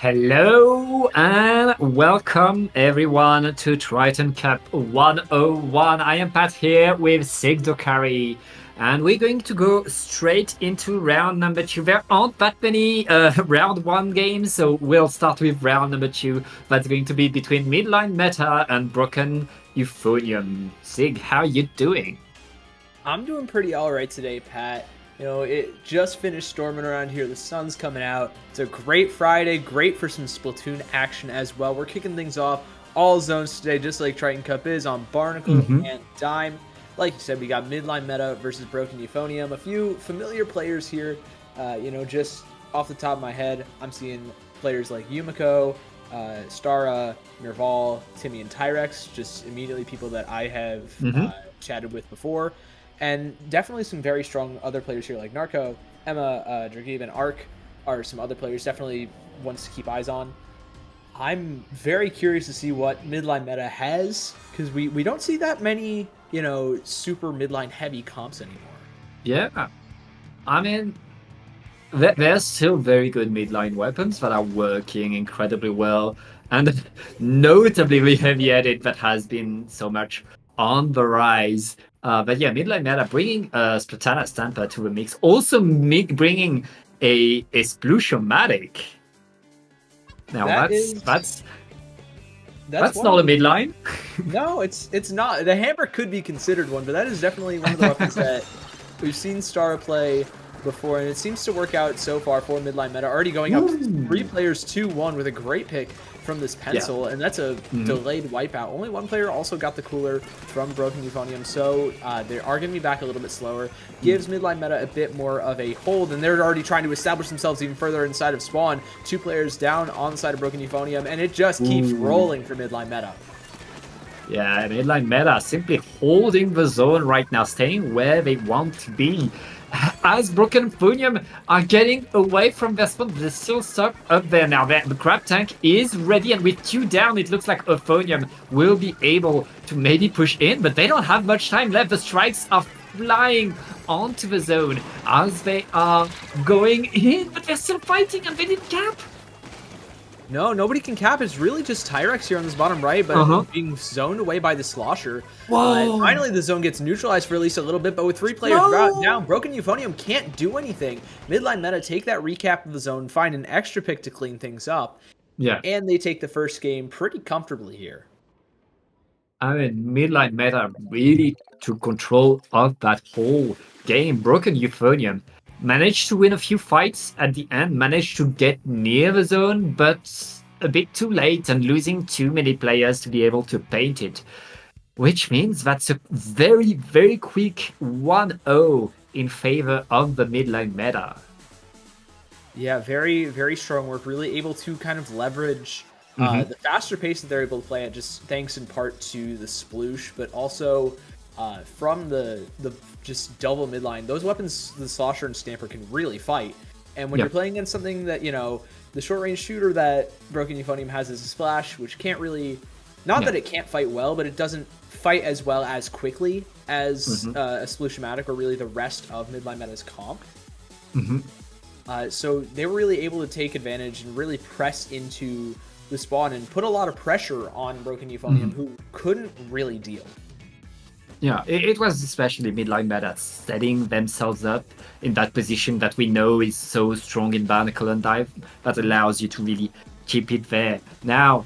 Hello and welcome everyone to Triton-Cup 101. I am Pat here with Sigdokari, and we're going to go straight into round number two. There aren't that many round one games, so we'll start with round number two. That's going to be between Midline Meta and Broken Euphonium. Sig, how you doing? I'm doing pretty all right today, Pat. It just finished storming around here. The sun's coming out. It's a great Friday, great for some Splatoon action as well. We're kicking things off all zones today, just like Triton Cup is on Barnacle and Dime. Like you said, we got midline meta versus Broken Euphonium. A few familiar players here. Just off the top of my head, I'm seeing players like Yumiko, Stara, Nerval, Timmy, and Tyrex. Just immediately people that I have chatted with before. And definitely some very strong other players here like Narco, Emma, Dragiv, and Ark are some other players definitely ones to keep eyes on. I'm very curious to see what midline meta has, because we don't see that many, super midline heavy comps anymore. Yeah, I mean, there's still very good midline weapons that are working incredibly well, and notably we have edit that has been so much on the rise. But yeah, midline meta bringing Splatana Stamper to the mix, also bringing a Splusiomatic. Now that's not a midline. No, it's not. The hammer could be considered one, but that is definitely one of the weapons that we've seen Star play before, and it seems to work out so far for midline meta. Already going up 3 players 2-1 with a great pick from this pencil, and that's a delayed wipeout. Only one player also got the cooler from Broken Euphonium, so they are going to be back a little bit slower. Gives midline meta a bit more of a hold, and they're already trying to establish themselves even further inside of spawn. 2 players down on the side of Broken Euphonium, and it just keeps rolling for midline meta. Yeah, midline meta simply holding the zone right now, staying where they want to be. As Broken Euphonium are getting away from their spawn, they're still stuck up there now. The crab tank is ready, and with 2 down, it looks like Euphonium will be able to maybe push in, but they don't have much time left. The strikes are flying onto the zone as they are going in, but they're still fighting, and they didn't cap. No, nobody can cap. It's really just Tyrex here on this bottom right, but being zoned away by the Slosher. Finally, the zone gets neutralized for at least a little bit, but with 3 players down, Broken Euphonium can't do anything. Midline meta take that recap of the zone, find an extra pick to clean things up, and they take the first game pretty comfortably here. I mean, midline meta really took control of that whole game. Broken Euphonium managed to win a few fights at the end, managed to get near the zone, but a bit too late and losing too many players to be able to paint it. Which means that's a very, very quick 1-0 in favor of the midline meta. Yeah, very, very strong work. Really able to kind of leverage the faster pace that they're able to play at, just thanks in part to the sploosh, but also from the just double midline. Those weapons, the Slosher and Stamper, can really fight. And when you're playing against something that, the short range shooter that Broken Euphonium has is a Splash, which can't really, not that it can't fight well, but it doesn't fight as well as quickly as a Splusiomatic or really the rest of midline meta's comp. So they were really able to take advantage and really press into the spawn and put a lot of pressure on Broken Euphonium, who couldn't really deal. Yeah, it was especially midline meta setting themselves up in that position that we know is so strong in Barnacle and Dive that allows you to really keep it there. Now,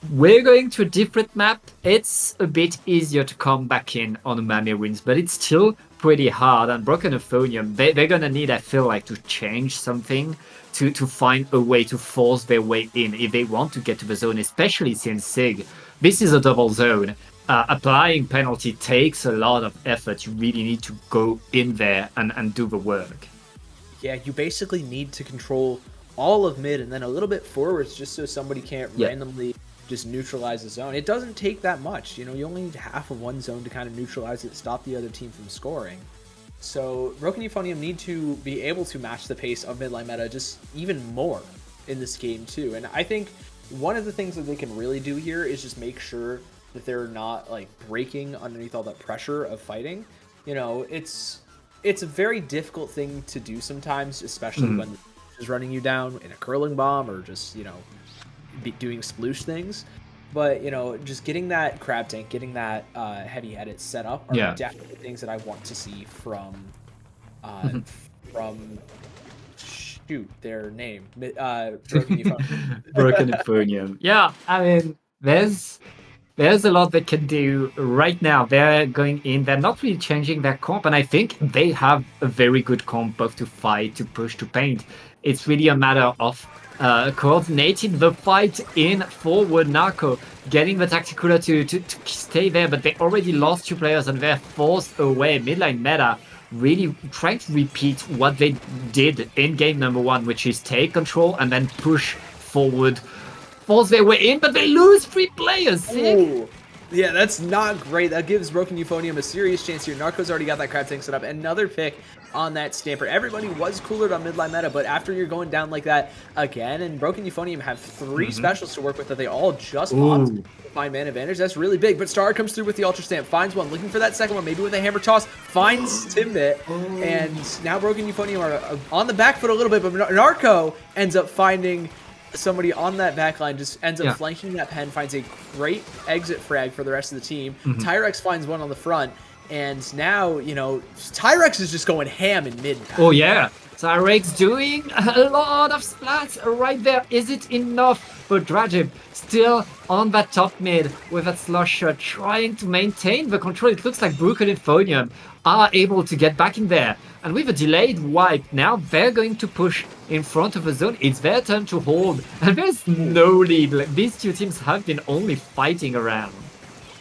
we're going to a different map. It's a bit easier to come back in on Umami Ruins, but it's still pretty hard. And Broken Euphonium, they're going to need, I feel like, to change something to find a way to force their way in if they want to get to the zone, especially since Sig, this is a double zone. Applying penalty takes a lot of effort. You really need to go in there and do the work. Yeah, you basically need to control all of mid and then a little bit forwards just so somebody can't randomly just neutralize the zone. It doesn't take that much. You only need half of one zone to kind of neutralize it, stop the other team from scoring. So Broken Euphonium need to be able to match the pace of midline meta just even more in this game too. And I think one of the things that they can really do here is just make sure that they're not like breaking underneath all that pressure of fighting. It's a very difficult thing to do sometimes, especially when is running you down in a curling bomb or just, doing sploosh things. But, just getting that crab tank, getting that heavy edit set up are Yeah. definitely things that I want to see from shoot, their name. Broken Euphonium. Broken Euphonium. Yeah, I mean, there's a lot they can do right now. They're going in, they're not really changing their comp, and I think they have a very good comp both to fight, to push, to paint. It's really a matter of coordinating the fight in forward. Narco getting the Tacticula to stay there, but they already lost 2 players and they're forced away. Midline meta really trying to repeat what they did in game number 1, which is take control and then push forward, force their way in, but they lose 3 players. Ooh. Yeah, that's not great. That gives Broken Euphonium a serious chance here. Narco's already got that crab tank set up. Another pick on that Stamper. Everybody was cooler on midline meta, but after you're going down like that again, and Broken Euphonium have 3 specials to work with that they all just popped to find man advantage. That's really big. But Star comes through with the Ultra Stamp, finds one, looking for that second one, maybe with a hammer toss, finds Timbit, and now Broken Euphonium are on the back foot a little bit, but Narco ends up finding somebody on that back line, just ends up flanking that pen, finds a great exit frag for the rest of the team. Tyrex finds one on the front, and now, Tyrex is just going ham in mid. Oh yeah, Tyrex doing a lot of splats right there. Is it enough for Dragib? Still on that top mid with that slush shot, trying to maintain the control. It looks like Broken Euphonium are able to get back in there. And with a delayed wipe, now they're going to push in front of the zone. It's their turn to hold. And there's no lead. These 2 teams have been only fighting around.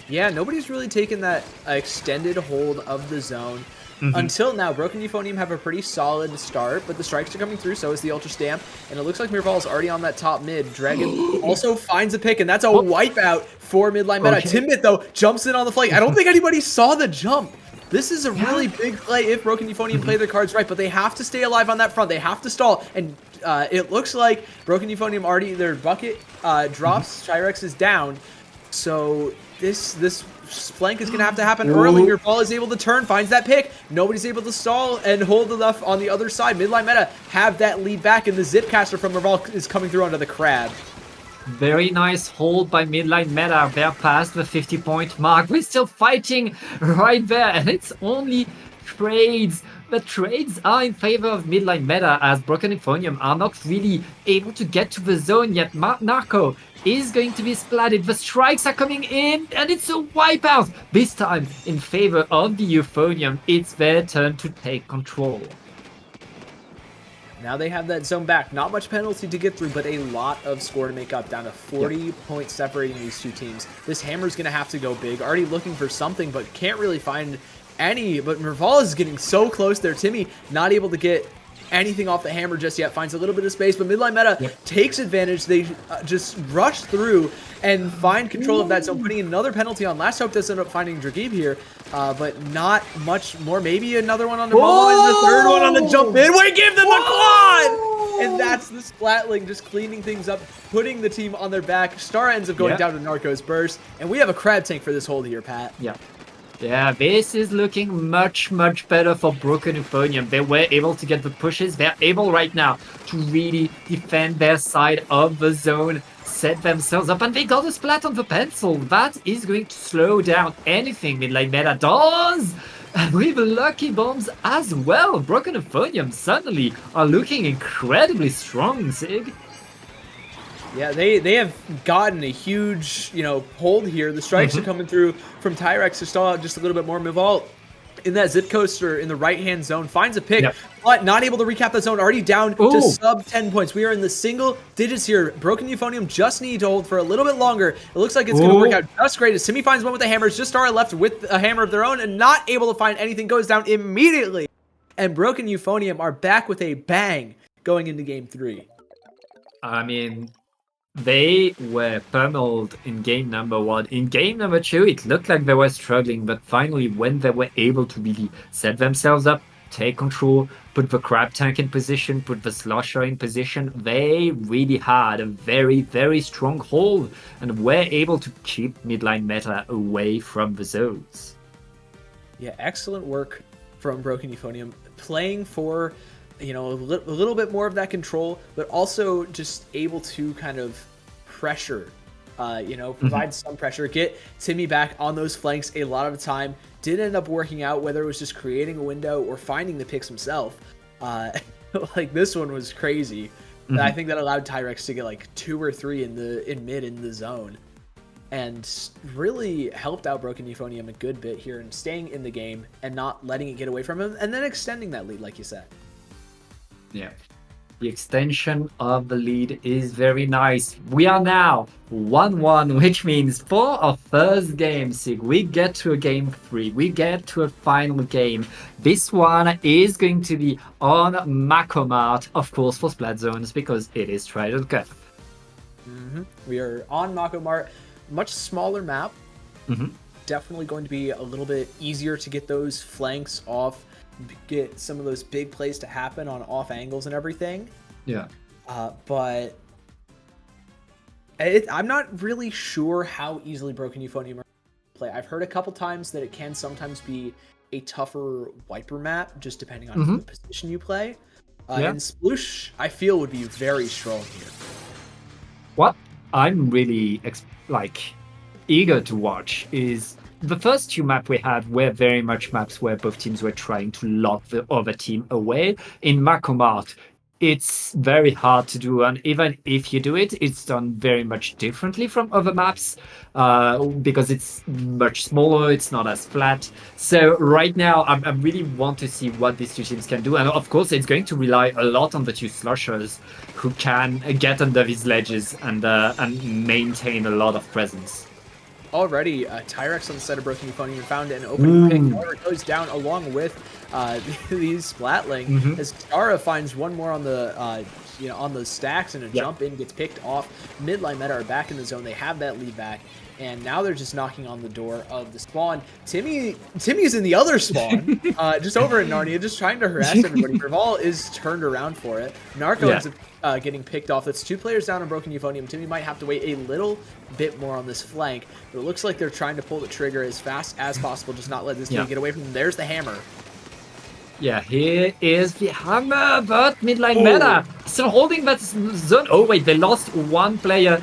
Yeah, nobody's really taken that extended hold of the zone. Until now, Broken Euphonium have a pretty solid start, but the strikes are coming through, so is the Ultra Stamp, and it looks like Mirval is already on that top mid. Dragon also finds a pick, and that's a wipeout for midline meta. Timbit, though, jumps in on the flank. I don't think anybody saw the jump. This is a really big play if Broken Euphonium play their cards right, but they have to stay alive on that front. They have to stall, and it looks like Broken Euphonium already, their bucket drops. Tyrex is down, so this flank is going to have to happen early. Mirval is able to turn, finds that pick. Nobody's able to stall and hold enough on the other side. Midline meta have that lead back, and the Zipcaster from Mirval is coming through onto the crab. Very nice hold by midline meta. They're past the 50-point mark. We're still fighting right there, and it's only trades. The trades are in favor of midline meta, as Broken Euphonium are not really able to get to the zone yet. Narco is going to be splatted. The strikes are coming in, and it's a wipeout. This time in favor of the Euphonium. It's their turn to take control. Now they have that zone back. Not much penalty to get through, but a lot of score to make up. Down to 40 points separating these 2 teams. This Hammer's going to have to go big. Already looking for something, but can't really find any. But Mirval is getting so close there. Timmy not able to get anything off the Hammer just yet. Finds a little bit of space, but midline meta takes advantage. They just rush through and find control of that zone, putting another penalty on. Last Hope does end up finding Dragib here, but not much more. Maybe another one on the Momo and the third one on the jump in. We give them the quad! And that's the Splatling just cleaning things up, putting the team on their back. Star ends up going down to Narco's burst, and we have a crab tank for this hold here, Pat. Yeah, this is looking much, much better for Broken Euphonium. They were able to get the pushes. They're able right now to really defend their side of the zone, set themselves up, and they got a splat on the pencil. That is going to slow down anything midline meta does. And with lucky bombs as well, Broken Euphonium suddenly are looking incredibly strong, Sig. Yeah, they have gotten a huge, hold here. The strikes are coming through from Tyrex to stall out just a little bit more. Mirval in that zip coaster in the right-hand zone finds a pick, but not able to recap that zone. Already down to sub 10 points. We are in the single digits here. Broken Euphonium just need to hold for a little bit longer. It looks like it's going to work out just great as Timmy finds one with the hammers. Just Star left with a hammer of their own and not able to find anything. Goes down immediately. And Broken Euphonium are back with a bang going into game 3. I mean, they were pummeled in game number 1. In game number 2, it looked like they were struggling, but finally, when they were able to really set themselves up, take control, put the crab tank in position, put the slosher in position, they really had a very, very strong hold and were able to keep midline meta away from the zones. Yeah, excellent work from Broken Euphonium, playing for a little bit more of that control, but also just able to kind of pressure, Mhm. provide some pressure, get Timmy back on those flanks a lot of the time. Did end up working out, whether it was just creating a window or finding the picks himself. Uh, like this one was crazy. And I Mhm. think that allowed Tyrex to get like 2 or 3 in mid in the zone, and really helped out Broken Euphonium a good bit here and staying in the game and not letting it get away from him, and then extending that lead, like you said. Yeah. The extension of the lead is very nice. We are now 1-1, which means for our first game, Sig, we get to a game 3. We get to a final game. This one is going to be on Macomart, of course, for Splat Zones, because it is Triton-Cup. We are on Mako Mart, much smaller map. Mhm. Definitely going to be a little bit easier to get those flanks off, get some of those big plays to happen on off angles and everything. Yeah. But I'm not really sure how easily Broken Euphonium play. I've heard a couple times that it can sometimes be a tougher wiper map, just depending on Mhm. the position you play. Yeah. And Sploosh, I feel, would be very strong here. What I'm really eager to watch is the first two maps we had were very much maps where both teams were trying to lock the other team away. In Macomart, it's very hard to do, and even if you do it, it's done very much differently from other maps because it's much smaller, it's not as flat. So right now, I really want to see what these two teams can do, and of course, it's going to rely a lot on the two slushers who can get under these ledges and maintain a lot of presence. Already, Tyrex on the side of Broken Euphonium found an opening pick. However, it goes down along with these Splatling Mhm. as Stara finds one more on the on the stacks, and a Yeah. jump in gets picked off. Midline Meta are back in the zone. They have that lead back, and now they're just knocking on the door of the spawn. Timmy's in the other spawn, just over in Narnia, just trying to harass everybody. Rival is turned around for it. Narco Yeah. ends up getting picked off. That's 2 players down on Broken Euphonium. Timmy might have to wait a little bit more on this flank, but it looks like they're trying to pull the trigger as fast as possible, just not let this team get away from them. There's the hammer. Yeah, here is the hammer, but midline Oh, meta still holding that zone. Oh wait, they lost one player.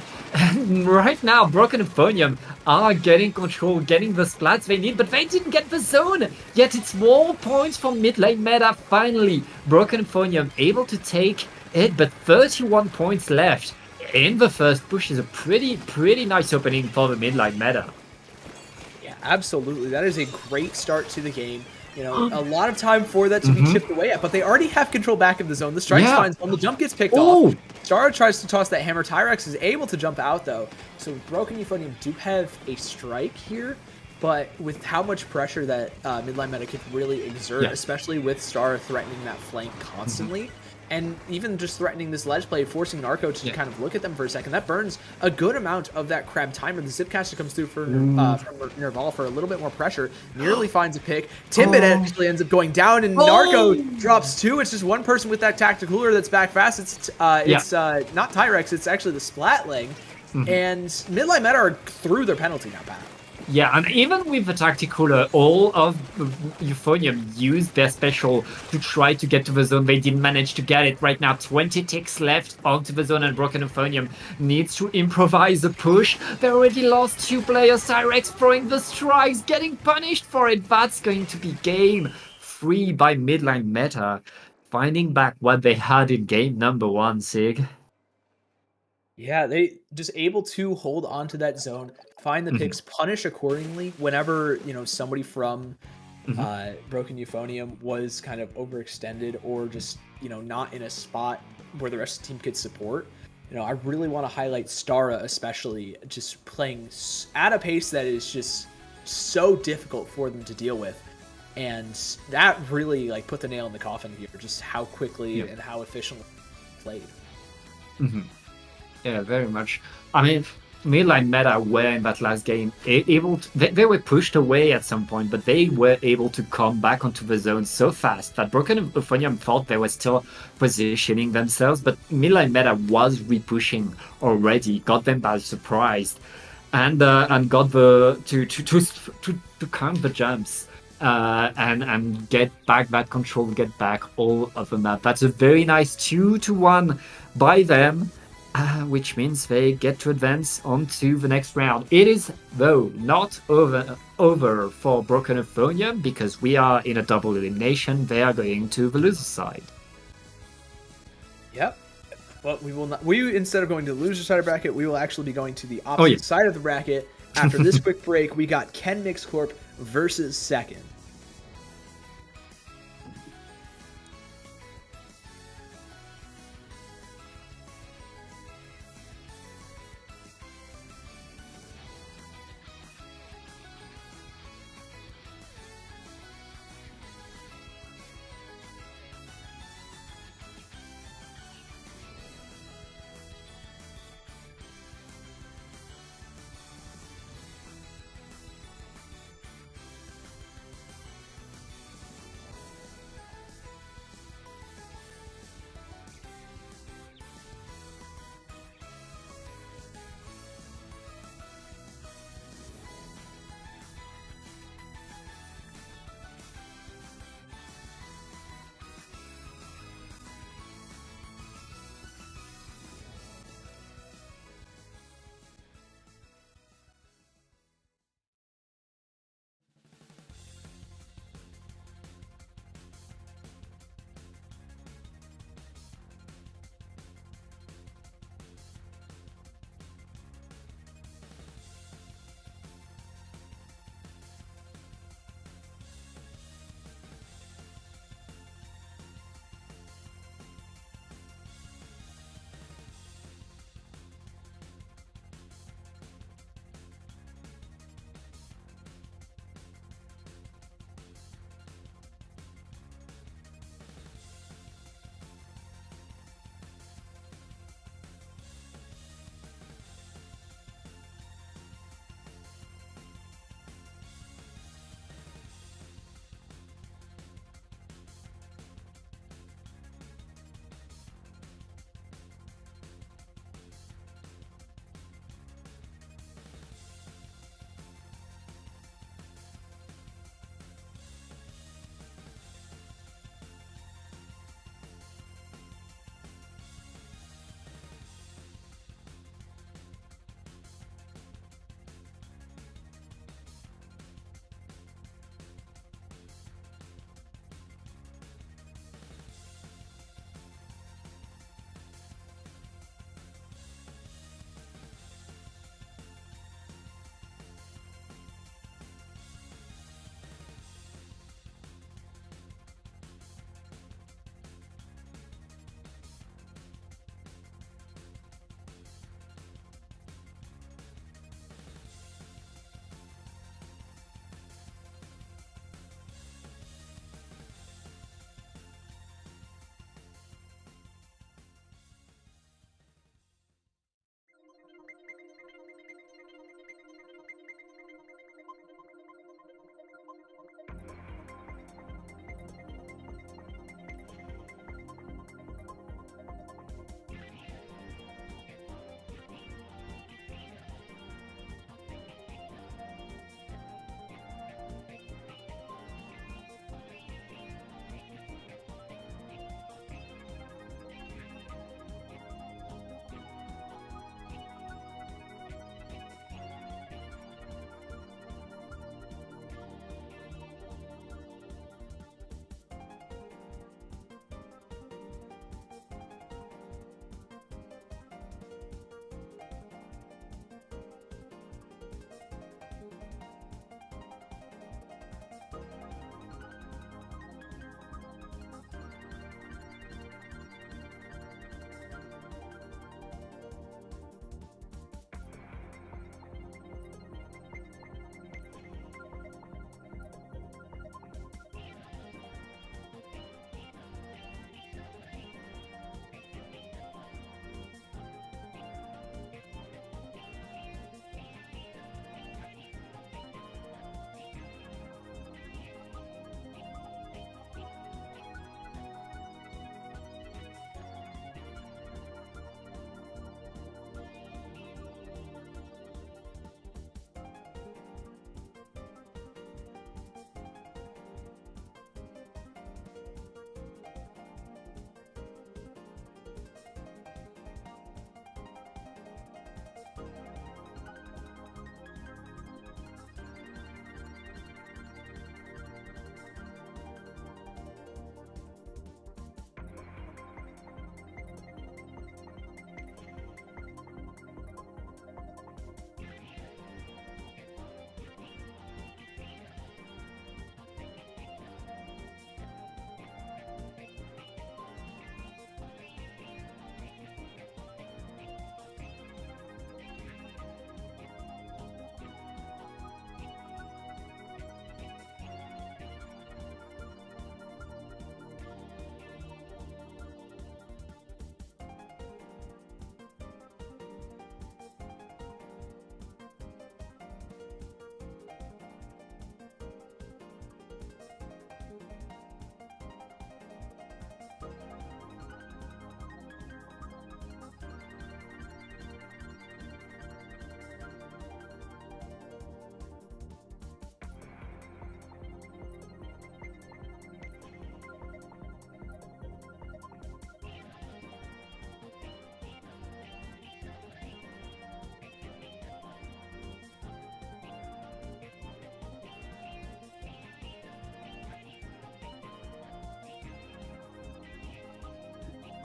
Right now, Broken Euphonium are getting control, getting the splats they need, but they didn't get the zone. Yet it's more points for midlane meta. Finally, Broken Euphonium able to take it, but 31 points left in the first push is a pretty nice opening for the midline meta. yeah, absolutely. That is a great start to the game. A lot of time for that to be chipped away at, but they already have control back of the zone. The strikes Yeah. finds one, the jump gets picked off. Oh, Stara tries to toss that hammer. Tyrex is able to jump out though. So Broken Euphonium do have a strike here, but with how much pressure that midline meta could really exert, yeah. especially with Stara threatening that flank constantly, and even just threatening this ledge play, forcing Narco to kind of look at them for a second, that burns a good amount of that crab timer. The Zipcaster comes through from Nerval for a little bit more pressure, nearly finds a pick. Timbit actually ends up going down, and Narco drops 2. It's just one person with that tactical cooler that's back fast. It's not Tyrex, it's actually the Splatling. And midline meta are through their penalty now, Pat. Yeah, and even with the tactical, all of Euphonium used their special to try to get to the zone. They didn't manage to get it. Right now, 20 ticks left onto the zone, and Broken Euphonium needs to improvise a push. They already lost 2 players. Cyrex throwing the strikes, getting punished for it. That's going to be game 3 by midline meta, finding back what they had in game number 1, Sig. Yeah, they just able to hold on to that zone, find the Mhm, picks, punish accordingly whenever, somebody from mhm. Broken Euphonium was kind of overextended or just, not in a spot where the rest of the team could support. I really want to highlight Stara, especially just playing at a pace that is just so difficult for them to deal with. And that really put the nail in the coffin here, just how quickly Yeah. and how efficiently played. Mhm. Yeah, very much. I mean, midline meta were in that last game able to, they were pushed away at some point, but they were able to come back onto the zone so fast that Broken Euphonium thought they were still positioning themselves, but midline meta was repushing already, got them by surprise, and got the to count the jumps. and get back that control, get back all of the map. That's a very nice 2-1 by them, which means they get to advance on to the next round. It is, though, not over for Broken Euphonia, because we are in a double elimination. They are going to the loser side. Yep. But we will not. We, instead of going to the loser side of the bracket, we will actually be going to the opposite side of the bracket. After this quick break, we got Ken Mix Corp versus Second.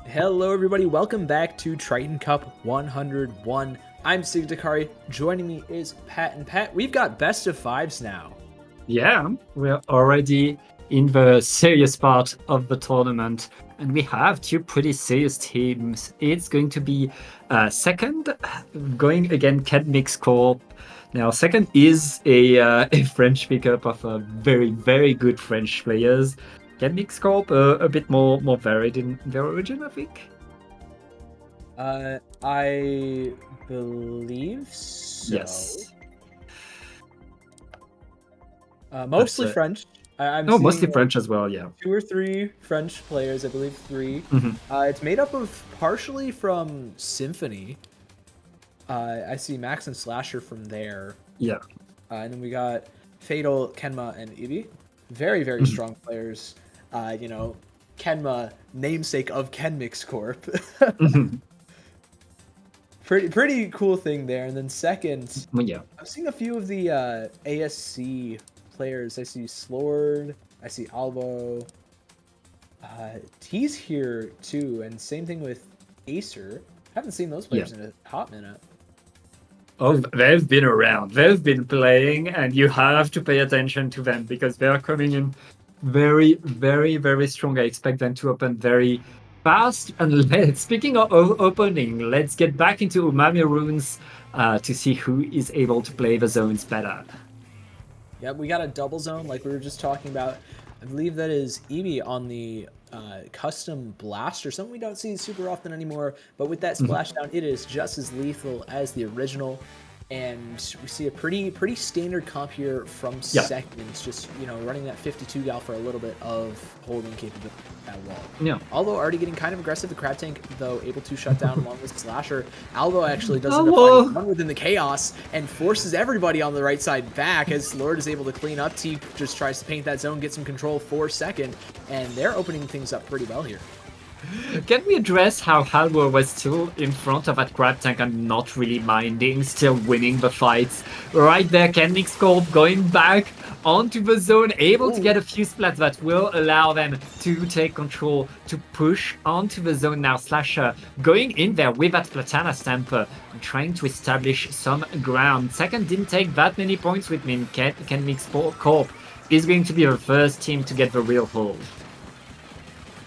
Hello, everybody. Welcome back to Triton Cup 101. I'm Sig Dakari. Joining me is Pat. And Pat, we've got best of fives now. Yeah, we're already in the serious part of the tournament, and we have two pretty serious teams. It's going to be second, going again Mix Corp. Now, second is a French pickup of very, very good French players. Mix Corp, a bit more varied in their origin, I think. I believe so. Yes. Mostly French. I'm seeing, mostly French as well, yeah. 2 or 3 French players, I believe 3. It's made up of partially from Symphony. I see Max and Slasher from there. Yeah. And then we got Fatal, Kenma, and Ibi. Very, very strong players. Kenma, namesake of Kenmix Corp. Pretty cool thing there. And then second, yeah. I'm seeing a few of the ASC players. I see Slord, I see Albo. T's here too, and same thing with Acer. Haven't seen those players in a hot minute. Oh, they've been around. They've been playing, and you have to pay attention to them because they are coming in very, very, very strong. I expect them to open very fast. And speaking of opening, let's get back into Umami Runes to see who is able to play the zones better. Yeah, we got a double zone like we were just talking about. I believe that is Eevee on the custom blaster, something we don't see super often anymore, but with that splashdown, it is just as lethal as the original. And we see a pretty standard comp here from Seconds, just running that 52 gal for a little bit of holding capability at wall. Yeah. Albo already getting kind of aggressive. The Crab Tank, though, able to shut down along with Slasher. Albo actually does end up finding one within the chaos and forces everybody on the right side back as Lord is able to clean up. T just tries to paint that zone, get some control for second, and they're opening things up pretty well here. Can we address how Halvor was still in front of that Crab Tank and not really minding, still winning the fights? Right there, Kenmix Corp going back onto the zone, able to get a few splats that will allow them to take control, to push onto the zone now. Slasher going in there with that Platana Stamper and trying to establish some ground. Second didn't take that many points with me. Kenmix Corp is going to be the first team to get the real hold.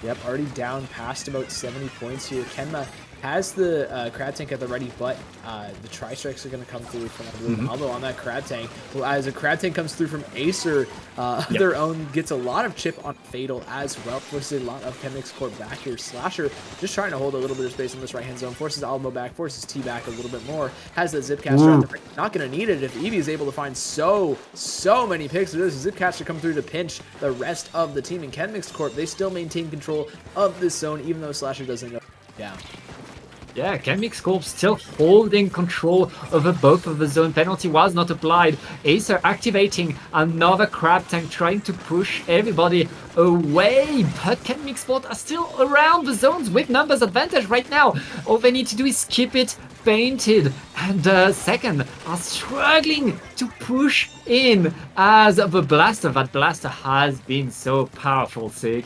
Yep, already down past about 70 points here. Kenma has the Crab Tank at the ready, but the Tri-Strikes are going to come through from Albo on that Crab Tank. Well, as a Crab Tank comes through from Acer, their own gets a lot of chip on Fatal as well. Forces a lot of Chemix Corp back here. Slasher just trying to hold a little bit of space in this right-hand zone. Forces Albo back, forces T back a little bit more. Has that Zipcaster at the right. Not going to need it if Eevee is able to find so many picks. There's a Zipcaster come through to pinch the rest of the team. In Chemix Corp, they still maintain control of this zone, even though Slasher doesn't go down. Yeah, Chemix Corp still holding control over both of the zone. Penalty was not applied. Acer activating another Crab Tank, trying to push everybody away. But Chemix Corp are still around the zones with numbers advantage right now. All they need to do is keep it painted. And second are struggling to push in as the blaster. That blaster has been so powerful, Sig.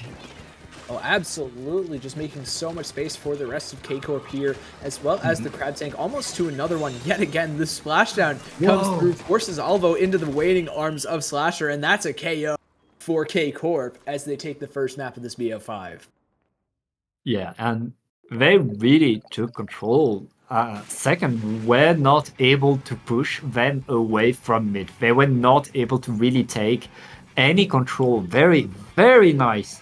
Oh, absolutely. Just making so much space for the rest of K-Corp here, as well as the Crab Tank. Almost to another one yet again. The splashdown comes through, forces Alvo into the waiting arms of Slasher, and that's a KO for K-Corp as they take the first map of this BO5. Yeah, and they really took control. Second, were not able to push them away from mid. They were not able to really take any control. Very, very nice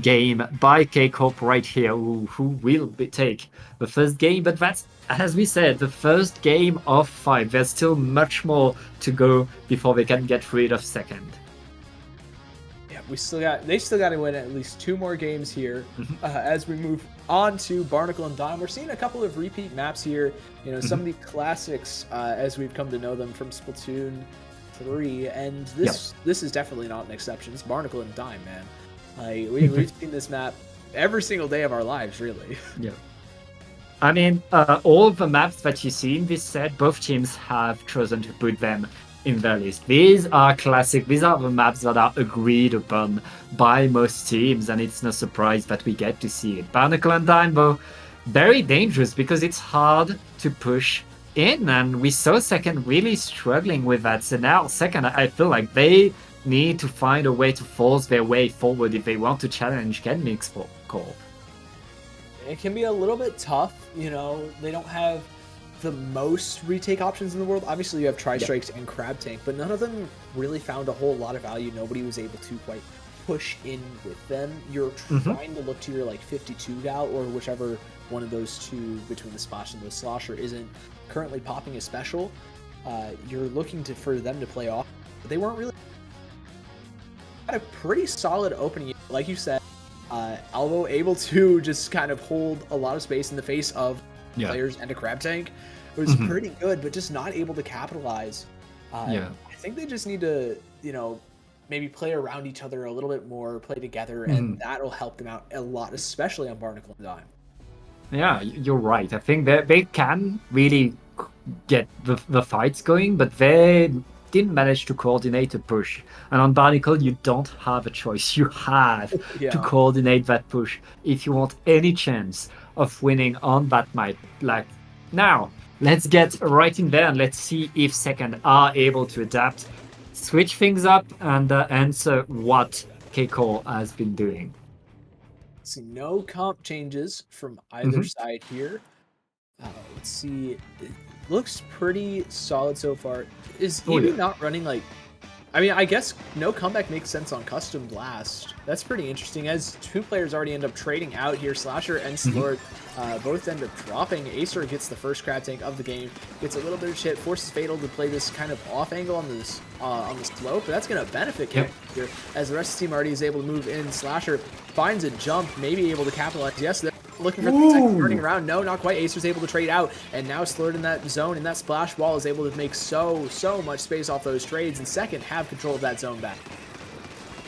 game by K-Corp right here, who will take the first game. But that's, as we said, the first game of 5. There's still much more to go before they can get rid of second. Yeah, they still got to win at least 2 more games here as we move on to Barnacle and Dime. We're seeing a couple of repeat maps here. You know, some of the classics as we've come to know them from Splatoon 3, and this is definitely not an exception. It's Barnacle and Dime, man. We've seen this map every single day of our lives, really. Yeah. I mean, all the maps that you see in this set, both teams have chosen to put them in their list. These are classic. These are the maps that are agreed upon by most teams, and it's no surprise that we get to see it. Barnacle and Dime, though, very dangerous because it's hard to push in, and we saw Second really struggling with that. So now Second, I feel like they need to find a way to force their way forward if they want to challenge Kenmix Corp. It can be a little bit tough, you know, they don't have the most retake options in the world. Obviously you have Tri-Strikes and Crab Tank, but none of them really found a whole lot of value. Nobody was able to quite push in with them. You're trying to look to your like 52 gal or whichever one of those two between the Splash and the Slosher isn't currently popping a special. You're looking for them to play off, but they weren't really had a pretty solid opening. Like you said, Alvo able to just kind of hold a lot of space in the face of players and a Crab Tank. It was pretty good, but just not able to capitalize. I think they just need to, you know, maybe play around each other a little bit more, play together, and that'll help them out a lot, especially on Barnacle and Dime. Yeah, you're right. I think that they can really get the fights going, but they didn't manage to coordinate a push. And on Barnacle, you don't have a choice. You have to coordinate that push if you want any chance of winning on that map. Like, now, let's get right in there and let's see if Second are able to adapt, switch things up, and answer what K-Core has been doing. See, no comp changes from either side here. Let's see. It looks pretty solid so far. Is Eevee not running like... I mean, I guess no comeback makes sense on Custom Blast. That's pretty interesting, as two players already end up trading out here. Slasher and Slord both end up dropping. Acer gets the first Crab Tank of the game, gets a little bit of shit, forces Fatal to play this kind of off angle on this on the slope, but that's going to benefit Kim here, as the rest of the team already is able to move in. Slasher finds a jump, maybe able to capitalize. Yes, they're looking for the second turning around. No, not quite. Acer's able to trade out, and now Slurred in that zone, and that splash wall is able to make so much space off those trades, and Second have control of that zone back.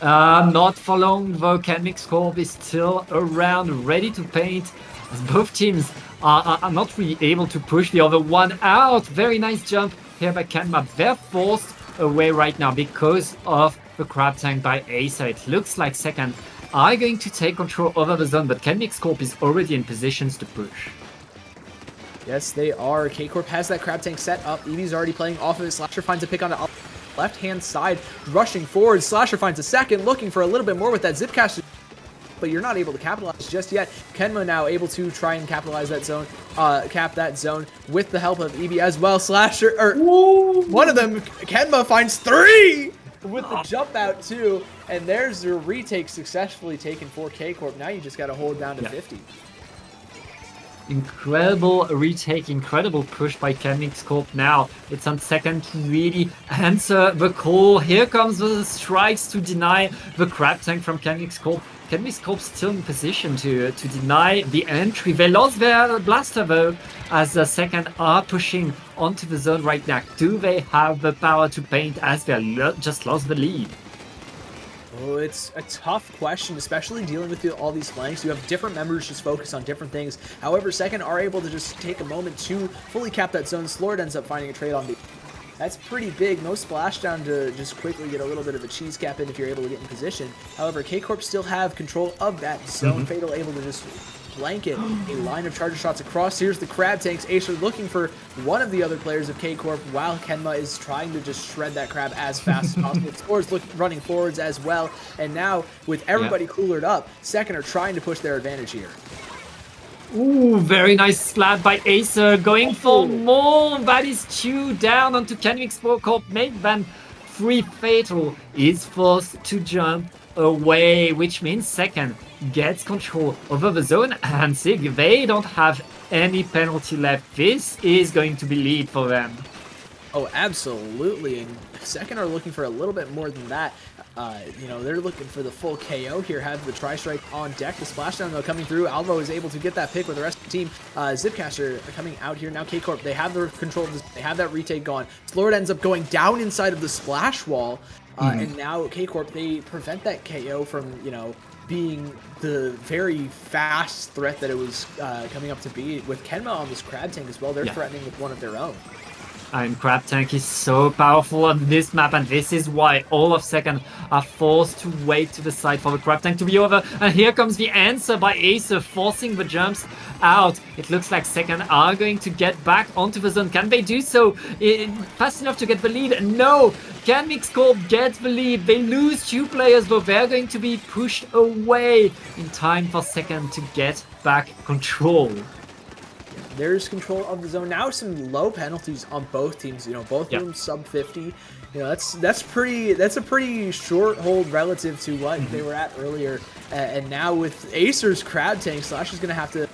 Not for long, though. Kenmix Corp is still around, ready to paint, as both teams are not really able to push the other one out. Very nice jump here by Kenma. They're forced away right now because of the Crab Tank by Acer. It looks like Second are going to take control over the zone, but Kenmix Corp is already in positions to push. Yes, they are. K-Corp has that Crab Tank set up. Eevee's already playing off of it. Slasher finds a pick on the left-hand side, rushing forward. Slasher finds a second, looking for a little bit more with that Zipcaster, but you're not able to capitalize just yet. Kenma now able to try and capitalize that zone, cap that zone with the help of Eevee as well. Slasher, or one of them, Kenma finds 3! With the jump out too, and there's the retake successfully taken for K-Corp. Now you just got to hold down to 50. Incredible retake, incredible push by Kenmix Corp. Now it's on Second to really answer the call. Here comes the strikes to deny the Crab Tank from Kenmix Corp. Kenmix Corp still in position to deny the entry. They lost their blaster though, as the Second are pushing onto the zone right now. Do they have the power to paint as they just lost the lead? Oh, it's a tough question, especially dealing with all these flanks. You have different members just focus on different things. However, Second are able to just take a moment to fully cap that zone. Slord ends up finding a trade on the... That's pretty big. No splashdown to just quickly get a little bit of a cheese cap in if you're able to get in position. However, K-Corp still have control of that zone. Fatal able to just blanket a line of charger shots across. Here's the Crab Tanks. Acer looking for one of the other players of K-Corp, while Kenma is trying to just shred that crab as fast as possible. Scores running forwards as well. And now, with everybody coolered up, Second are trying to push their advantage here. Ooh, very nice slap by Acer, going for more. That is 2 down onto Kenmix Corp. Made them 3. Fatal is forced to jump away, which means Second gets control over the zone, and Sig, they don't have any penalty left. This is going to be lead for them. Oh, absolutely. And Second are looking for a little bit more than that. You know, they're looking for the full KO here. Have the Tri-Strike on deck. The splashdown, though, coming through. Alvo is able to get that pick with the rest of the team. Zipcaster coming out here. Now K-Corp, they have the control of this. They have that retake gone. Slord ends up going down inside of the splash wall. And now K-Corp, they prevent that KO from, you know, being the very fast threat that it was coming up to be. With Kenma on this Crab Tank as well, they're threatening with one of their own. And Crab Tank is so powerful on this map, and this is why all of second are forced to wait to the side for the Crab Tank to be over. And here comes the answer by Acer, forcing the jumps out. It looks like second are going to get back onto the zone. Can they do so fast enough to get the lead? No! Can Mixcorp get the lead? They lose 2 players, but they're going to be pushed away in time for second to get back control. There's control of the zone. Now some low penalties on both teams. You know, both of them sub 50. You know, that's a pretty short hold relative to what they were at earlier. And now with Acer's Crab Tank, Slash is going to have to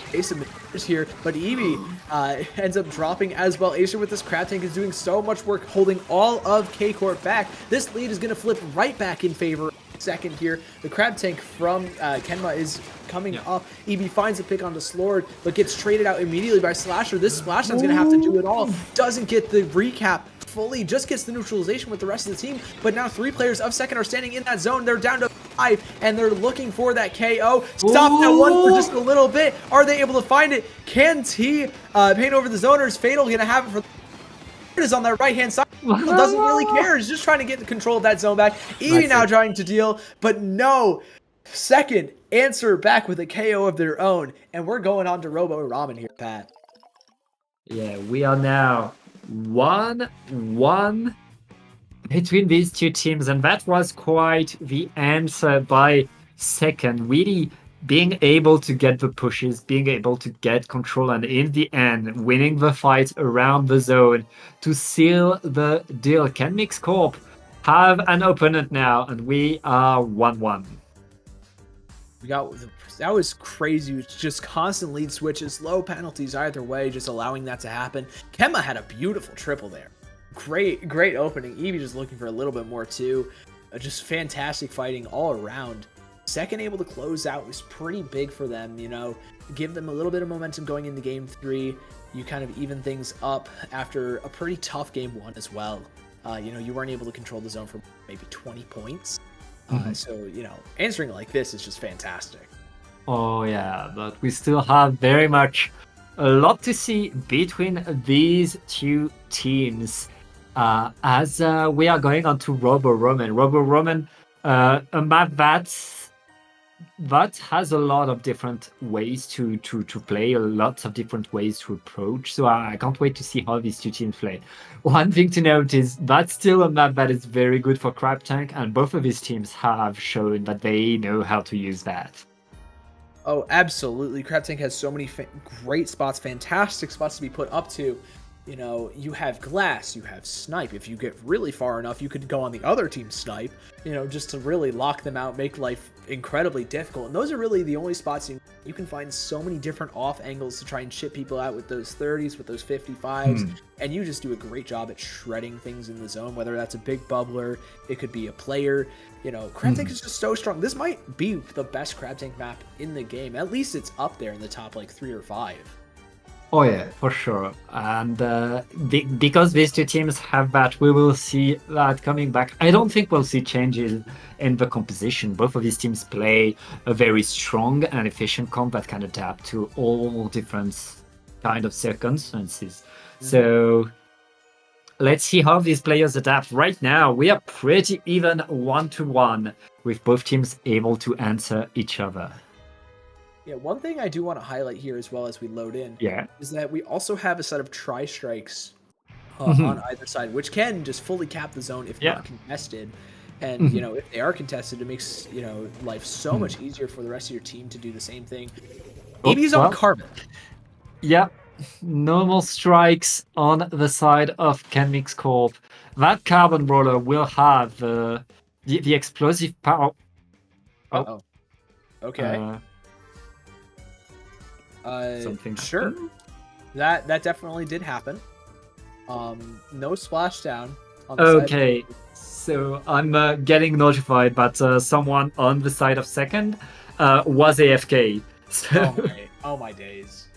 face some here. But Eevee ends up dropping as well. Acer with this Crab Tank is doing so much work holding all of K-Corp back. This lead is going to flip right back in favor second here. The Crab Tank from Kenma is coming up. Eevee finds a pick onto Slord, but gets traded out immediately by Slasher. This Splashdown's going to have to do it all. Doesn't get the recap fully, just gets the neutralization with the rest of the team. But now 3 players of second are standing in that zone. They're down to 5, and they're looking for that KO. Stop that one for just a little bit. Are they able to find it? Can T paint over the zone, or is Fatal going to have it for... It is on the right-hand side. Doesn't really care. He's just trying to get the control of that zone back. Eevee now trying to deal, but no. Second, answer back with a KO of their own. And we're going on to Robo Ramen here, Pat. Yeah, we are now 1-1 between these 2 teams. And that was quite the answer by second. Really being able to get the pushes, being able to get control, and in the end, winning the fight around the zone to seal the deal. Can Mixcorp have an opponent now? And we are 1-1. That was crazy. It was just constant lead switches, low penalties either way, just allowing that to happen. Kemma had a beautiful triple there. Great opening. Eevee just looking for a little bit more too. Just fantastic fighting all around. Second able to close out was pretty big for them, you know, give them a little bit of momentum going into game 3. You kind of even things up after a pretty tough game 1 as well. You know, you weren't able to control the zone for maybe 20 points. So, you know, answering like this is just fantastic. Oh yeah, but we still have very much a lot to see between these 2 teams as we are going on to Robo Roman. Robo Roman, a map that has a lot of different ways to play, lots of different ways to approach. So I can't wait to see how these 2 teams play. One thing to note is that's still a map that is very good for Crab Tank, and both of these teams have shown that they know how to use that. Oh, absolutely. Crab Tank has so many great spots, fantastic spots to be put up to. You know, you have Glass, you have Snipe. If you get really far enough, you could go on the other team's Snipe, you know, just to really lock them out, make life incredibly difficult. And those are really the only spots you can find so many different off angles to try and chip people out with those 30s, with those 55s. And you just do a great job at shredding things in the zone, whether that's a big bubbler, it could be a player. You know, Crab Tank is just so strong. This might be the best Crab Tank map in the game. At least it's up there in the top like 3 or 5. Oh yeah, for sure. And because these 2 teams have that, we will see that coming back. I don't think we'll see changes in the composition. Both of these teams play a very strong and efficient comp that can adapt to all different kind of circumstances. So let's see how these players adapt. Right now, we are pretty even 1-1, with both teams able to answer each other. Yeah, one thing I do want to highlight here as well as we load in is that we also have a set of tri-strikes on either side, which can just fully cap the zone if not contested. And, you know, if they are contested, it makes, you know, life so much easier for the rest of your team to do the same thing. Eevee's on Carbon. Yeah, normal strikes on the side of Ken Mixcorp. That Carbon Roller will have the explosive power. Oh. Okay. Something sure. That definitely did happen. No splashdown on the side. So I'm getting notified that someone on the side of second was AFK. So... Oh my days.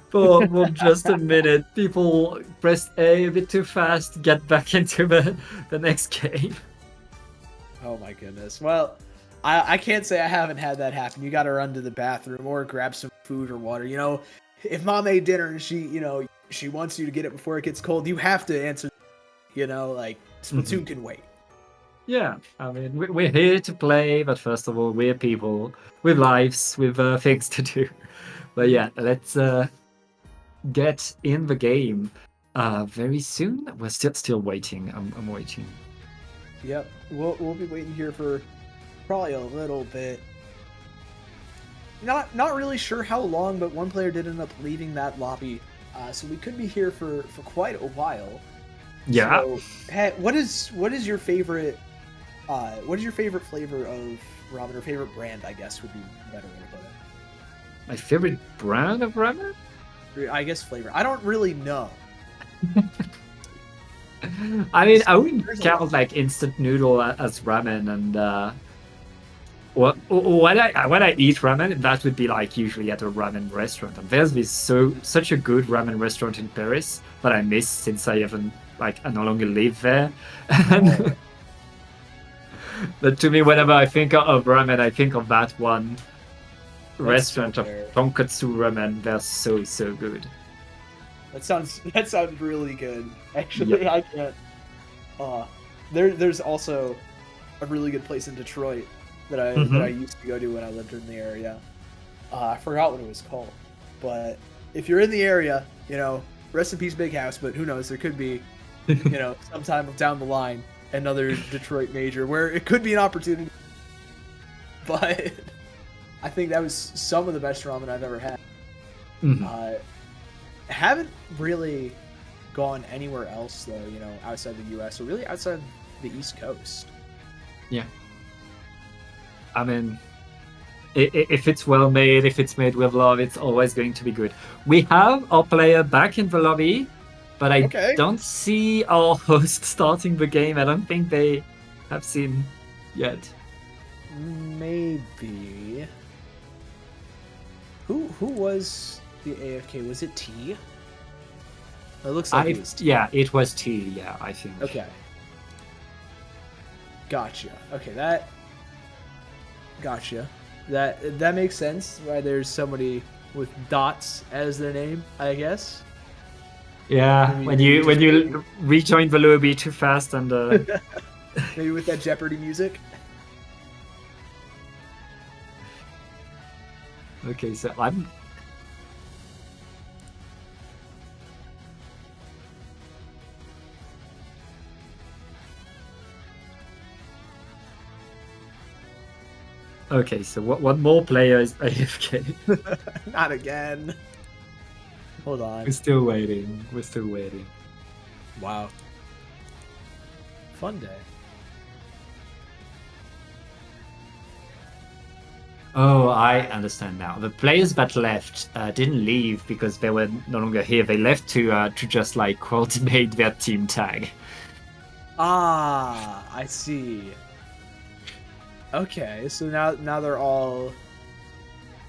for just a minute, people pressed A bit too fast, get back into the next game. Oh my goodness. Well, I can't say I haven't had that happen. You got to run to the bathroom or grab some food or water. You know, if mom made dinner and she, you know, she wants you to get it before it gets cold. You have to answer. You know, like Splatoon can wait. Yeah, I mean, we're here to play, but first of all, we're people with lives, with things to do. But yeah, let's get in the game very soon. We're still waiting. I'm waiting. Yep, we'll be waiting here for probably a little bit. Not really sure how long, but one player did end up leaving that lobby, so we could be here for quite a while. Yeah. So, Pat, what is your favorite? What is your favorite flavor of ramen, or favorite brand? I guess would be a better way to put it. My favorite brand of ramen? I guess flavor. I don't really know. I mean, I wouldn't count like instant noodle as ramen, and when I eat ramen, that would be like usually at a ramen restaurant. And there's this such a good ramen restaurant in Paris that I miss since I no longer live there. And, but to me, whenever I think of ramen, I think of that one restaurant of tonkatsu ramen. They're so good. That sounds really good. Actually, yep. I can't. There's also a really good place in Detroit that I used to go to when I lived in the area. I forgot what it was called, but if you're in the area, you know, rest in peace, Big House. But who knows? There could be, you know, sometime down the line, another Detroit major where it could be an opportunity. But I think that was some of the best ramen I've ever had. Haven't really gone anywhere else though, you know, outside the U.S. or really outside the East Coast. Yeah. I mean, if it's well made, if it's made with love, it's always going to be good. We have our player back in the lobby, but I don't see our host starting the game. I don't think they have seen yet. Maybe. Who was the AFK? Was it T? It looks like it was T. Yeah, it was T. Yeah, I think. Okay. Gotcha. Okay, gotcha. That makes sense. Why there's somebody with dots as their name, I guess. Yeah, maybe when you rejoin the lobby too fast and maybe with that Jeopardy music. Okay, so I'm. Okay, so one more player is AFK. Not again. Hold on. We're still waiting. Wow. Fun day. Oh, I understand now. The players that left didn't leave because they were no longer here. They left to just like cultivate their team tag. Ah, I see. Okay, so now they're all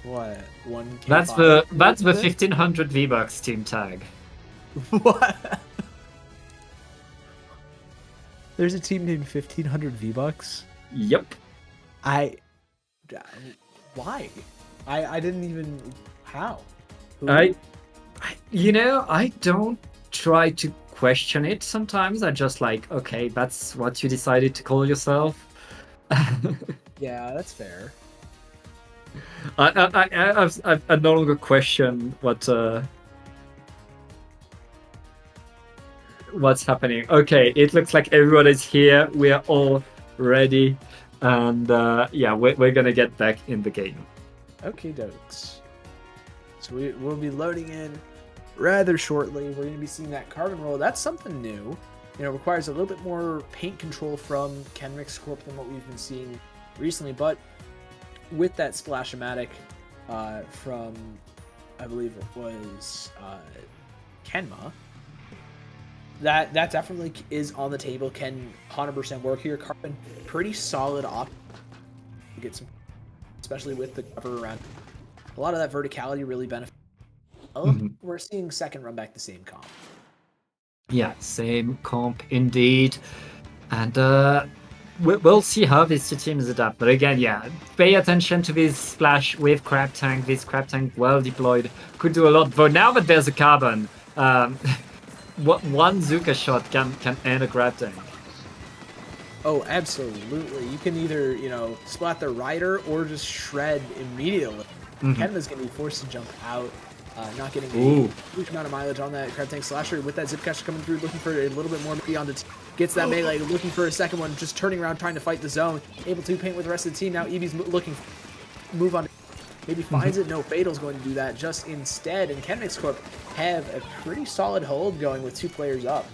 what? 1K. That's the 1500 V-Bucks team tag. What? There's a team named 1500 V-Bucks? Yep. Why? I didn't even. How? I don't try to question it sometimes. I just like, okay, that's what you decided to call yourself. Yeah, that's fair. I no longer question what's happening. Okay, it looks like everyone is here. We are all ready, and yeah, we're gonna get back in the game. Okay, dokes. So we'll be loading in rather shortly. We're gonna be seeing that carbon roll. That's something new. You know, requires a little bit more paint control from Kenrix Corp than what we've been seeing recently, but with that Splash-O-Matic from, I believe it was Kenma, that definitely is on the table. Can 100% work here. Carbon, pretty solid option to get some, especially with the cover around. A lot of that verticality really benefits. We're seeing second run back the same comp. Yeah, same comp indeed. And we'll see how these two teams adapt. But again, yeah, pay attention to this splash with Crab Tank. This Crab Tank well deployed could do a lot. But now that there's a carbon, Um, one Zuka shot can end a grab tank. Oh, absolutely. You can either, splat the rider or just shred immediately. Kenma's going to be forced to jump out, not getting a huge amount of mileage on that crab tank. Slasher with that zip caster coming through, looking for a little bit more beyond the team. Gets that melee, looking for a second one, just turning around, trying to fight the zone. Able to paint with the rest of the team. Now Eevee's looking move on. Maybe finds it. No, Fatal's going to do that just instead. And Kenmix Corp have a pretty solid hold going with 2 players up.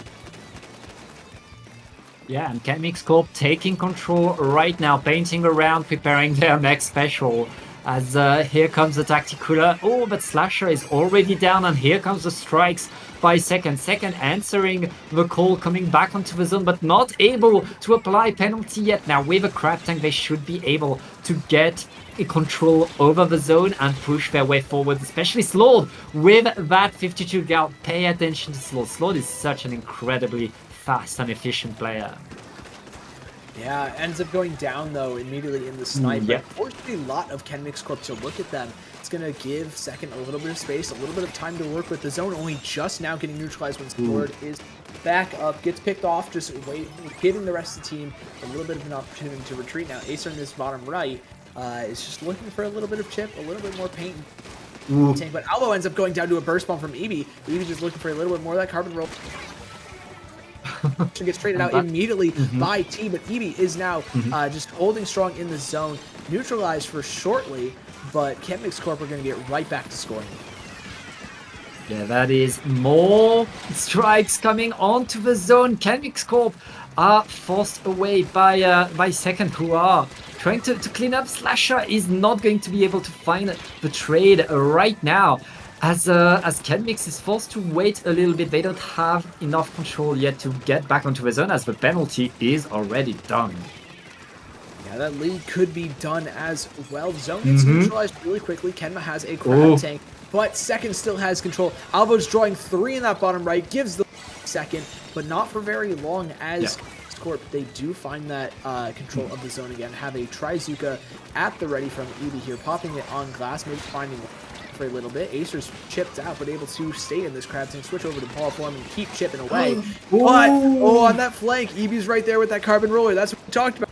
Yeah, and Chemix Corp taking control right now, painting around, preparing their next special. As here comes the Tacticula. Oh, but Slasher is already down, and here comes the strikes by Second. Second answering the call, coming back onto the zone, but not able to apply penalty yet. Now, with a crab tank, they should be able to get a control over the zone and push their way forward, especially Slord with that 52 gal. Pay attention to Slord. Slord is such an incredibly fast and efficient player. Yeah, ends up going down though immediately in the snipe. But forcing a lot of Kenmix Corp to look at them. It's going to give Second a little bit of space, a little bit of time to work with the zone. Only just now getting neutralized when Sword is back up, gets picked off, just giving the rest of the team a little bit of an opportunity to retreat. Now Acer in this bottom right is just looking for a little bit of chip, a little bit more paint. Tank, but Alvo ends up going down to a burst bomb from Eevee. Eevee just looking for a little bit more of that carbon roll. Gets traded out immediately by T, but Eevee is now just holding strong in the zone, neutralized for shortly, but Kenmix Corp are going to get right back to scoring. Yeah, that is more strikes coming onto the zone. Kenmix Corp are forced away by Second, who are trying to clean up. Slasher is not going to be able to find the trade right now. As Kenmix is forced to wait a little bit, they don't have enough control yet to get back onto the zone, as the penalty is already done. Yeah, that lead could be done as well. The zone gets neutralized really quickly. Kenma has a crab tank, but Second still has control. Alvo's drawing 3 in that bottom right, gives the Second, but not for very long as Corp, they do find that control of the zone again. Have a Trizuka at the ready from Eevee here, popping it on glass, maybe finding for a little bit. Acer's chipped out, but able to stay in this crab tank, switch over to ball form and keep chipping away. But, on that flank, Eevee's right there with that carbon roller. That's what we talked about.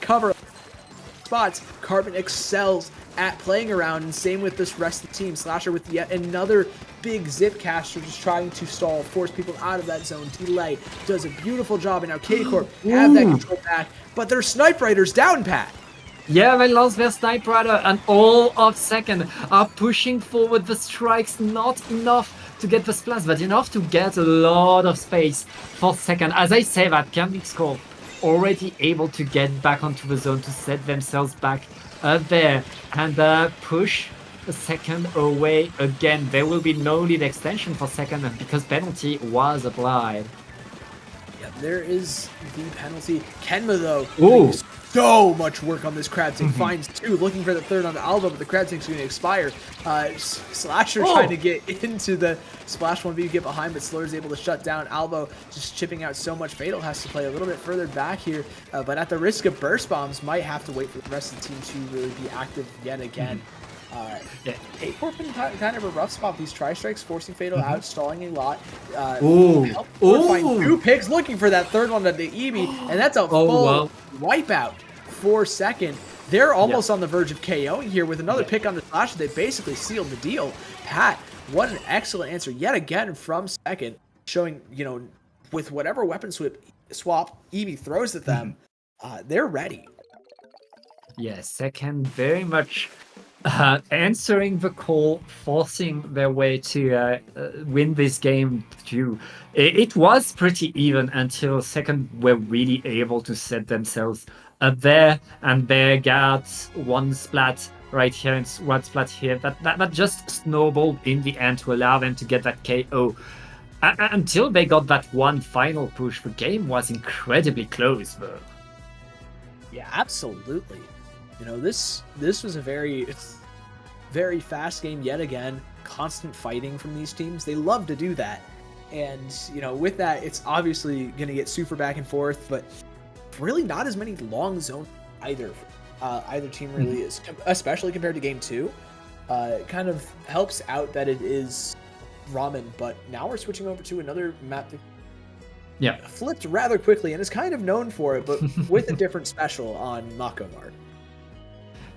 Cover spots. Carbon excels at playing around, and same with this rest of the team. Slasher with yet another big zip caster, just trying to stall, force people out of that zone. Delay does a beautiful job, and now K-Corp have that control back, but their Snipe Riders down, Pat. Yeah, they lost their Snipe Rider, and all of Second are pushing forward. The strikes not enough to get the splash, but enough to get a lot of space for Second. As I say that, Kenmix Corp already able to get back onto the zone to set themselves back there and push the Second away again. There will be no lead extension for Second because penalty was applied. Yeah, there is the penalty. Kenma, though, so much work on this crab tank. Finds 2, looking for the third on the Alva, but the crab tank's going to expire. Slasher trying to get into the splash 1v, get behind, but Slur's able to shut down. Alvo just chipping out so much. Fatal has to play a little bit further back here, but at the risk of burst bombs, might have to wait for the rest of the team to really be active yet again. K-Corp in kind of a rough spot. These tri-strikes forcing Fatal out, stalling a lot. Find 2 picks, looking for that third one to the Eevee, and that's a full wipeout for Second. They're almost on the verge of KOing here with another pick on the Slasher. They basically sealed the deal. Pat, what an excellent answer yet again from Second, showing, with whatever weapon swap Eevee throws at them, they're ready. Yeah, Second very much answering the call, forcing their way to win this game too. It was pretty even until Second were really able to set themselves up there, and they got one splat right here and one splat here. That just snowballed in the end to allow them to get that KO. Until they got that one final push, the game was incredibly close though. Yeah, absolutely. This was a very fast game yet again. Constant fighting from these teams. They love to do that. And, with that, it's obviously going to get super back and forth, but really not as many long zones either. Either team really is, especially compared to game 2. It kind of helps out that it is Ramen, but now we're switching over to another map that Yeah. flipped rather quickly and is kind of known for it, but with a different special on Makomart.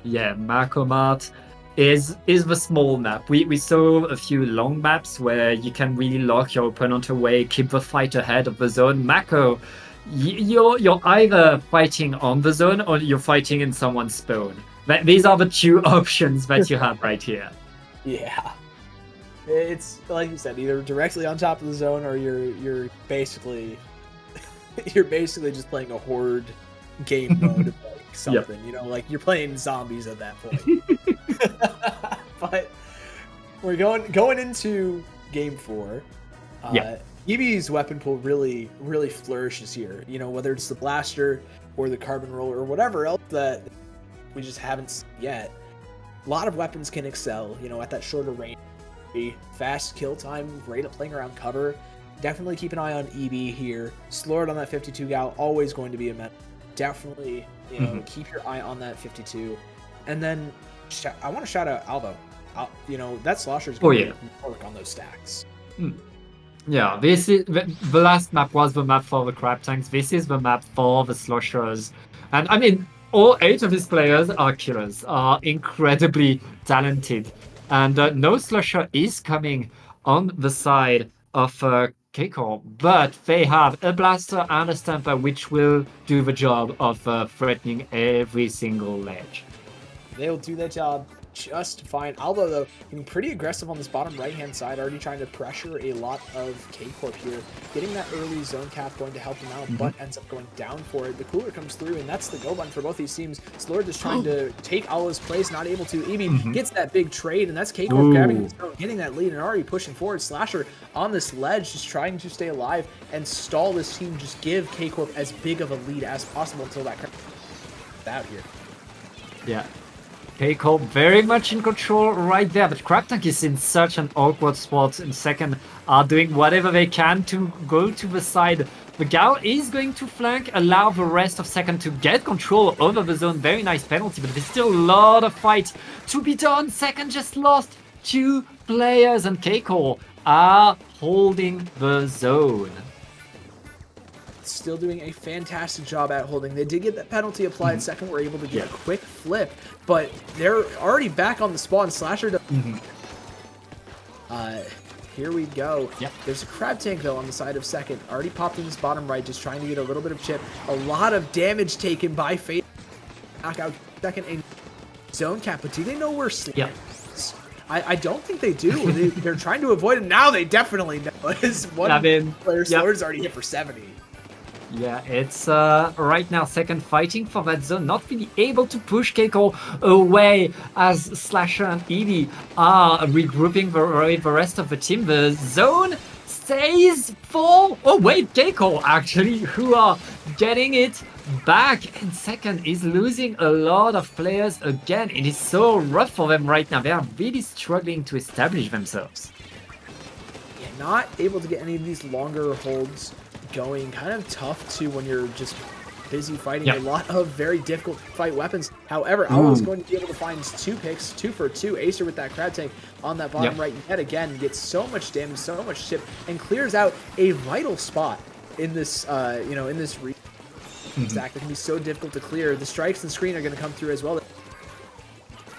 Yeah, Mart is the small map. We saw a few long maps where you can really lock your opponent away, keep the fight ahead of the zone. Mako, you're either fighting on the zone or you're fighting in someone's spawn. These are the two options that you have right here. Yeah. It's like you said, either directly on top of the zone or you're basically just playing a horde game mode of like something, you know, like you're playing zombies at that point. But we're going into game 4. EB's weapon pool really flourishes here. You know, whether it's the blaster or the carbon roller or whatever else that we just haven't seen yet. A lot of weapons can excel, you know, at that shorter range. Fast kill time, great at playing around cover. Definitely keep an eye on EB here. Slord on that 52 gal, always going to be a meta. Definitely, you know, keep your eye on that 52. And then I want to shout out Alvo. You know, that Slosher is going to work on those stacks. Yeah, this is the last map was the map for the crab tanks. This is the map for the sloshers. And I mean, all 8 of these players are killers, are incredibly talented. And no slosher is coming on the side of K-Corp, but they have a blaster and a stamper which will do the job of threatening every single ledge. They'll do their job just fine. Alvo, though, getting pretty aggressive on this bottom right-hand side, already trying to pressure a lot of K-Corp here. Getting that early zone cap going to help him out, but ends up going down for it. The cooler comes through, and that's the go button for both these teams. Slord is trying to take Alvo's place, not able to. EB gets that big trade, and that's K-Corp grabbing the zone, getting that lead, and already pushing forward. Slasher on this ledge, just trying to stay alive and stall this team, just give K-Corp as big of a lead as possible until that out here. Yeah. K-Corp very much in control right there, but Crab Tank is in such an awkward spot in second, are doing whatever they can to go to the side. The Gal is going to flank, allow the rest of second to get control over the zone. Very nice penalty, but there's still a lot of fight to be done. Second just lost 2 players, and K-Corp are holding the zone. Still doing a fantastic job at holding. They did get that penalty applied. Second, were able to get a quick flip, but they're already back on the spawn. Slasher. Here we go. There's a crab tank though on the side of second. Already popped in this bottom right, just trying to get a little bit of chip. A lot of damage taken by Fate. Knockout second a zone cap, but do they know where Slam is? I don't think they do. They're trying to avoid it. Now they definitely know. As one player Slord's already hit for 70. Yeah, it's right now second fighting for that zone, not really able to push Keiko away as Slasher and Eevee are regrouping the rest of the team. The zone stays for... Oh wait, Keiko actually, who are getting it back. And second is losing a lot of players again. It is so rough for them right now. They are really struggling to establish themselves. Yeah, not able to get any of these longer holds going. Kind of tough too when you're just busy fighting a lot of very difficult to fight weapons. However, Alva's going to be able to find 2 picks, 2 for 2. Acer with that crab tank on that bottom right yet again gets so much damage, so much chip, and clears out a vital spot in this in this stack that can be so difficult to clear. The strikes and screen are going to come through as well.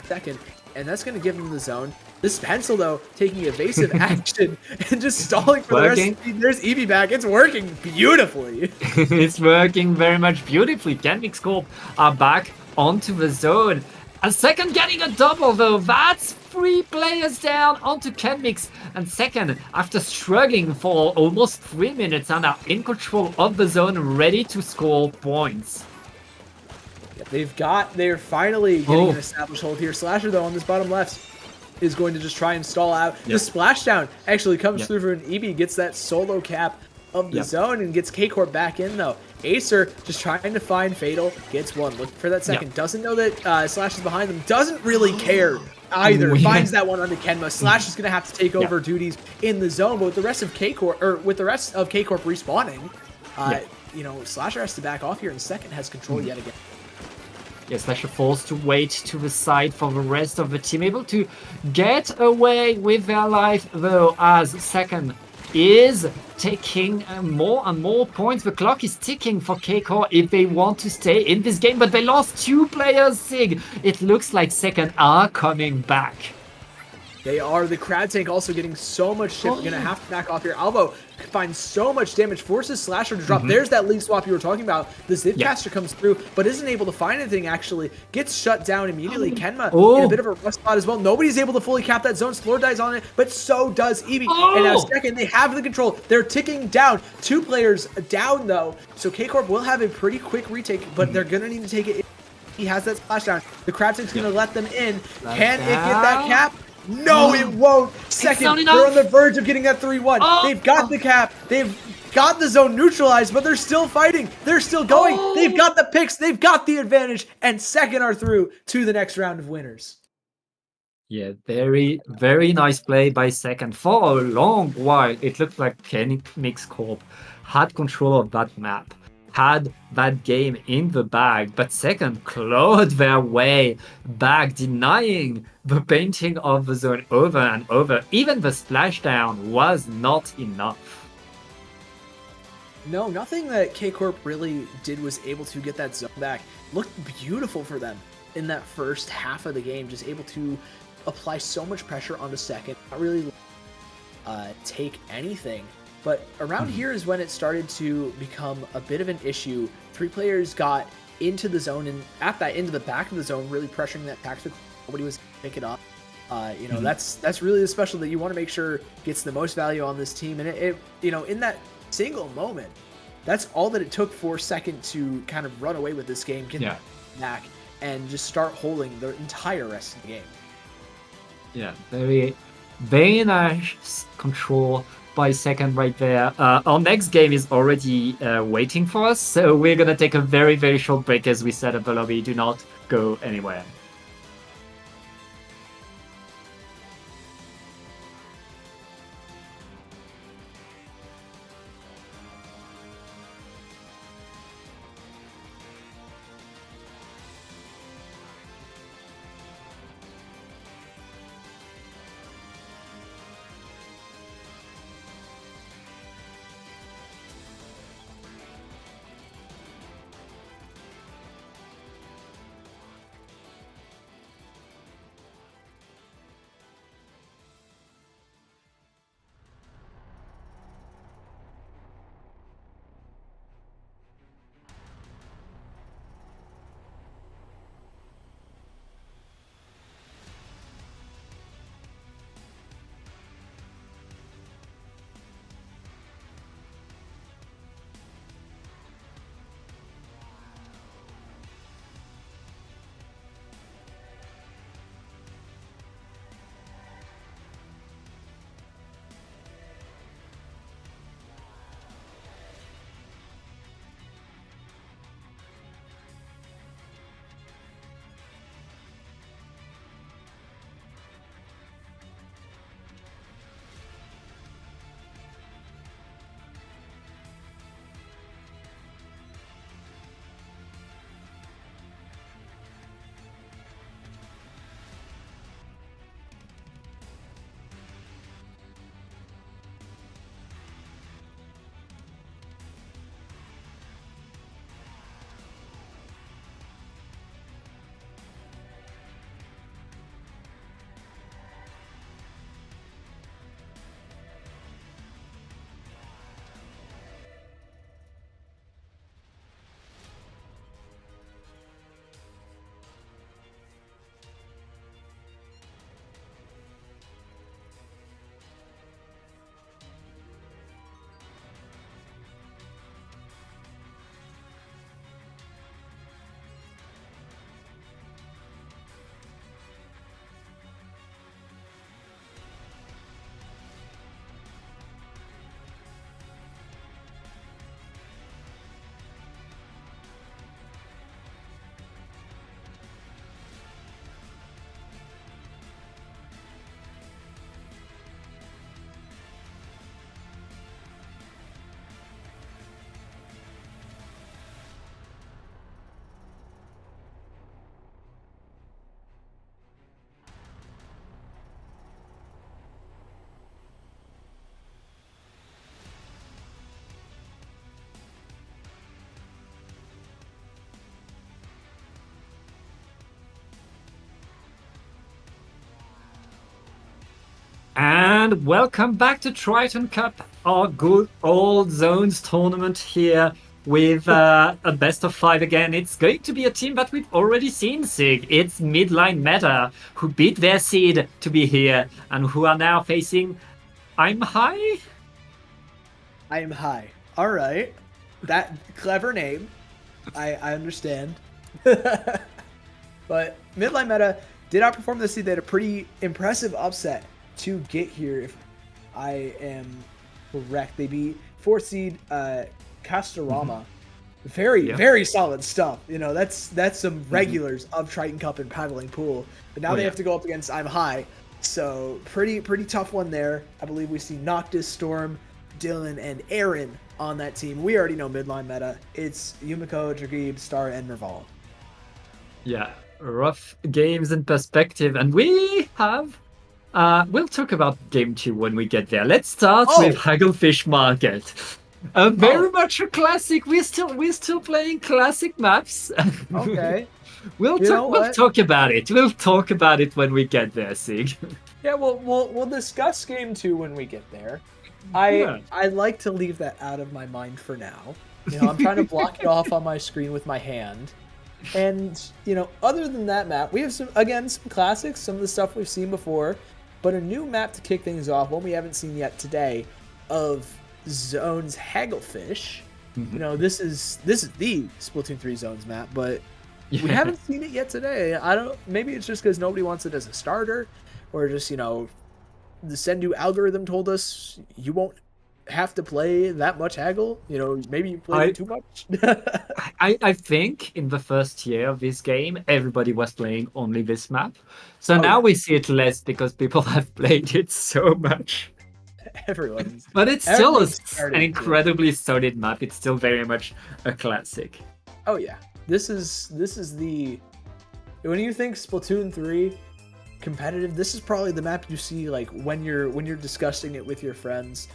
Second, and that's going to give him the zone. This pencil, though, taking evasive action and just stalling for the rest. There's Eevee back. It's working beautifully. It's working very much beautifully. Kenmix Corp are back onto the zone. A second getting a double, though. That's 3 players down onto Kenmix. And second, after struggling for almost 3 minutes, are now in control of the zone, ready to score points. They're finally getting an established hold here. Slasher, though, on this bottom left, is going to just try and stall out. The splashdown actually comes through for an Eevee, gets that solo cap of the zone, and gets K-Corp back in, though. Acer just trying to find Fatal, gets one, looking for that second. Doesn't know that Slash is behind them, doesn't really care either. Finds that one onto Kenma. Slash is going to have to take over duties in the zone, but with the rest of K-Corp, respawning, you know, Slasher has to back off here, and second has control yet again. Yeah, Slasher forced to wait to the side for the rest of the team, able to get away with their life, though, as second is taking more and more points. The clock is ticking for K-Core if they want to stay in this game, but they lost 2 players, Sig. It looks like second are coming back. They are. The Crab Tank also getting so much shit. You're going to have to back off here. Alvo finds so much damage, forces Slasher to drop. There's that lead swap you were talking about. The Zipcaster comes through, but isn't able to find anything, actually. Gets shut down immediately. Kenma in a bit of a rough spot as well. Nobody's able to fully cap that zone. Slore dies on it, but so does Eevee. And now second, they have the control. They're ticking down. 2 players down, though. So K-Corp will have a pretty quick retake, but they're going to need to take it. He has that splashdown. The Crab Tank's going to let them in. Can it get that cap? No, it won't. Second, they're on the verge of getting that 3-1. They've got the cap. They've got the zone neutralized, but they're still fighting. They're still going. They've got the picks. They've got the advantage. And second are through to the next round of winners. Yeah, very, very nice play by second. For a long while, it looked like Mix Corp had control of that map, had that game in the bag, but second clawed their way back, denying the painting of the zone over and over. Even the splashdown was not enough. No, nothing that K-Corp really did was able to get that zone back. Looked beautiful for them in that first half of the game, just able to apply so much pressure onto second, not really take anything. But around here is when it started to become a bit of an issue. 3 players got into the zone, and at that into the back of the zone, really pressuring that tactical. Nobody was picking it up. You know, that's really the special that you want to make sure gets the most value on this team. And it you know, in that single moment, that's all that it took for second to kind of run away with this game, get back, and just start holding the entire rest of the game. Yeah, very, very nice control by second right there. Our next game is already waiting for us, so we're gonna take a very, very short break as we set up the lobby. Do not go anywhere. and welcome back to Triton Cup, our good old zones tournament here with a best of 5 again. It's going to be a team that we've already seen, Sig. It's Midline Meta, who beat their seed to be here and who are now facing I'm High? I am high. All right. That clever name. I understand. But Midline Meta did outperform the seed. They had a pretty impressive upset to get here, if I am correct. They beat 4th seed Castorama. Very solid stuff. You know, that's some regulars of Triton Cup and Paddling Pool. But now they have to go up against I'm High. So pretty tough one there. I believe we see Noctis, Storm, Dylan, and Aaron on that team. We already know Midline Meta. It's Yumiko, Dragib, Star, and Merval. Yeah, rough games in perspective. And we have... we'll talk about game 2 when we get there. Let's start with Hagglefish Market. Very much a classic. We're still playing classic maps. Okay. We'll talk about it. We'll talk about it when we get there, Sig. Yeah, we'll discuss game 2 when we get there. I like to leave that out of my mind for now. You know, I'm trying to block it off on my screen with my hand. And, you know, other than that map, we have some classics, some of the stuff we've seen before, but a new map to kick things off, one we haven't seen yet today, of Zones Hagglefish. You know, this is the Splatoon 3 Zones map, but we haven't seen it yet today. Maybe it's just because nobody wants it as a starter, or just, you know, the Sendu algorithm told us you won't have to play that much Haggle. You know, maybe you played it too much. I think in the first year of this game, everybody was playing only this map. So now we see it less because people have played it so much. But it's still an incredibly solid map. It's still very much a classic. Oh yeah. This is the... When you think Splatoon 3 competitive, this is probably the map you see like when you're discussing it with your friends.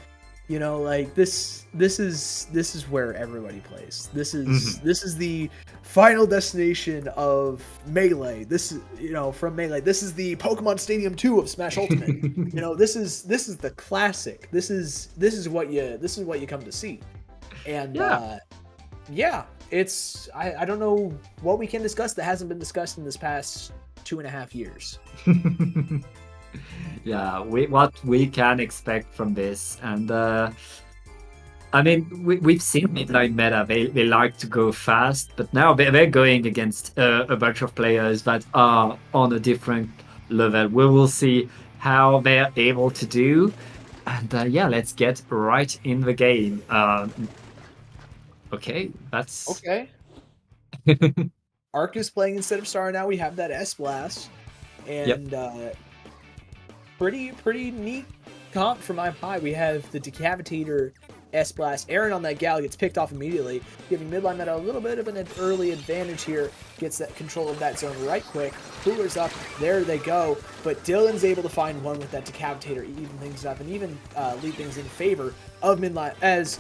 You know, like this is where everybody plays. This is the final destination of Melee. This is, you know, from Melee. This is the Pokemon Stadium 2 of Smash Ultimate. You know, this is the classic. This is what you come to see. And it's I don't know what we can discuss that hasn't been discussed in this past 2.5 years. Yeah, what we can expect from this, and I mean, we've seen Midline Meta. They like to go fast, but now they're going against a bunch of players that are on a different level. We will see how they're able to do, and let's get right in the game. Okay, that's okay. Arc is playing instead of Star now. We have that S-Blast, and pretty neat comp from I'm High. We have the Decavitator S-Blast. Aaron on that Gal gets picked off immediately, giving Midline Meta a little bit of an early advantage here. Gets that control of that zone right quick. Cooler's up. There they go. But Dylan's able to find one with that Decavitator, even things up, and even lead things in favor of Midline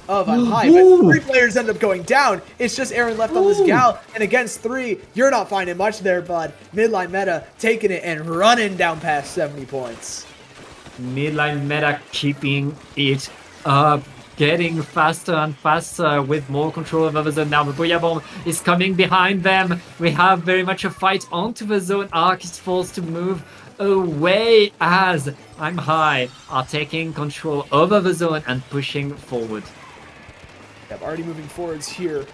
I'm High. But 3 players end up going down. It's just Aaron left on this Gal, and against 3, you're not finding much there, bud. Midline Meta taking it and running down past 70 points. Midline Meta keeping it up, getting faster and faster with more control over the zone. Now the Booyah Bomb is coming behind them. We have very much a fight onto the zone. Arc is forced to move away as I'm High are taking control over the zone and pushing forward. Yep, already moving forwards here.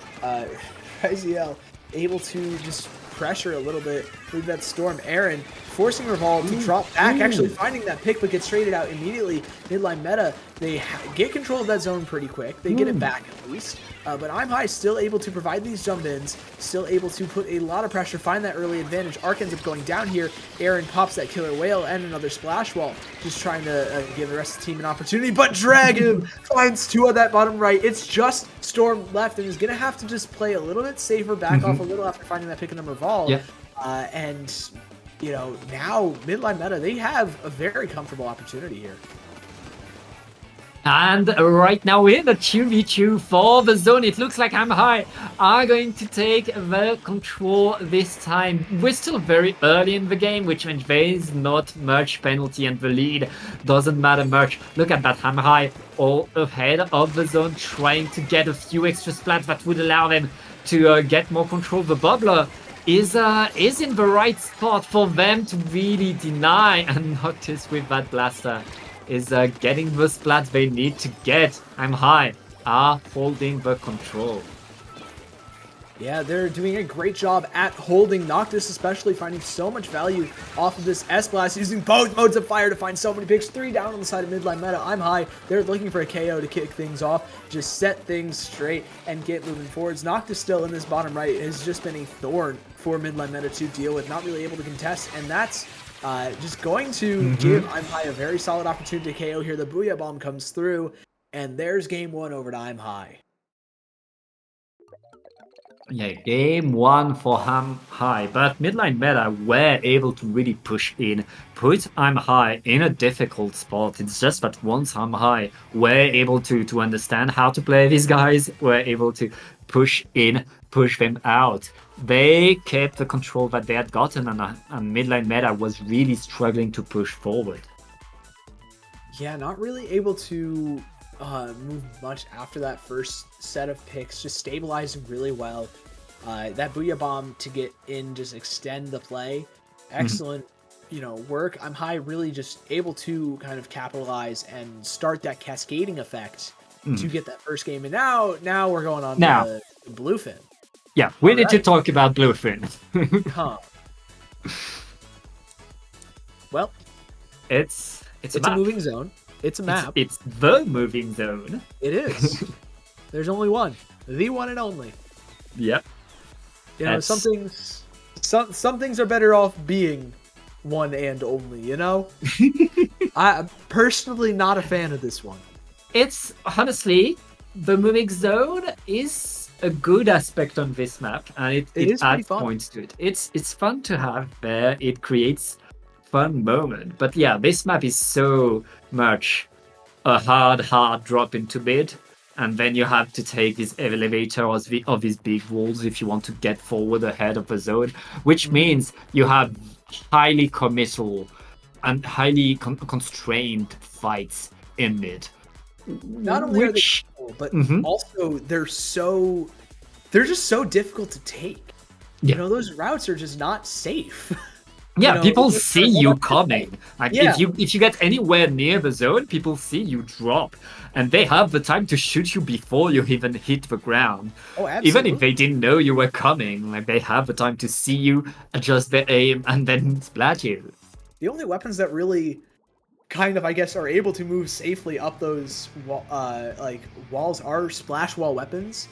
Raziel able to just pressure a little bit with that Storm. Aaron forcing Revolve to drop back, actually finding that pick, but gets traded out immediately. Midline Meta, they get control of that zone pretty quick. They get it back at least. But I'm High still able to provide these jump-ins, still able to put a lot of pressure, find that early advantage. Arc ends up going down here. Aaron pops that Killer Whale and another Splash Wall, just trying to give the rest of the team an opportunity. But Dragon finds 2 on that bottom right. It's just Storm left, and is going to have to just play a little bit safer, back off a little after finding that pick and number Vol. And, you know, now Midline Meta, they have a very comfortable opportunity here. And right now in a 2v2 for the zone, it looks like I'm High are going to take the control this time. We're still very early in the game, which means there is not much penalty and the lead doesn't matter much. Look at that, I'm High all ahead of the zone, trying to get a few extra splats that would allow them to get more control. The bubbler is in the right spot for them to really deny, and notice with that blaster is getting the splats they need to get. I'm High are holding the control. Yeah, they're doing a great job at holding. Noctis especially finding so much value off of this S-Blast, using both modes of fire to find so many picks. 3 down on the side of midline meta. I'm High. They're looking for a KO to kick things off, just set things straight and get moving forwards. Noctis still in this bottom right has just been a thorn for midline meta to deal with, not really able to contest, and that's just going to give I'm High a very solid opportunity to KO here. The Booyah Bomb comes through, and there's game 1 over to I'm High. Yeah, game 1 for Ham High, but midline meta were able to really push in, put I'm High in a difficult spot. It's just that once I'm High were able to understand how to play these guys, were able to push in, push them out. They kept the control that they had gotten, and midline meta was really struggling to push forward. Yeah, not really able to move much after that first set of picks, just stabilizing really well. That Booyah Bomb to get in, just extend the play. Excellent, work. I'm High really just able to kind of capitalize and start that cascading effect to get that first game. And now we're going on to the Bluefin. Yeah, we need to talk about Bluefin. Huh. Well, it's a moving zone. It's a map. It's the moving zone. It is. There's only one. The one and only. Yep. Some things are better off being one and only, I'm personally not a fan of this one. It's honestly, the moving zone is a good aspect on this map, and it adds points to it. It's fun to have there. It creates fun moment. But yeah, this map is so much a hard drop into mid, and then you have to take this elevator of these big walls if you want to get forward ahead of the zone, which means you have highly committal and highly constrained fights in mid. Not only are they cool, but also they're just so difficult to take. Yeah. Those routes are just not safe. Yeah, people see you coming. Like if you get anywhere near the zone, people see you drop, and they have the time to shoot you before you even hit the ground. Oh, absolutely. Even if they didn't know you were coming, like they have the time to see you, adjust their aim, and then splat you. The only weapons that really kind of, I guess, are able to move safely up those walls are splash wall weapons.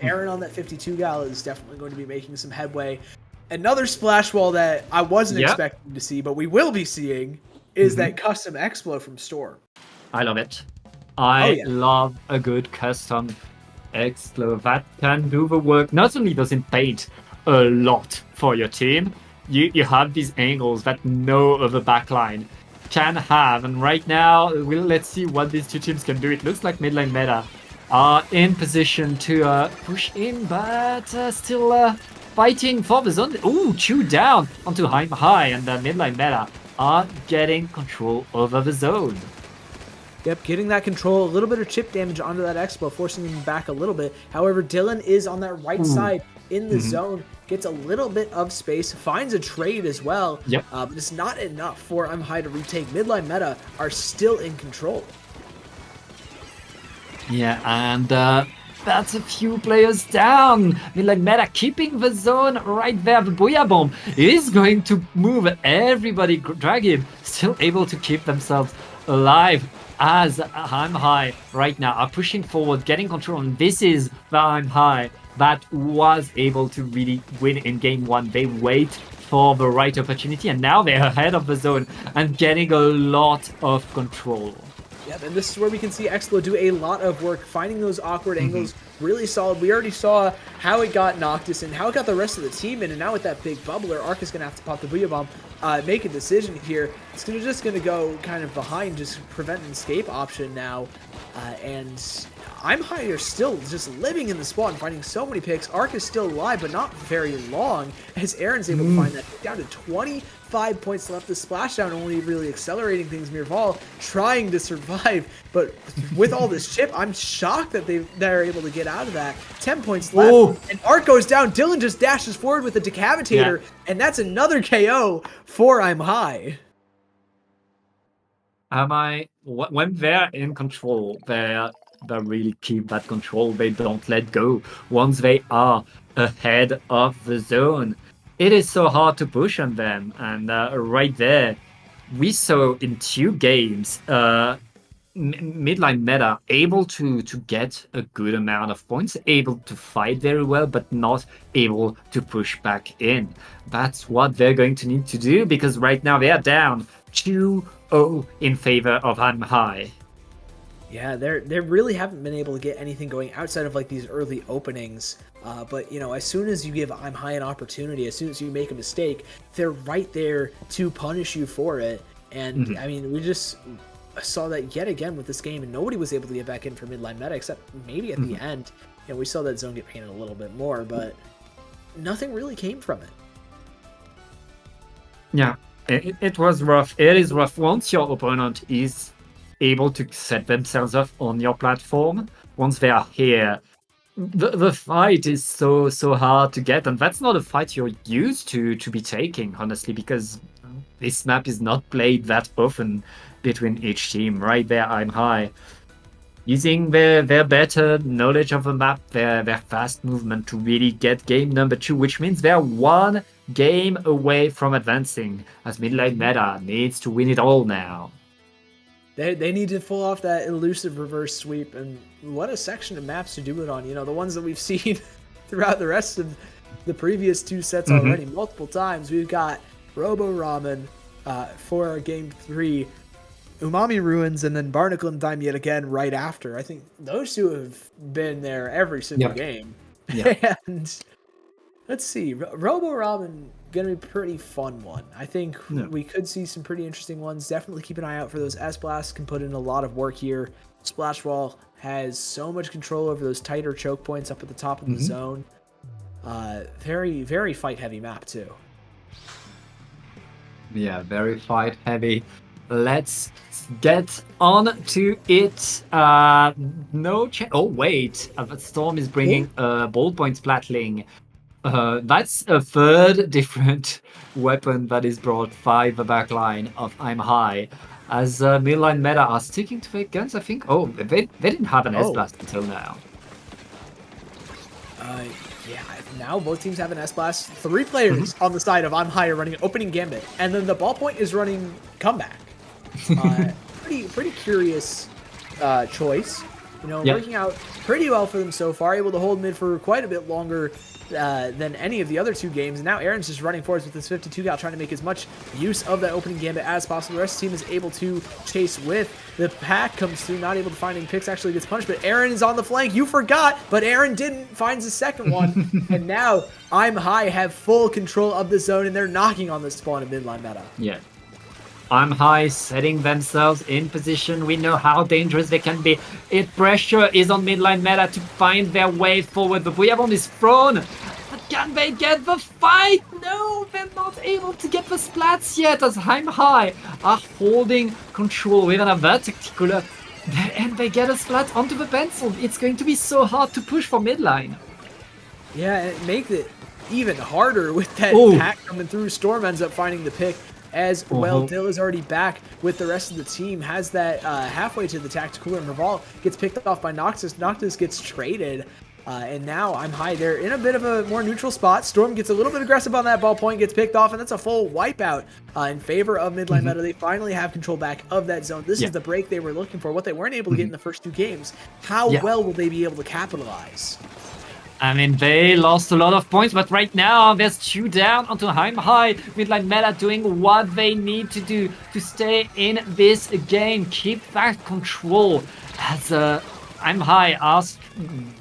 Aaron on that 52 gal is definitely going to be making some headway. Another splash wall that I wasn't expecting to see, but we will be seeing, is that custom Explo from Storm. I love it. I love a good custom Explo that can do the work. Not only does it paint a lot for your team, you have these angles that no other backline can have. And right now, let's see what these two teams can do. It looks like midlane meta are in position to push in, but still fighting for the zone. Ooh, 2 down onto High, and the midline meta are getting control over the zone. Yep, getting that control, a little bit of chip damage onto that Expo, forcing him back a little bit. However, Dylan is on that right side in the zone, gets a little bit of space, finds a trade as well. Yep. But it's not enough for I'm High to retake. Midline meta are still in control. Yeah, and that's a few players down. Midline meta keeping the zone right there. The Booyah Bomb is going to move everybody. Dragon still able to keep themselves alive as I'm High right now are pushing forward, getting control. And this is the I'm High that was able to really win in game 1. They wait for the right opportunity, and now they're ahead of the zone and getting a lot of control. Yeah, and this is where we can see Explo do a lot of work, finding those awkward angles really solid. We already saw how it got Noctis and how it got the rest of the team in, and now with that big bubbler, Arc is going to have to pop the Booyah Bomb, make a decision here. It's just going to go kind of behind, just prevent an escape option now, and I'm Higher still just living in the spawn, finding so many picks. Arc is still alive, but not very long, as Aaron's able to find that down to 25 points left. The splashdown only really accelerating things. Mirval trying to survive, but with all this chip, I'm shocked that they're able to get out of that. 10 points left, and Arc goes down. Dylan just dashes forward with a decapitator, and that's another KO for I'm High. When they're in control, they really keep that control. They don't let go. Once they are ahead of the zone, it is so hard to push on them. And right there, we saw in 2 games, midline meta able to get a good amount of points, able to fight very well, but not able to push back in. That's what they're going to need to do, because right now they are down 2-0 in favor of I'm High. Yeah, they really haven't been able to get anything going outside of like these early openings. But you know, as soon as you give I'm High an opportunity, as soon as you make a mistake, they're right there to punish you for it. And I mean, we just saw that yet again with this game, and nobody was able to get back in for midline meta except maybe at the end. You know, we saw that zone get painted a little bit more, but nothing really came from it. Yeah, it was rough. It is rough once your opponent is able to set themselves up on your platform. Once they are here, the fight is so hard to get, and that's not a fight you're used to be taking, honestly, because this map is not played that often between each team. Right there, I'm High, using their better knowledge of the map, their fast movement to really get game number 2, which means they're 1 game away from advancing, as midline meta needs to win it all now. They need to pull off that elusive reverse sweep, and what a section of maps to do it on. You know, the ones that we've seen throughout the rest of the previous 2 sets already, multiple times. We've got Robo Ramen for our game 3, Umami Ruins, and then Barnacle and Dime yet again right after. I think those 2 have been there every single game. And let's see, Robo Ramen gonna be a pretty fun one. I think we could see some pretty interesting ones. Definitely keep an eye out for those S-Blasts. Can put in a lot of work here. Splash Wall has so much control over those tighter choke points up at the top of the zone. Very, very fight heavy map too. Yeah, very fight heavy. Let's get on to it. Oh wait, Storm is bringing ballpoint splatling. That's a 3rd different weapon that is brought by the backline of I'm High, as midline meta are sticking to their guns, I think. Oh, they didn't have an S-Blast until now. Yeah, now both teams have an S-Blast. 3 players on the side of I'm High are running an opening gambit, and then the ballpoint is running comeback. Pretty curious choice. You know, working out pretty well for them so far, able to hold mid for quite a bit longer than any of the other 2 games. And now Aaron's just running forwards with his 52 cal, trying to make as much use of that opening gambit as possible. The rest of the team is able to chase with. The pack comes through, not able to find any picks, actually gets punished, but Aaron is on the flank. You forgot, but Aaron didn't, finds the second one. And now I'm High have full control of the zone, and they're knocking on the spawn of midline meta. Yeah. I'm High setting themselves in position. We know how dangerous they can be. Pressure is on midline meta to find their way forward. The Booyah Bomb is thrown. But can they get the fight? No, they're not able to get the splats yet, as I'm High are holding control with another tactical. And they get a splat onto the pencil. It's going to be so hard to push for midline. Yeah, and it makes it even harder with that pack coming through. Storm ends up finding the pick. As well, Dill is already back with the rest of the team. Has that halfway to the tactical, and Revolve gets picked off by Noctis. Noctis gets traded, and now I'm High. They're in a bit of a more neutral spot. Storm gets a little bit aggressive on that ball point, gets picked off, and that's a full wipeout in favor of midline meta. They finally have control back of that zone. This is the break they were looking for, what they weren't able to get in the first 2 games. How well will they be able to capitalize? I mean, they lost a lot of points, but right now there's 2 down onto I'm High. Midline meta doing what they need to do to stay in this game, keep that control. As I'm high,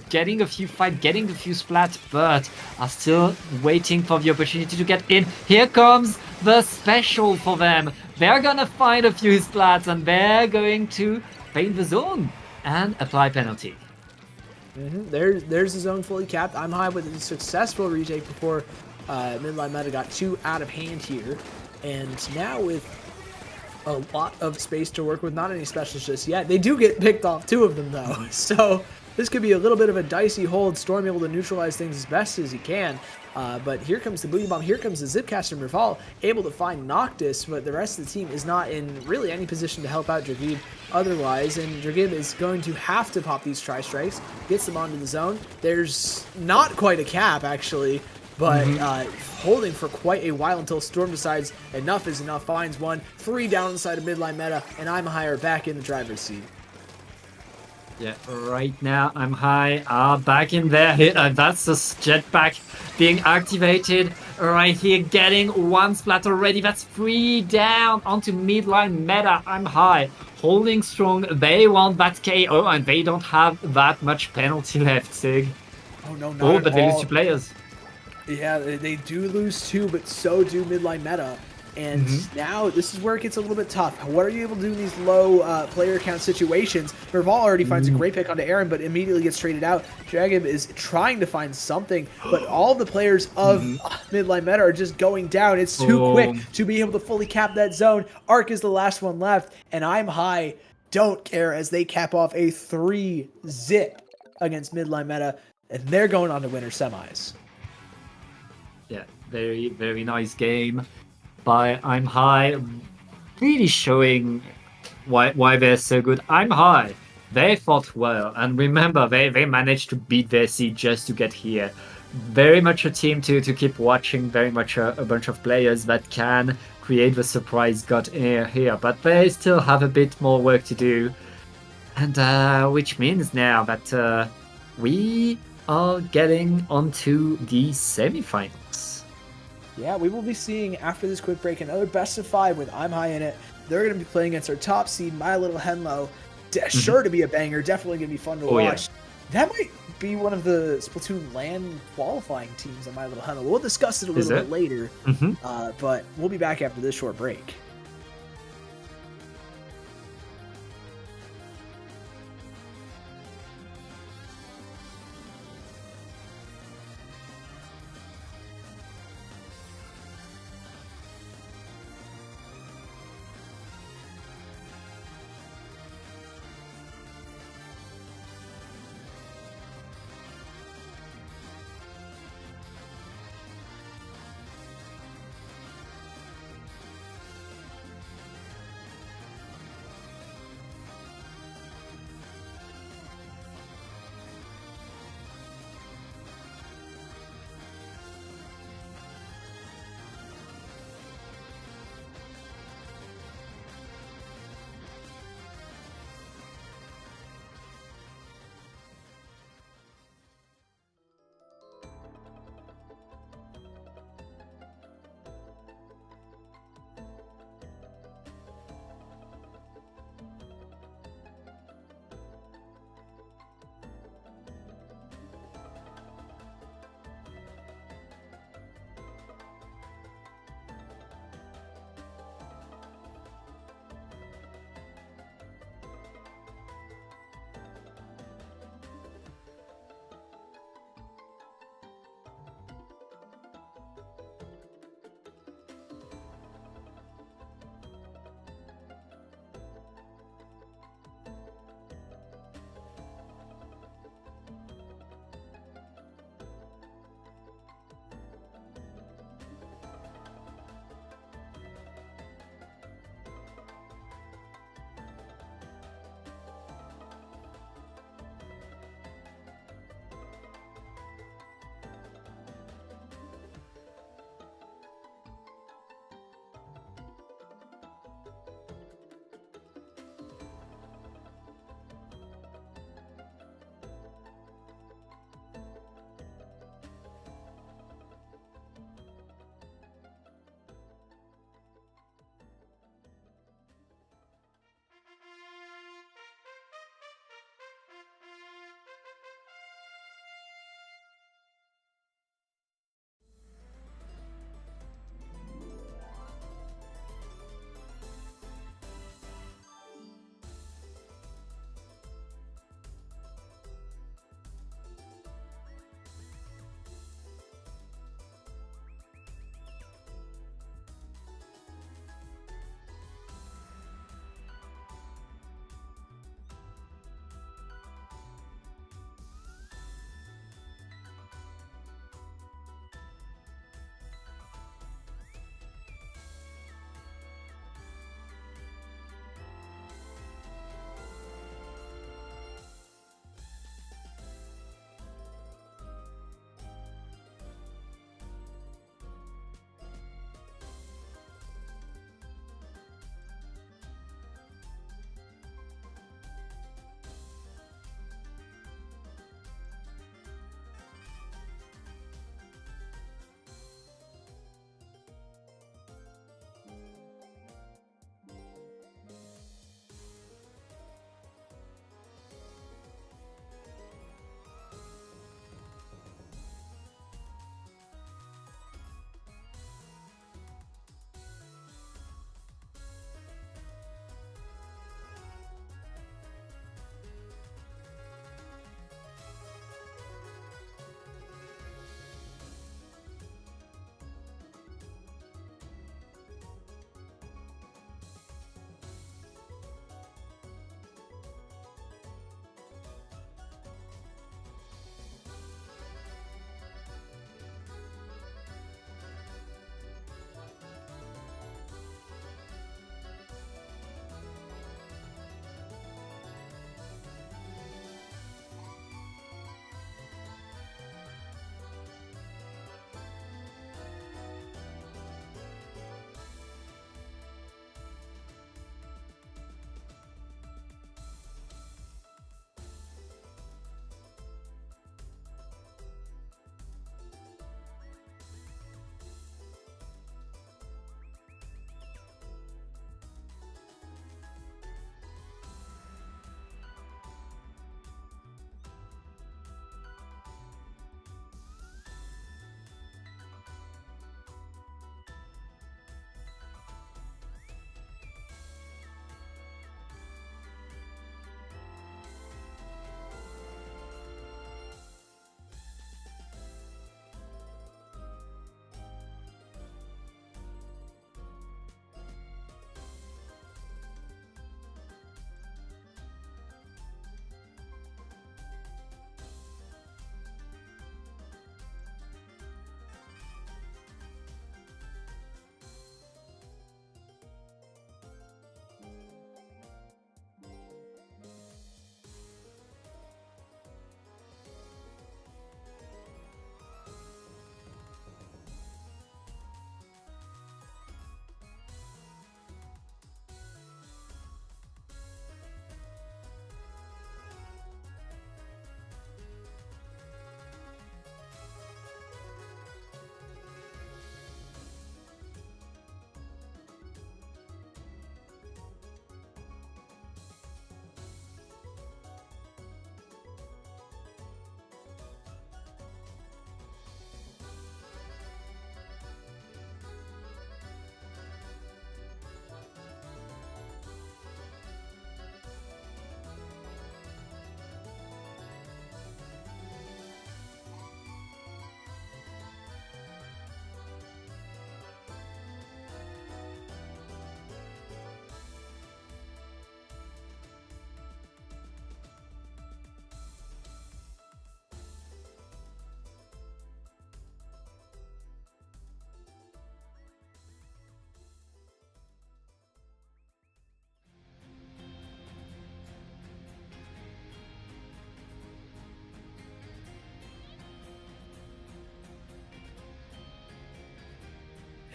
getting a few fight, getting a few splats, but are still waiting for the opportunity to get in. Here comes the special for them. They're gonna find a few splats and they're going to paint the zone and apply penalty. There's the zone fully capped. I'm high with a successful retake before midline meta got too out of hand here. And now with a lot of space to work with, not any specials just yet. They do get picked off, 2 of them though. So this could be a little bit of a dicey hold. Storm able to neutralize things as best as he can. But here comes the Booty Bomb, here comes the Zipcaster Merval, able to find Noctis, but the rest of the team is not in really any position to help out Dragib otherwise, and Dragib is going to have to pop these Tri-Strikes, gets them onto the zone. There's not quite a cap, actually, but holding for quite a while until Storm decides enough is enough, finds one, 3 down inside of midline meta, and I'm higher back in the driver's seat. Yeah, right now I'm high. Back in there. That's the jetpack being activated right here. Getting 1 splat already. That's 3 down onto midline meta. I'm high. Holding strong. They want that KO and they don't have that much penalty left, Sig. Oh, no, not at but they lose all. 2 players. Yeah, they do lose 2, but so do midline meta. And now this is where it gets a little bit tough. What are you able to do in these low player count situations? Merval already finds a great pick onto Aaron, but immediately gets traded out. Dragib is trying to find something, but all the players of midline meta are just going down. It's too quick to be able to fully cap that zone. Arc is the last one left, and I'm high. Don't care as they cap off a 3-zip against midline meta, and they're going on to winner semis. Yeah, very, very nice game by I'm high, really showing why they're so good. I'm high. They fought well, and remember, they managed to beat their seed just to get here. Very much a team to keep watching, very much a bunch of players that can create the surprise got here, but they still have a bit more work to do. And which means now that we are getting onto the semifinals. Yeah, we will be seeing after this quick break another best of 5 with I'm High in it. They're going to be playing against our top seed, My Little Henlo. Sure to be a banger, definitely going to be fun to watch. Yeah. That might be one of the Splatoon LAN qualifying teams on My Little Henlo. We'll discuss it a little bit later, but we'll be back after this short break.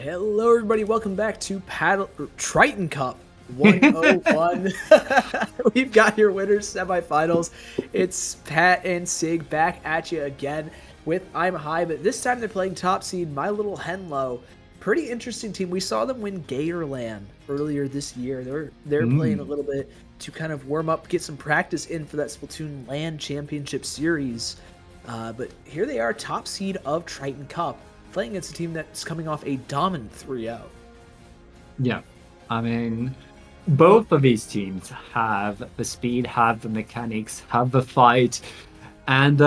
Hello, everybody. Welcome back to Triton-Cup 101. We've got your winners semifinals. It's Pat and Sig back at you again with I'm High, but this time they're playing top seed My Little Henlo. Pretty interesting team. We saw them win Gatorland earlier this year. They're playing a little bit to kind of warm up, get some practice in for that Splatoon LAN Championship Series. But here they are, top seed of Triton-Cup, playing against a team that's coming off a dominant 3-0. Yeah, I mean, both of these teams have the speed, have the mechanics, have the fight. And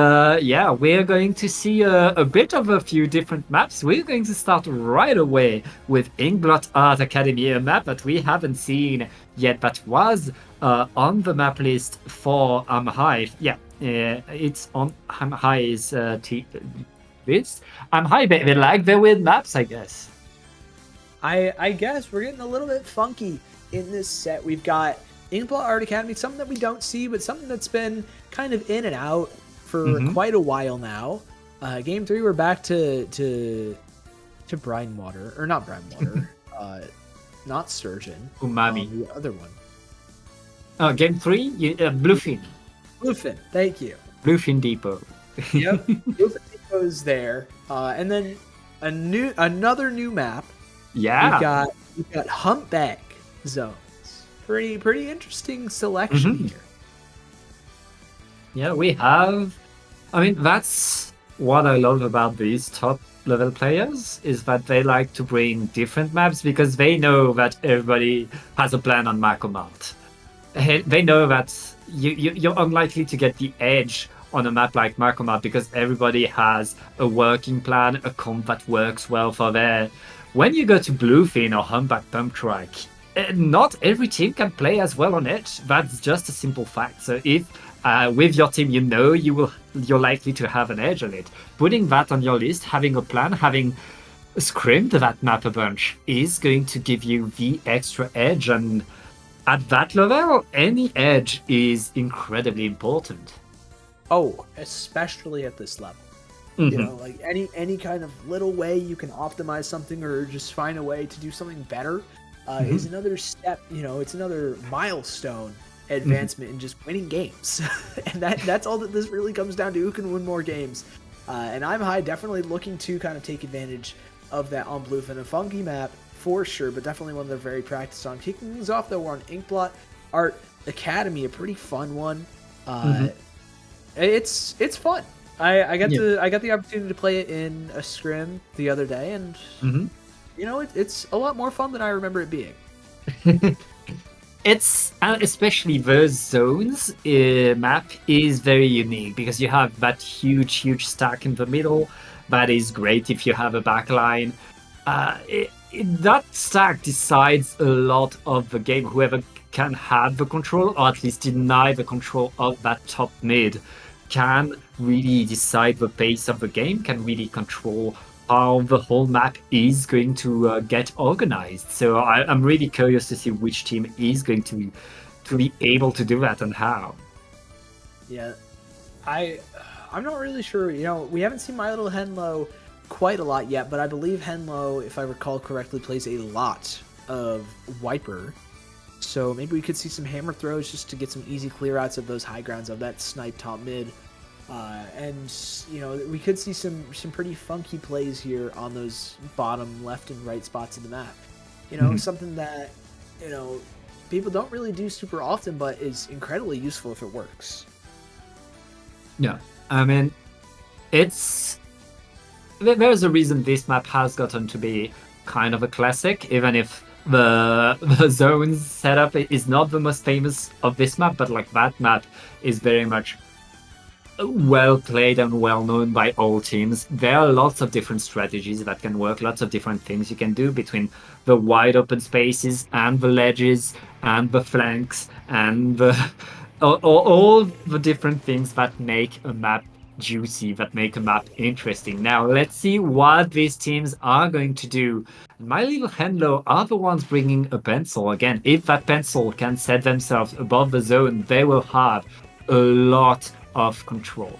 yeah, we're going to see a bit of a few different maps. We're going to start right away with Inkblot Art Academy, a map that we haven't seen yet, but was on the map list for High. Yeah, it's on High's this. High, they like their weird maps, I guess. I guess we're getting a little bit funky in this set. We've got Inkblot Art Academy, something that we don't see, but something that's been kind of in and out for quite a while now. Game 3, we're back to Brine Water, or not Brine Water, not Sturgeon. Umami. The other one. Oh, Game 3, Bluefin. Bluefin, thank you. Bluefin Depot. Yep, Bluefin Depot is there, and then another new map. Yeah, we've got Humpback Zones. Pretty interesting selection here. Yeah, we have. I mean, that's what I love about these top level players, is that they like to bring different maps because they know that everybody has a plan on Macomart. They know that you're unlikely to get the edge on a map like Macomart because everybody has a working plan, a comp that works well for there. When you go to Bluefin or Humpback Pump Track, not every team can play as well on it. That's just a simple fact. So if with your team, you're likely to have an edge on it. Putting that on your list, having a plan, having scrimmed that map a bunch is going to give you the extra edge. And at that level, any edge is incredibly important. Oh, especially at this level. You know, like any kind of little way you can optimize something or just find a way to do something better is another step. You know, it's another milestone advancement in just winning games. And that's all that this really comes down to. Who can win more games? And I'm High, definitely looking to kind of take advantage of that on Bluefin. A funky map for sure, but definitely one they're very practiced on. Kicking things off though, we're on Inkblot Art Academy, a pretty fun one. It's fun. I got the opportunity to play it in a scrim the other day, and you know it's a lot more fun than I remember it being. It's especially the zones map is very unique because you have that huge stack in the middle. That is great if you have a backline. That stack decides a lot of the game. Whoever can have the control, or at least deny the control of that top mid, can really decide the pace of the game, can really control how the whole map is going to get organized. So I'm really curious to see which team is going to be able to do that and how. Yeah, I'm not really sure. You know, we haven't seen My Little Henlo quite a lot yet, but I believe Henlo, if I recall correctly, plays a lot of Wiper. So maybe we could see some hammer throws just to get some easy clear outs of those high grounds of that snipe top mid. And, you know, we could see some pretty funky plays here on those bottom left and right spots of the map. You know, something that, you know, people don't really do super often, but is incredibly useful if it works. Yeah, I mean, there's a reason this map has gotten to be kind of a classic, even if the zones setup is not the most famous of this map, but like that map is very much well played and well known by all teams. There are lots of different strategies that can work, lots of different things you can do between the wide open spaces and the ledges and the flanks and all the different things that make a map juicy, that make a map interesting. Now let's see what these teams are going to do. My Little Henlo are the ones bringing a pencil. Again, if that pencil can set themselves above the zone, they will have a lot of control.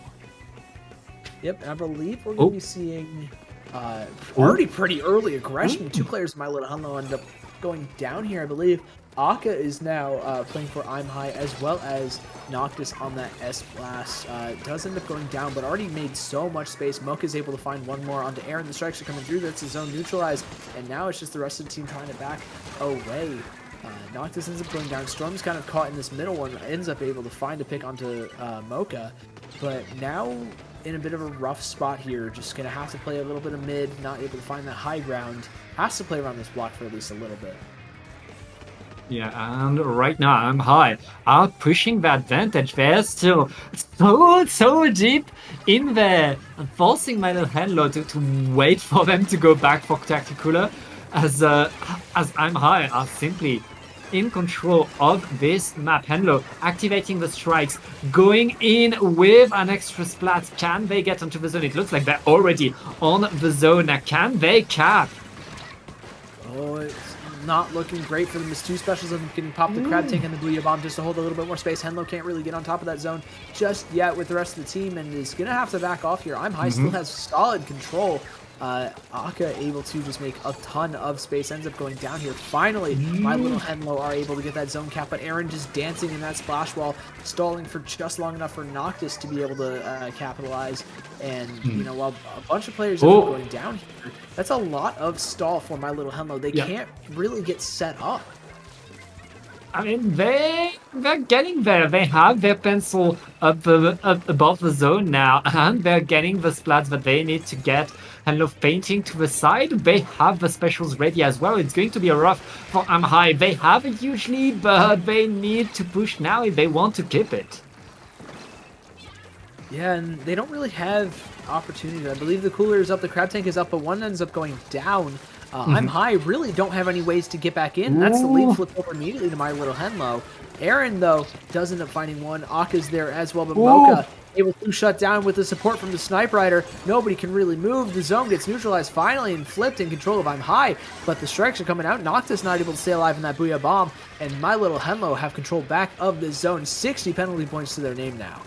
Yep, I believe we're going to be seeing Already pretty early aggression. Two players in My Little Hunlo end up going down here, I believe. Aka is now playing for I'm High, as well as Noctis on that S-Blast. Does end up going down, but already made so much space. Mocha is able to find one more onto Aaron. The strikes are coming through. That's his zone neutralized, and now it's just the rest of the team trying to back away. Noctis ends up going down. Storm's kind of caught in this middle one, ends up able to find a pick onto Mocha, but now in a bit of a rough spot here. Just going to have to play a little bit of mid, not able to find that high ground. Has to play around this block for at least a little bit. Yeah, and right now I'm High are pushing the advantage. They're still so deep in there and forcing My Little Hunlo to wait for them to go back for Tacticular, as I'm High are simply in control of this map. Hunlo activating the strikes, going in with an extra splat. Can they get onto the zone? It looks like they're already on the zone. Now, can they cap? Oh, it's not looking great for them. His two specials of getting popped, the Crab Tank and the Booyah Bomb, just to hold a little bit more space. Hunlo can't really get on top of that zone just yet with the rest of the team, and is going to have to back off here. I'm High still has solid control. Aka able to just make a ton of space, ends up going down here. Finally, My Little Hunlo are able to get that zone cap, but Aaron just dancing in that splash wall, stalling for just long enough for Noctis to be able to capitalize. And, you know, while a bunch of players end up going down here, that's a lot of stall for My Little Hunlo. They can't really get set up. I mean, they're getting there. They have their pencil up above the zone now, and they're getting the splats that they need to get. Hunlo fainting to the side. They have the specials ready as well. It's going to be a rough for I'm High. They have a huge lead, but they need to push now if they want to keep it. Yeah, and they don't really have opportunity. I believe the cooler is up, the Crab Tank is up, but one ends up going down. I'm High really don't have any ways to get back in. That's the lead flip over immediately to My Little Hunlo. Aaron, though, does end up finding one. Aka's there as well, but Mocha able to shut down with the support from the Snipe Rider. Nobody can really move. The zone gets neutralized finally and flipped in control of I'm High, but the strikes are coming out. Noctis not able to stay alive in that Booyah Bomb, and My Little Hunlo have control back of the zone. 60 penalty points to their name now.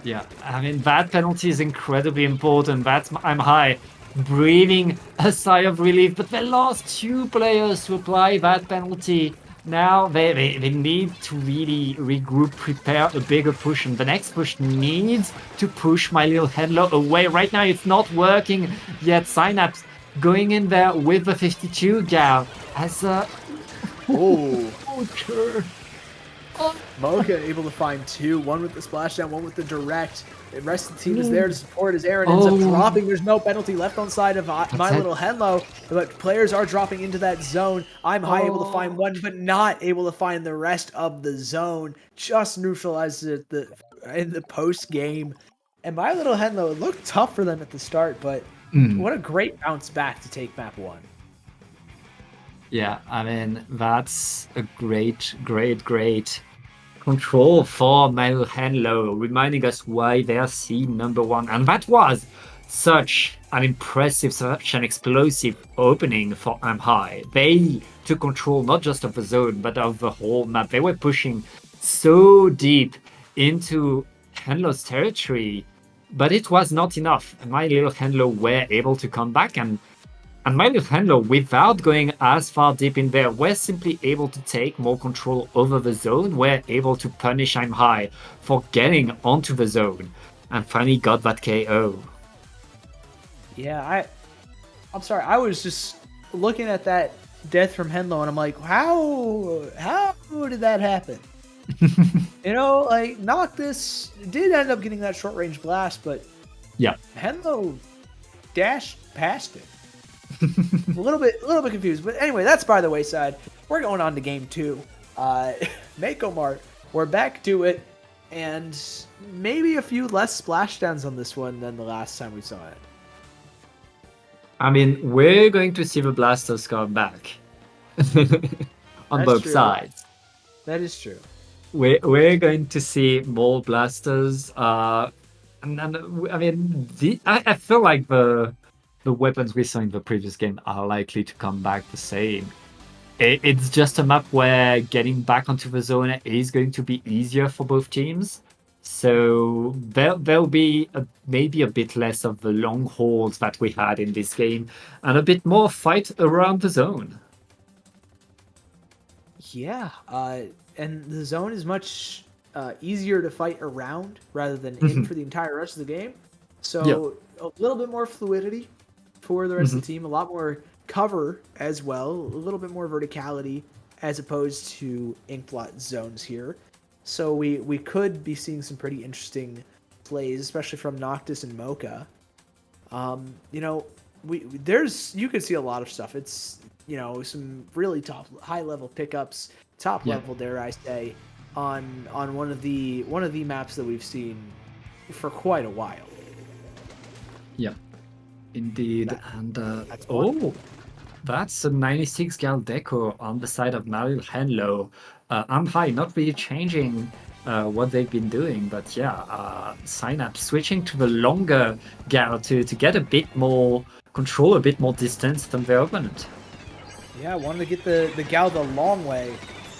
Yeah, I mean, that penalty is incredibly important. That's I'm High breathing a sigh of relief, but they lost two players to apply that penalty. Now they need to really regroup, prepare a bigger push, and the next push needs to push My Little Hunlo away. Right now it's not working yet. Synapse going in there with the 52 gal as Mocha able to find two, one with the splashdown, one with the direct. The rest of the team is there to support as Aaron ends up dropping. There's no penalty left on side of My Little Hunlo, but players are dropping into that zone. I'm High able to find one, but not able to find the rest of the zone. Just neutralized it in the post game. And My Little Hunlo, it looked tough for them at the start, but what a great bounce back to take map one. Yeah, I mean, that's a great control for My Little Hunlo, reminding us why they are seen #1. And that was such an impressive, such an explosive opening for I'm High. They took control not just of the zone, but of the whole map. They were pushing so deep into Hunlo's territory, but it was not enough. My Little Hunlo were able to come back, and My Little Hunlo, without going as far deep in there, were simply able to take more control over the zone, were able to punish I'm High for getting onto the zone, and finally got that KO. Yeah, I'm sorry, I was just looking at that death from Hunlo, and I'm like, how did that happen? You know, like, Noctis did end up getting that short range blast, but yeah, Hunlo dashed past it. a little bit confused, but anyway, that's by the wayside. We're going on to game 2. Mako Mart, we're back to it, and maybe a few less splashdowns on this one than the last time we saw it. I mean, we're going to see the blasters come back on both sides. That is true. We're going to see more blasters, and then I mean, I feel like the weapons we saw in the previous game are likely to come back the same. It's just a map where getting back onto the zone is going to be easier for both teams. So there'll be maybe a bit less of the long holds that we had in this game, and a bit more fight around the zone. Yeah, and the zone is much easier to fight around rather than in for the entire rest of the game. Yeah. So a little bit more fluidity for the rest of the team, a lot more cover as well, a little bit more verticality as opposed to inkblot zones here. So we could be seeing some pretty interesting plays, especially from Noctis and Mocha. You know, there's you could see a lot of stuff. It's some really top high level pickups, top level dare I say, on one of the maps that we've seen for quite a while. Yeah, indeed. And that's that's a 96 gal deco on the side of Mario Henlo. I'm high, not really changing what they've been doing, but yeah, Synapse switching to the longer gal to get a bit more control, a bit more distance than their opponent. Yeah, I wanted to get the gal the long way.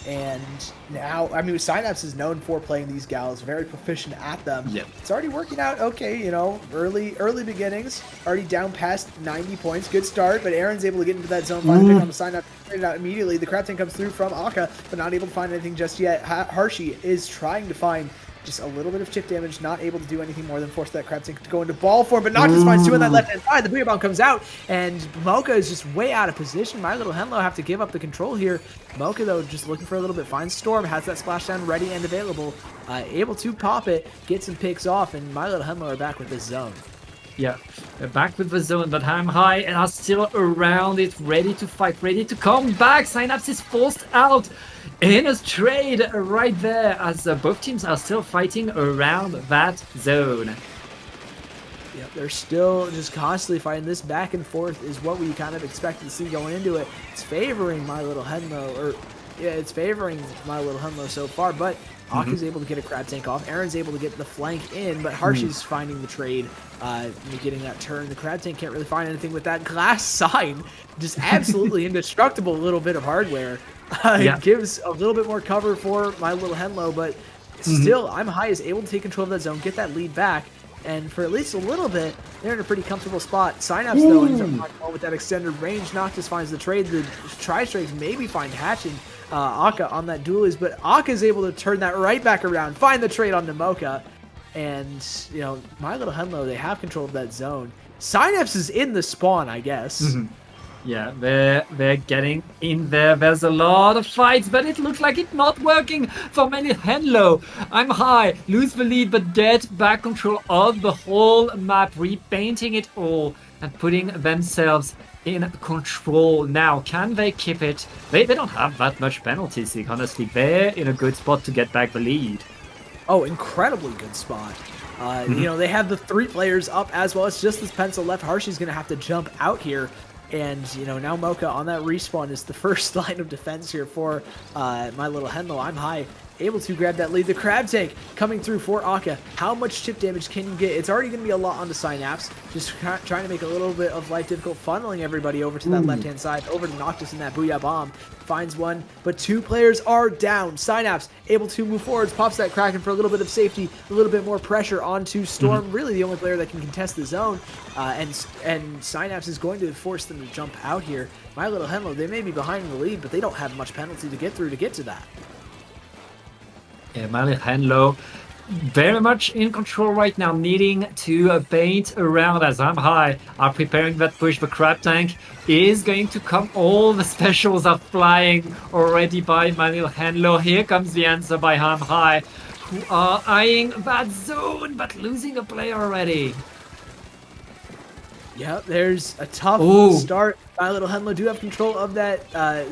And now, I mean, Synapse is known for playing these gals, very proficient at them. Yeah. It's already working out okay, early beginnings, already down past 90 points. Good start, but Aaron's able to get into that zone, find the pick on the Synapse, it out immediately. The crab tank comes through from Aka, but not able to find anything just yet. Harshy is trying to find just a little bit of chip damage, not able to do anything more than force that crab tank to go into ball form, but Noctis finds two on that left-hand side. The Booyah Bomb comes out, and Mocha is just way out of position. My Little Henlo have to give up the control here. Mocha, though, just looking for a little bit. Finds Storm, has that splashdown ready and available. Able to pop it, get some picks off, and My Little Henlo are back with this zone. Yeah, they're back with the zone, but I'm high and are still around it, ready to fight, ready to come back. Synapse is forced out in a trade right there as both teams are still fighting around that zone. Yep, they're still just constantly fighting. This back and forth is what we kind of expected to see going into it. It's favoring My Little Henlo, it's favoring My Little Henlo so far, but Aka's able to get a crab tank off. Aaron's able to get the flank in, but Harshy's finding the trade, getting that turn. The crab tank can't really find anything with that glass sign. Just absolutely indestructible little bit of hardware. It gives a little bit more cover for My Little Henlo, but still, I'm high is able to take control of that zone, get that lead back, and for at least a little bit, they're in a pretty comfortable spot. Synapse, though, ends up with that extended range. Noctis finds the trade. The Tri-Strikes maybe find hatching Aka on that duelist, but Aka is able to turn that right back around, find the trade on Mocha, and, My Little Henlo, they have control of that zone. Synapse is in the spawn, I guess. Yeah, they're getting in there. There's a lot of fights, but it looks like it's not working for many Henlo. I'm high, lose the lead, but get back control of the whole map, repainting it all and putting themselves in control now. Can they keep it? They don't have that much penalties, honestly. They're in a good spot to get back the lead. Oh, incredibly good spot. They have the 3 players up as well. It's just this pencil left. Harshy's going to have to jump out here. And, now Mocha on that respawn is the first line of defense here for My Little Henlo. I'm high, able to grab that lead. The crab tank coming through for Aka. How much chip damage can you get? It's already going to be a lot onto Synapse. Just trying to make a little bit of life difficult, funneling everybody over to that left-hand side, over to Noctis and that Booyah Bomb. Finds one, but 2 players are down. Synapse able to move forwards, pops that Kraken for a little bit of safety, a little bit more pressure onto Storm. Really the only player that can contest the zone. And Synapse is going to force them to jump out here. My Little Henlo, they may be behind in the lead, but they don't have much penalty to get through to get to that. Yeah, My Little Henlo very much in control right now, needing to paint around as I'm high, are preparing that push. The crab tank is going to come. All the specials are flying already by My Little Henlo. Here comes the answer by I'm high, who are eyeing that zone, but losing a player already. Yeah, there's a tough start. My Little Henlo do have control of that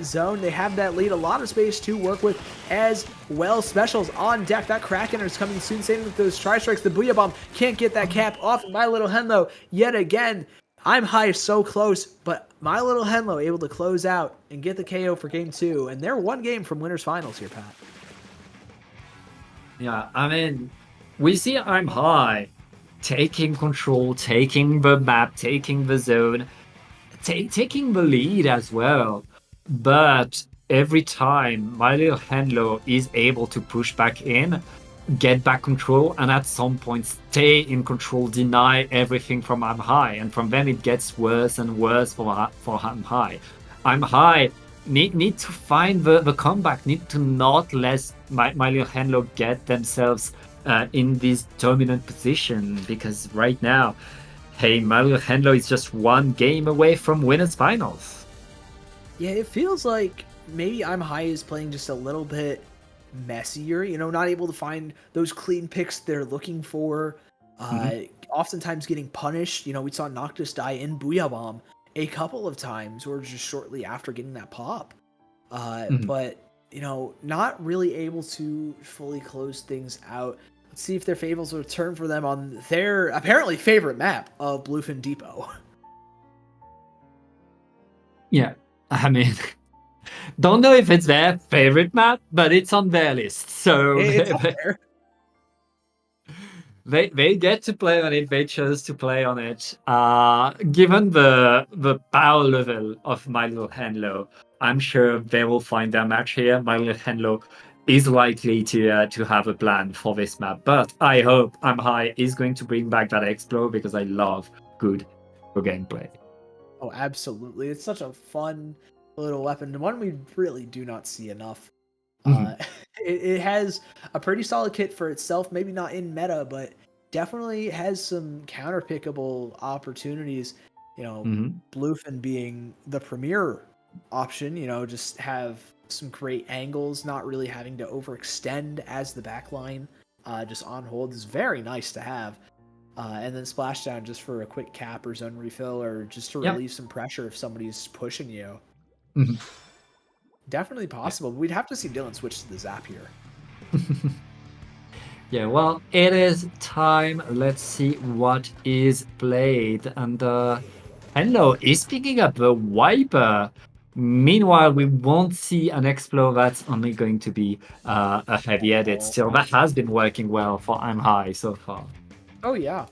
zone. They have that lead, a lot of space to work with as well. Specials on deck. That Kraken is coming soon. Same with those Tri-Strikes. The Booyah Bomb can't get that cap off. My Little Henlo yet again. I'm high, so close, but My Little Henlo able to close out and get the KO for game 2. And they're 1 game from winners finals here, Pat. Yeah, I mean, we see I'm high taking control, taking the map, taking the zone, taking the lead as well. But every time My Little Henlo is able to push back in, get back control, and at some point stay in control, deny everything from I'm High, and from then it gets worse and worse for I'm High. I'm High need to find the comeback, need to not let my little Henlo get themselves in this dominant position, because right now, hey, my little Henlo is just one game away from winners finals. Yeah, it feels like maybe I'm High is playing just a little bit messier, not able to find those clean picks they're looking for. Oftentimes getting punished. We saw Noctis die in Booyah Bomb a couple of times, or just shortly after getting that pop. But, not really able to fully close things out. Let's see if their Fables will return for them on their apparently favorite map of Bluefin Depot. Yeah, I mean, don't know if it's their favorite map, but it's on their list. So It's up there. They get to play on it. They chose to play on it. Given the power level of my little Henlo, I'm sure they will find their match here. My little Henlo is likely to have a plan for this map, but I hope I'm High is going to bring back that Explode, because I love good gameplay. Oh, absolutely. It's such a fun little weapon, one we really do not see enough. It has a pretty solid kit for itself, maybe not in meta, but definitely has some counter-pickable opportunities. Bluefin being the premier option, just have some great angles, not really having to overextend as the backline. Just on hold is very nice to have. And then Splashdown just for a quick cap or zone refill, or just to relieve some pressure if somebody's pushing you. Definitely possible. We'd have to see Dylan switch to the Zap here. Yeah, well, it is time. Let's see what is played. And Henlo is picking up the Wiper. Meanwhile, we won't see an Explode. That's only going to be a heavy edit. Still, that has been working well for I'm High so far. Oh, yeah.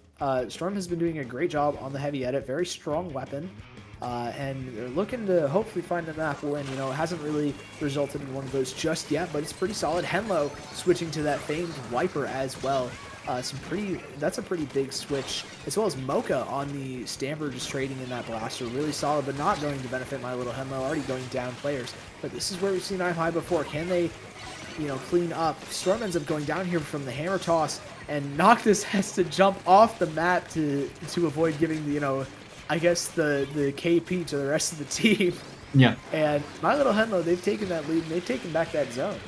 Storm has been doing a great job on the heavy edit. Very strong weapon. And they're looking to hopefully find a map win. It hasn't really resulted in one of those just yet, but it's pretty solid. Henlo switching to that famed Wiper as well. That's a pretty big switch, as well as Mocha on the Stamper just trading in that blaster. Really solid, but not going to benefit my little Henlo, already going down players. But this is where we've seen I'm High before. Can they, clean up? Storm ends up going down here from the hammer toss, and Noctis has to jump off the map to avoid giving the, I guess the KP to the rest of the team. Yeah. And my little Henlo, they've taken that lead and they've taken back that zone.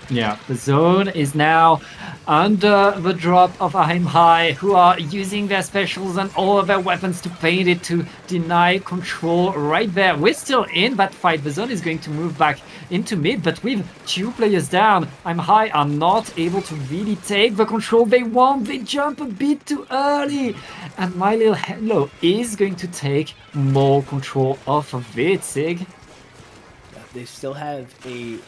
Yeah, the zone is now under the drop of I'm High, who are using their specials and all of their weapons to paint it, to deny control right there. We're still in that fight. The zone is going to move back into mid, but with 2 players down, I'm High are not able to really take the control they want. They jump a bit too early. And my little Henlo is going to take more control off of it, Sig. They still have a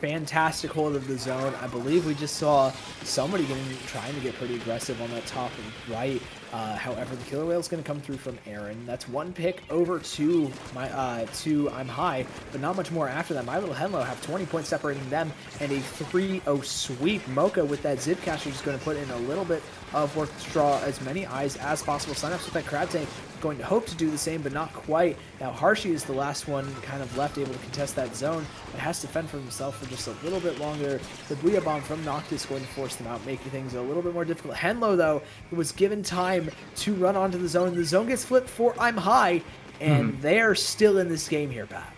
fantastic hold of the zone. I believe we just saw somebody trying to get pretty aggressive on that top right. However, the Killer Whale is going to come through from Aaron. That's one pick over to I'm High, but not much more after that. My little Henlo have 20 points separating them, and a 3-0 sweep. Mocha with that Zip Caster is going to put in a little bit of work to draw as many eyes as possible. Synapse with that Crab Tank going to hope to do the same, but not quite. Now Harshy is the last one kind of left able to contest that zone, but has to fend for himself for just a little bit longer. The Booyah Bomb from Noctis going to force them out, making things a little bit more difficult. Henlo, though, was given time to run onto the zone. The zone gets flipped for I'm High, and they are still in this game here, Pat.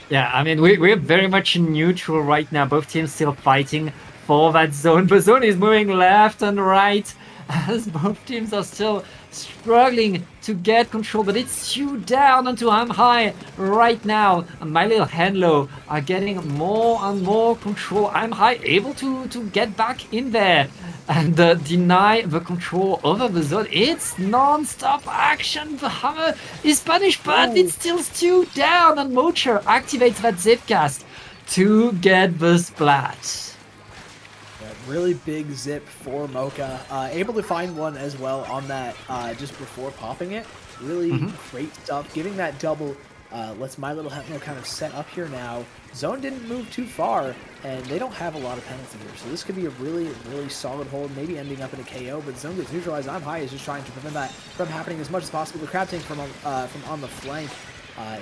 Yeah, I mean, we're very much in neutral right now. Both teams still fighting for that zone. The zone is moving left and right as both teams are still struggling to get control, but it's 2 down onto I'm High right now. And my little Henlo are getting more and more control. I'm High able to get back in there and deny the control over the zone. It's non-stop action. The hammer is punished, but it's still 2 down, and Mocha activates that Zipcast to get the splat. Really big zip for Mocha. Able to find one as well on that just before popping it. Really great stuff. Giving that double Lets My Little Henlo kind of set up here now. Zone didn't move too far, and they don't have a lot of penalty here. So this could be a really, really solid hold, maybe ending up in a KO, but Zone gets neutralized. I'm High is just trying to prevent that from happening as much as possible. The Crab Tank from on the flank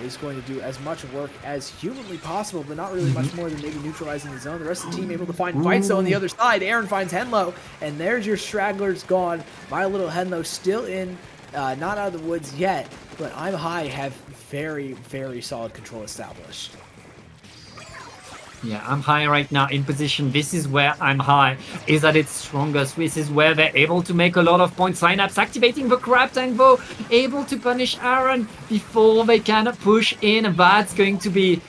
is going to do as much work as humanly possible, but not really much more than maybe neutralizing the zone. The rest of the team able to find fights on the other side. Aaron finds Henlo, and there's your stragglers gone. My Little Henlo still in, not out of the woods yet, but I'm High have very, very solid control established. Yeah, I'm High right now in position. This is where I'm High is at its strongest. This is where they're able to make a lot of points. Synapse activating the Crab Tank though, able to punish Aaron before they can push in. That's going to be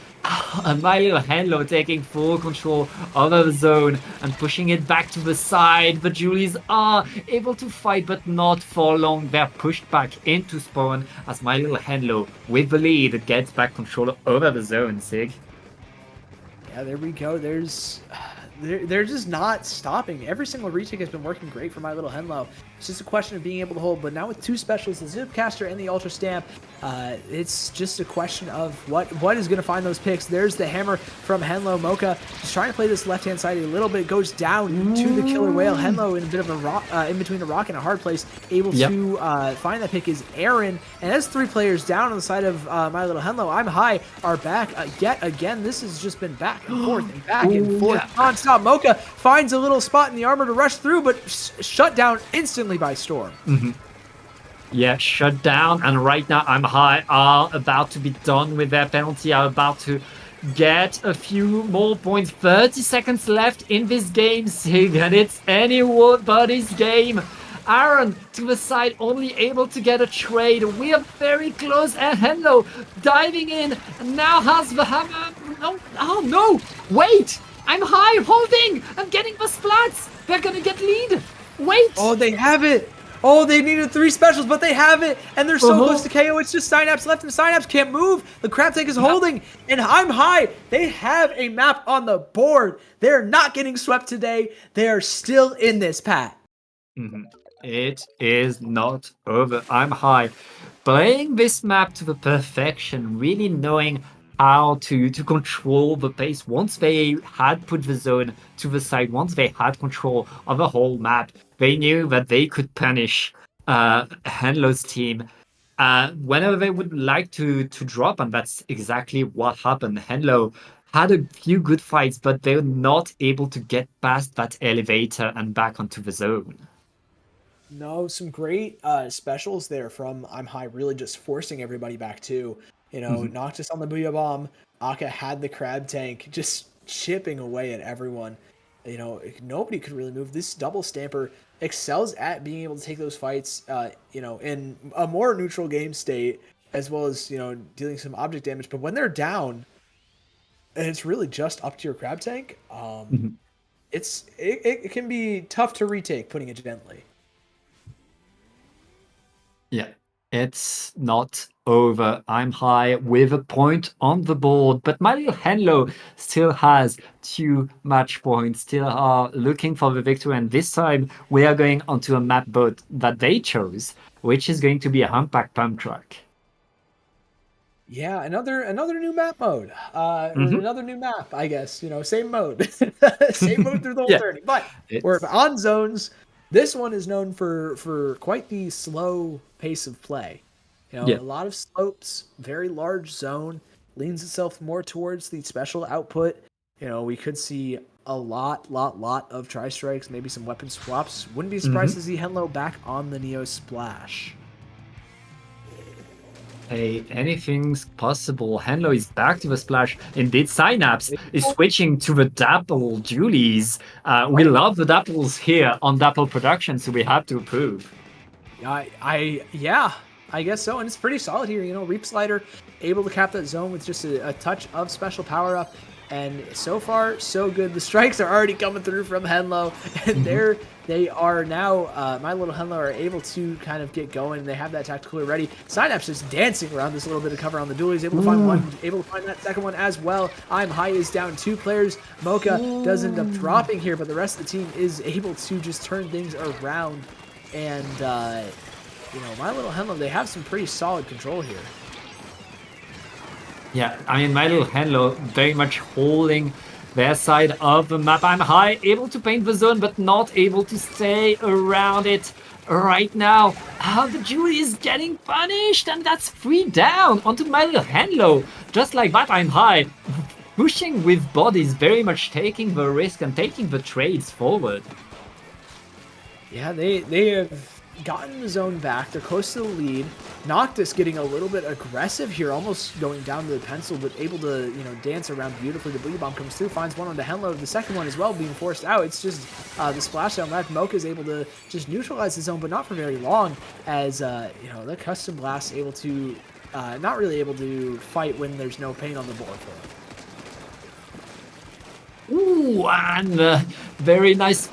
My Little Henlo taking full control over the zone and pushing it back to the side. The Julies are able to fight, but not for long. They're pushed back into spawn as My Little Henlo, with the lead, gets back control over the zone, Sig. Yeah, there we go. They're just not stopping. Every single retake has been working great for My Little Henlo. It's just a question of being able to hold. But now with two specials, the Zipcaster and the Ultra Stamp, it's just a question of what is going to find those picks. There's the hammer from Henlo. Mocha just trying to play this left-hand side a little bit. Goes down to the Killer Whale. Henlo in a bit of a rock, in between a rock and a hard place. Able to find that pick is Aaron. And as three players down on the side of My Little Henlo, I'm High are back yet again. This has just been back and forth and back and forth non-stop. Mocha finds a little spot in the armor to rush through, but shut down instantly by Storm. Yeah, shut down, and right now I'm High are about to be done with their penalty, are about to get a few more points. 30 seconds left in this game, Sig, and it's anybody's game. Aaron to the side, only able to get a trade. We are very close, and Henlo diving in, and now has the hammer. No, oh no, wait! I'm High holding! I'm getting the splats! They're gonna get lead! Wait! Oh, they have it! Oh, they needed three specials, but they have it! And they're so close to KO, it's just Synapse left, and Synapse can't move! The Crab Tank is holding, and I'm High! They have a map on the board! They're not getting swept today! They are still in this, Pat! It is not over. I'm High playing this map to the perfection, really knowing how to control the pace. Once they had put the zone to the side, once they had control of the whole map, they knew that they could punish Henlo's team whenever they would like to drop, and that's exactly what happened. Henlo had a few good fights, but they were not able to get past that elevator and back onto the zone. No, some great specials there from I'm High, really just forcing everybody back too. You know, not just on the Booyah Bomb. Akka had the Crab Tank just chipping away at everyone. You know, nobody could really move. This double stamper excels at being able to take those fights, you know, in a more neutral game state, as well as, you know, dealing some object damage. But when they're down, and it's really just up to your Crab Tank, it can be tough to retake, putting it gently. Yeah, it's not over. I'm High with a point on the board, but My Little Henlo still has 2 match points, still are looking for the victory, and this time we are going onto a map boat that they chose, which is going to be a Humpback Pump Track. Yeah, another new map mode. Another new map, I guess. You know, same mode. Same mode through the whole 30. But we're on zones. This one is known for quite the slow pace of play. You know, a lot of slopes, very large zone, leans itself more towards the special output. You know, we could see a lot of tri-strikes, maybe some weapon swaps. Wouldn't be surprised to see Henlo back on the Neo Splash. Hey, anything's possible. Henlo is back to the splash. Indeed, Synapse is switching to the Dapple Julies. We love the Dapples here on Dapple Production, so we have to approve. Yeah, I guess so. And it's pretty solid here. You know, Reap Slider able to cap that zone with just a touch of special power up. And so far, so good. The strikes are already coming through from Henlo. And they are now, My Little Henlo are able to kind of get going. They have that tactical ready. Synapse is dancing around this little bit of cover on the dualies. Able to find one, able to find that second one as well. I'm High is down 2 players. Mocha does end up dropping here, but the rest of the team is able to just turn things around. And, you know, My Little Henlo, they have some pretty solid control here. Yeah, I mean, my little handler very much holding their side of the map. I'm high, able to paint the zone, but not able to stay around it right now. The Julie is getting punished, and that's 3 down onto my little handler. Just like that, I'm high. Pushing with bodies, very much taking the risk and taking the trades forward. Yeah, they have gotten the zone back. They're close to the lead. Noctis getting a little bit aggressive here, almost going down to the pencil, but able to, dance around beautifully. The Boogie Bomb comes through, finds one on the Henlo. The second one as well being forced out. It's just the splashdown left. Mocha is able to just neutralize the zone, but not for very long, as, the Custom Blast able to, not really able to fight when there's no paint on the board for him. Ooh, and very nice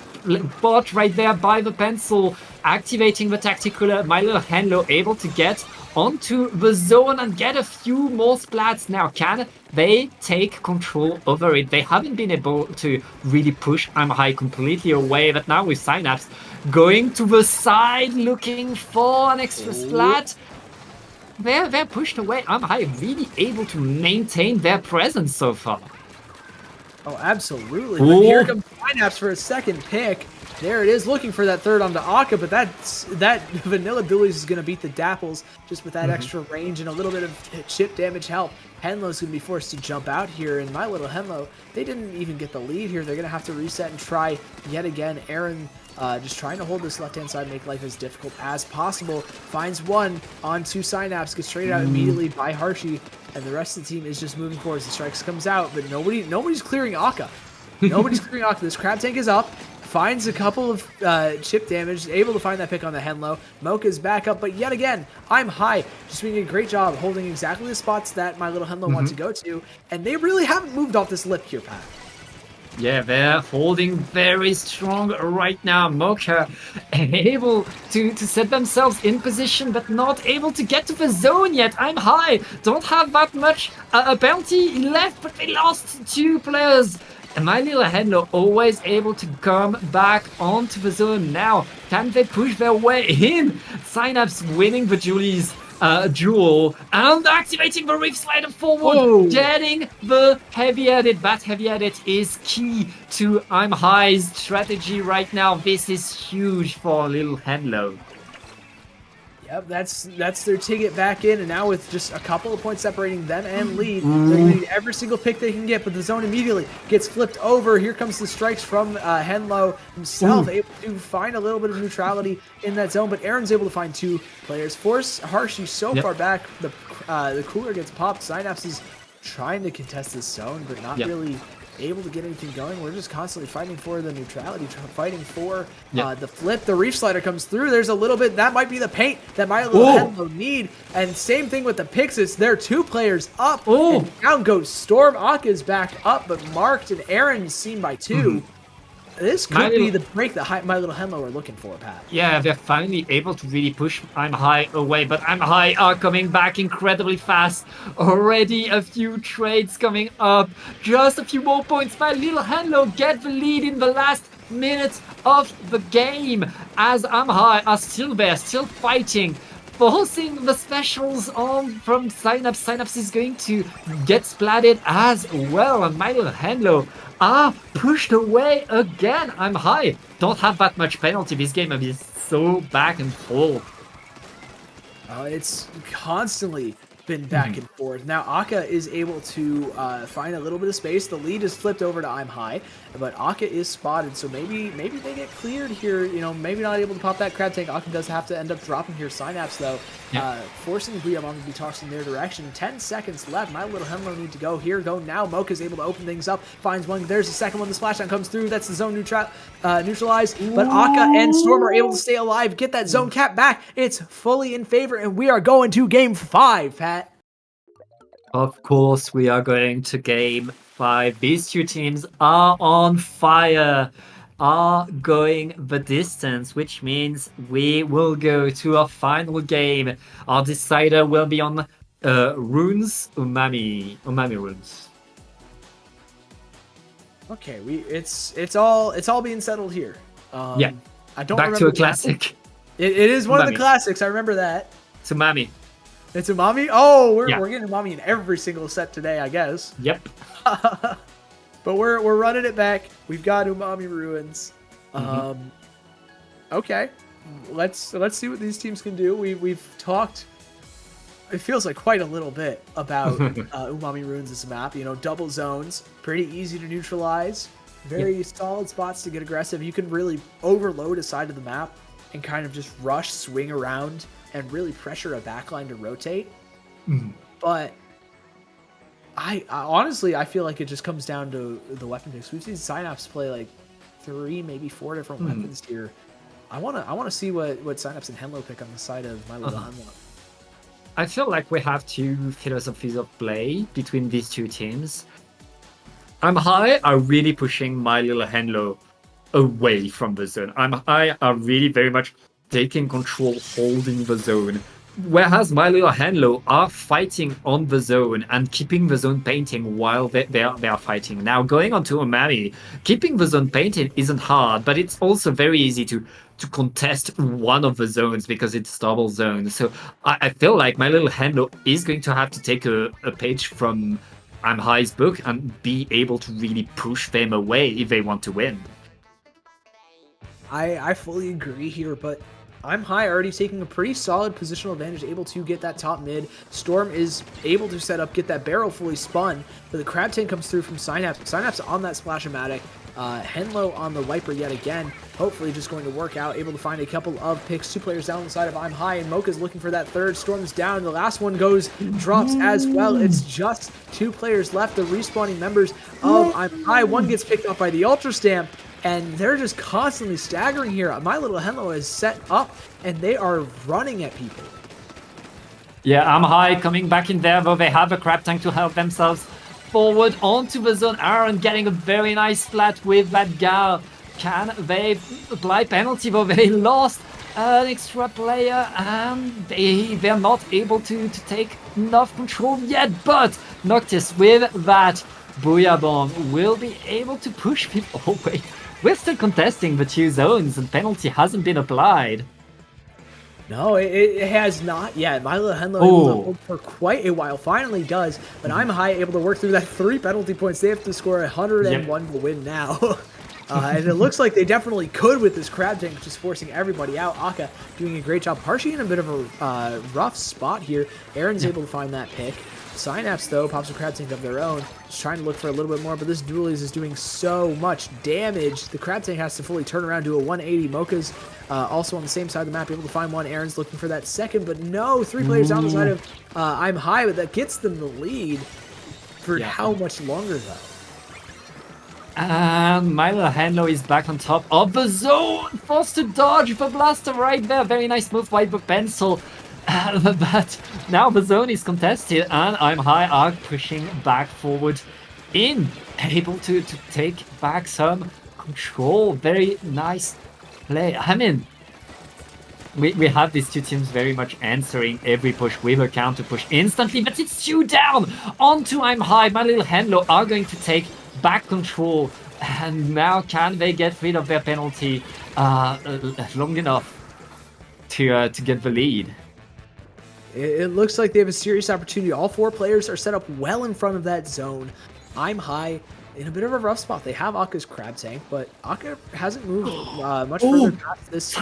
bot right there by the pencil, activating the tactical. My little handler able to get onto the zone and get a few more splats. Now, can they take control over it? They haven't been able to really push I'm high completely away, but now with Synapse going to the side, looking for an extra splat. They're pushed away. I'm high really able to maintain their presence so far. Oh, absolutely. But here comes Synapse for a second pick. There it is, looking for that third onto Akka, but that Vanilla Billy's is going to beat the Dapples just with that extra range and a little bit of chip damage help. Henlo's going to be forced to jump out here, and my little Henlo, they didn't even get the lead here. They're going to have to reset and try yet again. Aaron just trying to hold this left-hand side, make life as difficult as possible. Finds one onto Synapse, gets traded out immediately by Harshi, and the rest of the team is just moving forward. The strikes comes out, but nobody's clearing Akka. Nobody's clearing Akka. This crab tank is up. Finds a couple of chip damage, able to find that pick on the Henlo. Mocha's back up, but yet again, I'm high. Just doing a great job holding exactly the spots that my little Henlo wants to go to, and they really haven't moved off this lip here, Pat. Yeah, they're holding very strong right now. Mocha able to set themselves in position, but not able to get to the zone yet. I'm high. Don't have that much bounty left, but they lost 2 players. And my little handler always able to come back onto the zone now. Can they push their way in? Synapse winning the Julie's duel and activating the Reef Slider forward. Whoa. Getting the heavy edit. That heavy edit is key to I'm High's strategy right now. This is huge for little Henlo. Yep, that's their ticket back in, and now with just a couple of points separating them and lead, they need every single pick they can get, but the zone immediately gets flipped over. Here comes the strikes from Henlo himself, able to find a little bit of neutrality in that zone, but Aaron's able to find 2 players. Force Harshi so far back, the cooler gets popped. Synapse is trying to contest this zone, but not really able to get anything going. We're just constantly fighting for the neutrality, fighting for the flip. The Reef Slider comes through. There's a little bit, that might be the paint that my little Henlo need. And same thing with the Pixis. There are 2 players up, and down goes Storm. Aka's back up, but marked, and Aaron's seen by 2. This could be the break that my little Henlo are looking for, Pat. Yeah, they're finally able to really push I'm High away, but I'm High are coming back incredibly fast. Already a few trades coming up. Just a few more points. My little Henlo get the lead in the last minute of the game, as I'm High are still there, still fighting, forcing the specials on from Synapse. Synapse is going to get splatted as well, and my little Henlo are pushed away again. I'm high. Don't have that much penalty. This game is so back and forth. It's constantly been back and forth. Now Akka is able to find a little bit of space. The lead is flipped over to I'm High, but Akka is spotted, so maybe they get cleared here. Maybe not able to pop that crab tank. Akka does have to end up dropping here. Synapse though, forcing the Booyah Bomb to be tossed in their direction. 10 seconds left. My little Henlo need to go. Here go now. Mocha's able to open things up. Finds one. There's the second one. The splashdown comes through. That's the zone neutralized. But Akka and Storm are able to stay alive. Get that zone cap back. It's fully in favor, and we are going to game 5, Pat. Of course, we are going to game 5. These 2 teams are on fire, are going the distance, which means we will go to our final game. Our decider will be on runes, umami runes. Okay, it's all being settled here. I don't back to a classic. It is one of the classics. I remember that. Umami. It's Umami? Oh, Yeah. we're getting Umami in every single set today, I guess. Yep. But we're running it back. We've got Umami Ruins. Okay. Let's see what these teams can do. We've talked, it feels like quite a little bit about Umami Ruins as a map. You know, double zones, pretty easy to neutralize, very solid spots to get aggressive. You can really overload a side of the map and kind of just rush, swing around, and really pressure a backline to rotate. But I honestly, I feel like it just comes down to the weapon picks. We've seen Synapse play like 3, maybe 4 different weapons here. I wanna see what Synapse and Henlo pick on the side of my little Henlo. I feel like we have two philosophies of play between these two teams. I'm High are really pushing my little Henlo away from the zone. I'm High are really very much taking control, holding the zone. Whereas my little Henlo are fighting on the zone and keeping the zone painting while they are fighting. Now, going on to Umami, keeping the zone painting isn't hard, but it's also very easy to contest one of the zones because it's double zone. So I feel like my little Henlo is going to have to take a page from I'm High's book and be able to really push them away if they want to win. I fully agree here, but I'm High already taking a pretty solid positional advantage, able to get that top mid. Storm is able to set up, get that barrel fully spun, but the crab tank comes through from Synapse. Synapse on that Splash-O-Matic. Henlo on the Viper yet again. Hopefully just going to work out, able to find a couple of picks. 2 players down the side of I'm High, and Mocha's looking for that third. Storm's down. The last one drops as well. It's just 2 players left, the respawning members of I'm High. One gets picked up by the Ultra Stamp, and they're just constantly staggering here. My little Henlo is set up, and they are running at people. Yeah, I'm High coming back in there, though they have a crab tank to help themselves forward onto the zone. Aaron getting a very nice splat with that Gal. Can they apply penalty, though they lost an extra player and they're not able to take enough control yet, but Noctis with that Booyah Bomb will be able to push people away. We're still contesting the 2 zones and penalty hasn't been applied. No, it has not yet. My little Henlo able to hold for quite a while. Finally does, but I'm High able to work through that 3 penalty points. They have to score 101 to win now. And it looks like they definitely could with this crab tank, just forcing everybody out. Aka doing a great job. Harshy in a bit of a rough spot here. Aaron's able to find that pick. Synapse, though, pops a crab tank of their own. Just trying to look for a little bit more, but this Dualies is doing so much damage. The crab tank has to fully turn around, do a 180. Mocha's also on the same side of the map, able to find one. Aaron's looking for that second, but no. 3 players down the side of I'm High, but that gets them the lead. For how much longer, though? And my little Henlo is back on top of the zone. Forced to dodge the blaster right there. Very nice move by the pencil. But now the zone is contested and I'm High are pushing back forward in. Able to take back some control. Very nice play. I mean, we have these 2 teams very much answering every push with a counter push instantly, but it's 2 down onto I'm High. My little Henlo are going to take back control, and now can they get rid of their penalty long enough to get the lead? It looks like they have a serious opportunity. All 4 players are set up well in front of that zone. I'm High in a bit of a rough spot. They have Aka's crab tank, but Aka hasn't moved much further past this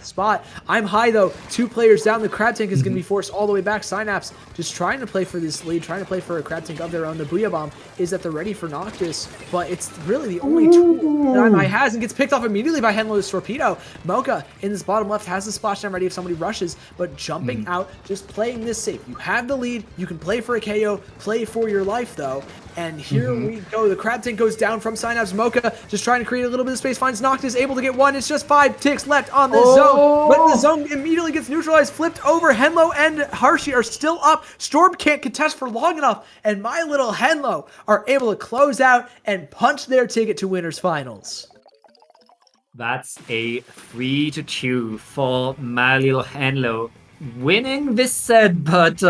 spot. I'm High, though. 2 players down. The crab tank is going to be forced all the way back. Synapse just trying to play for this lead, trying to play for a crab tank of their own. The Booyah Bomb is at the ready for Noctis, but it's really the only tool that I'm High has, and gets picked off immediately by Henlo's Torpedo. Mocha in this bottom left has the splashdown ready if somebody rushes, but jumping out, just playing this safe. You have the lead. You can play for a KO, play for your life, though. And here we go. The crab tank goes down from Synapse. Mocha just trying to create a little bit of space. Finds Noctis, able to get 1. It's just 5 ticks left on the zone. But the zone immediately gets neutralized. Flipped over. Henlo and Harshy are still up. Storm can't contest for long enough. And my little Henlo are able to close out and punch their ticket to winners finals. That's a 3-2 for my little Henlo. Winning this set, but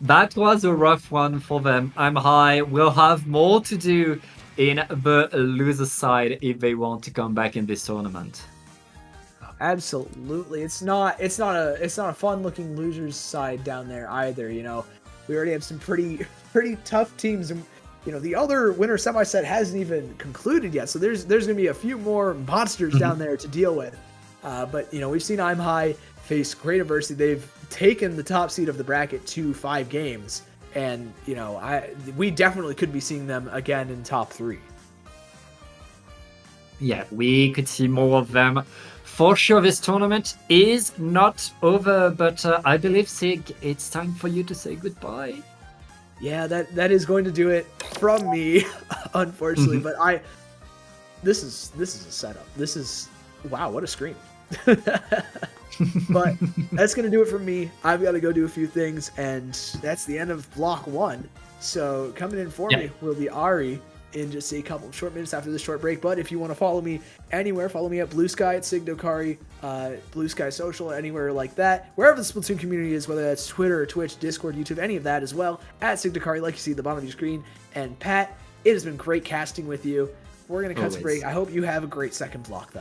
that was a rough one for them. I'm High will have more to do in the loser side if they want to come back in this tournament. Absolutely. It's not a fun looking losers side down there either, you know. We already have some pretty tough teams, and you know, the other winter semi set hasn't even concluded yet. So there's going to be a few more monsters down there to deal with. But you know, we've seen I'm High face great adversity. They've taken the top seed of the bracket to 5 games, and you know, we definitely could be seeing them again in top 3. Yeah, we could see more of them. For sure, this tournament is not over, but I believe, Sig, it's time for you to say goodbye. Yeah, that is going to do it from me, unfortunately. But this is a setup. This is wow, what a screen. But that's gonna do it from me. I've got to go do a few things, and that's the end of block 1. So coming in for me will be Ari in just a couple of short minutes after this short break. But if you want to follow me anywhere, follow me at Blue Sky at Sigdokari, Blue Sky Social, anywhere like that. Wherever the Splatoon community is, whether that's Twitter, Twitch, Discord, YouTube, any of that as well, at Sigdokari, like you see at the bottom of your screen. And Pat, it has been great casting with you. We're going to cut to break. I hope you have a great second block, though.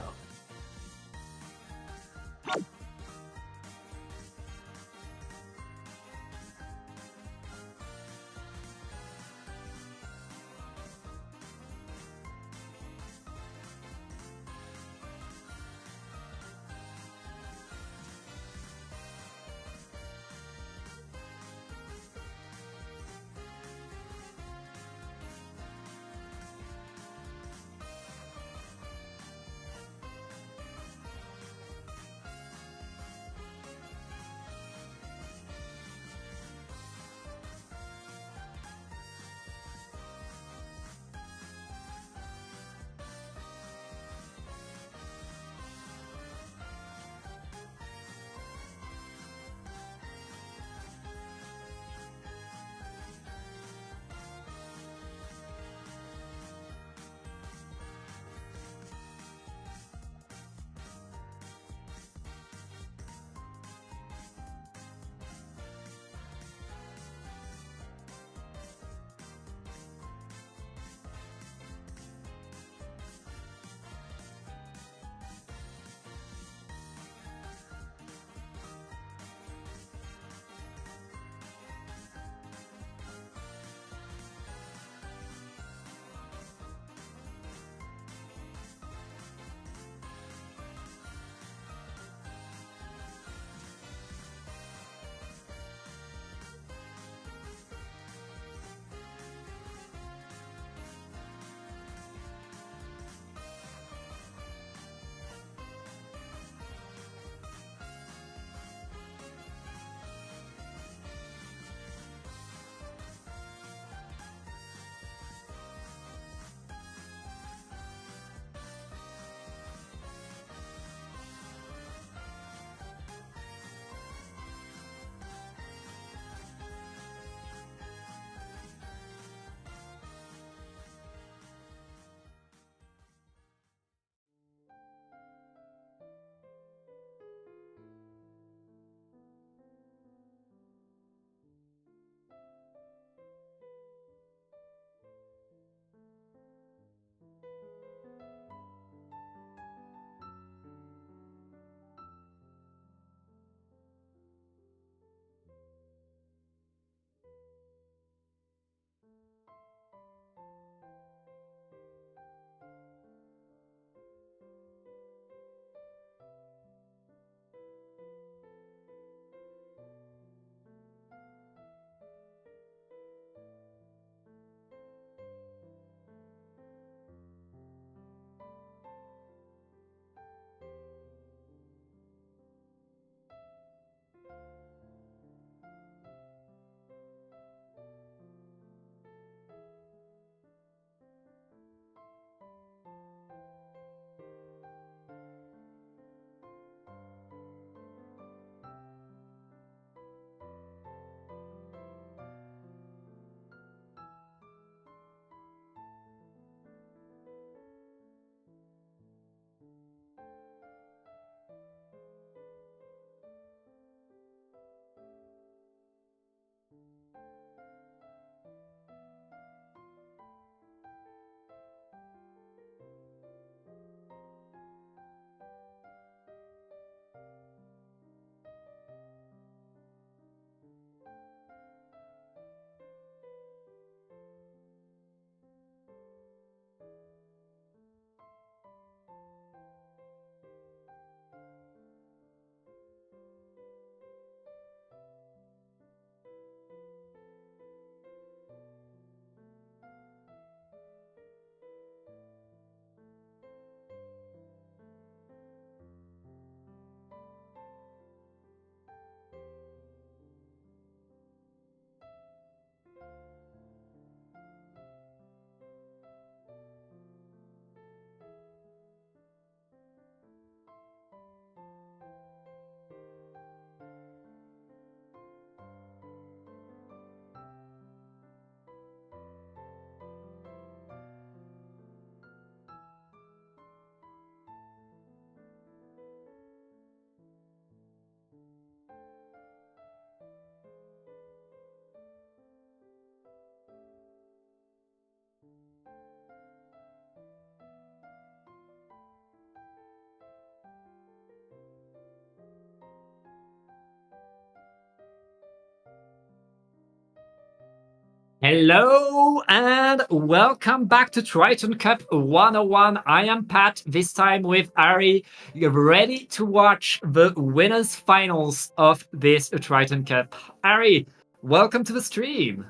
Hello and welcome back to Triton-Cup 101. I am Pat, this time with Ari. You're ready to watch the winners' finals of this Triton-Cup. Ari, welcome to the stream.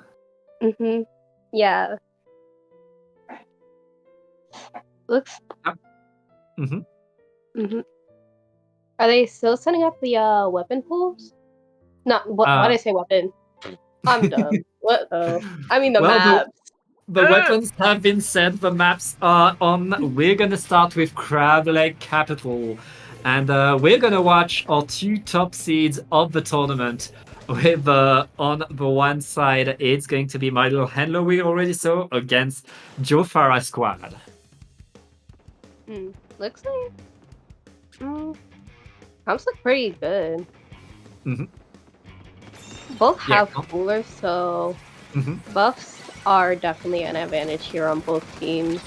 Mm-hmm. Yeah. Looks. Mm-hmm. Mm-hmm. Are they still setting up the weapon pools? Not what? Why did I say weapon? I'm dumb. What? I mean the maps. The weapons have been set. The maps are on. We're gonna start with Crab Lake Capital, and we're gonna watch our two top seeds of the tournament. With on the one side, it's going to be My Little Handler we already saw against Joe Farah squad. Looks like. Comps look pretty good. Mm-hmm. Both have coolers, so buffs are definitely an advantage here on both teams.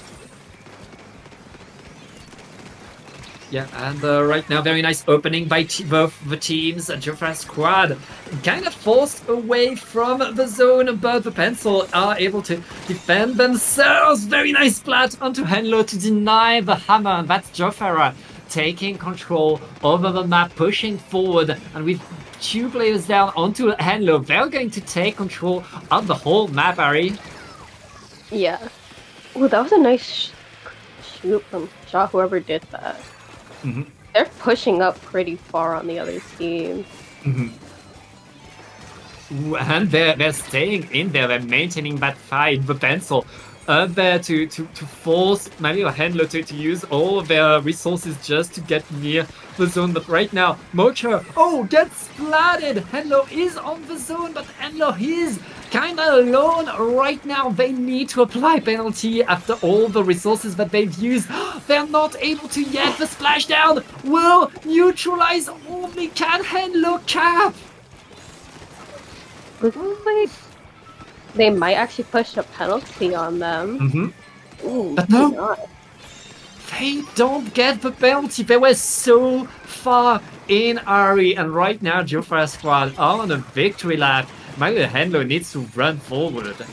Yeah, and right now, very nice opening by both the teams. Jofra's squad kind of forced away from the zone, but the Pencil are able to defend themselves. Very nice splat onto Henlo to deny the hammer, and that's Jofara taking control over the map, pushing forward, and with two players down onto Henlo, they're going to take control of the whole map, Ari. Yeah. Oh, that was a nice shoot from Shaw, whoever did that. Mm-hmm. They're pushing up pretty far on the other team. Mm-hmm. And they're staying in there, they're maintaining that fight. The Pencil up there to force maybe a handler to use all of their resources just to get near the zone. But right now, Mocha, gets splatted. Handler is on the zone, but Handler is kind of alone right now. They need to apply penalty after all the resources that they've used. They're not able to yet. The splashdown will neutralize only can Handler cap. Looks like they might actually push a penalty on them. Mm-hmm. Ooh, but no, they don't get the penalty. They were so far in Ari, and right now Jofra squad are on a victory lap. My Little Handler needs to run forward. I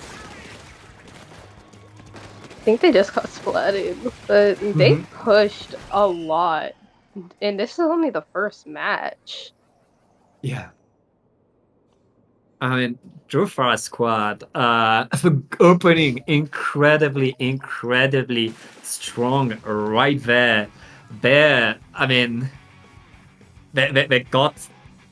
think they just got splatted, but they pushed a lot, and this is only the first match. Yeah. I mean, Jofra squad opening incredibly strong right there. I mean, they got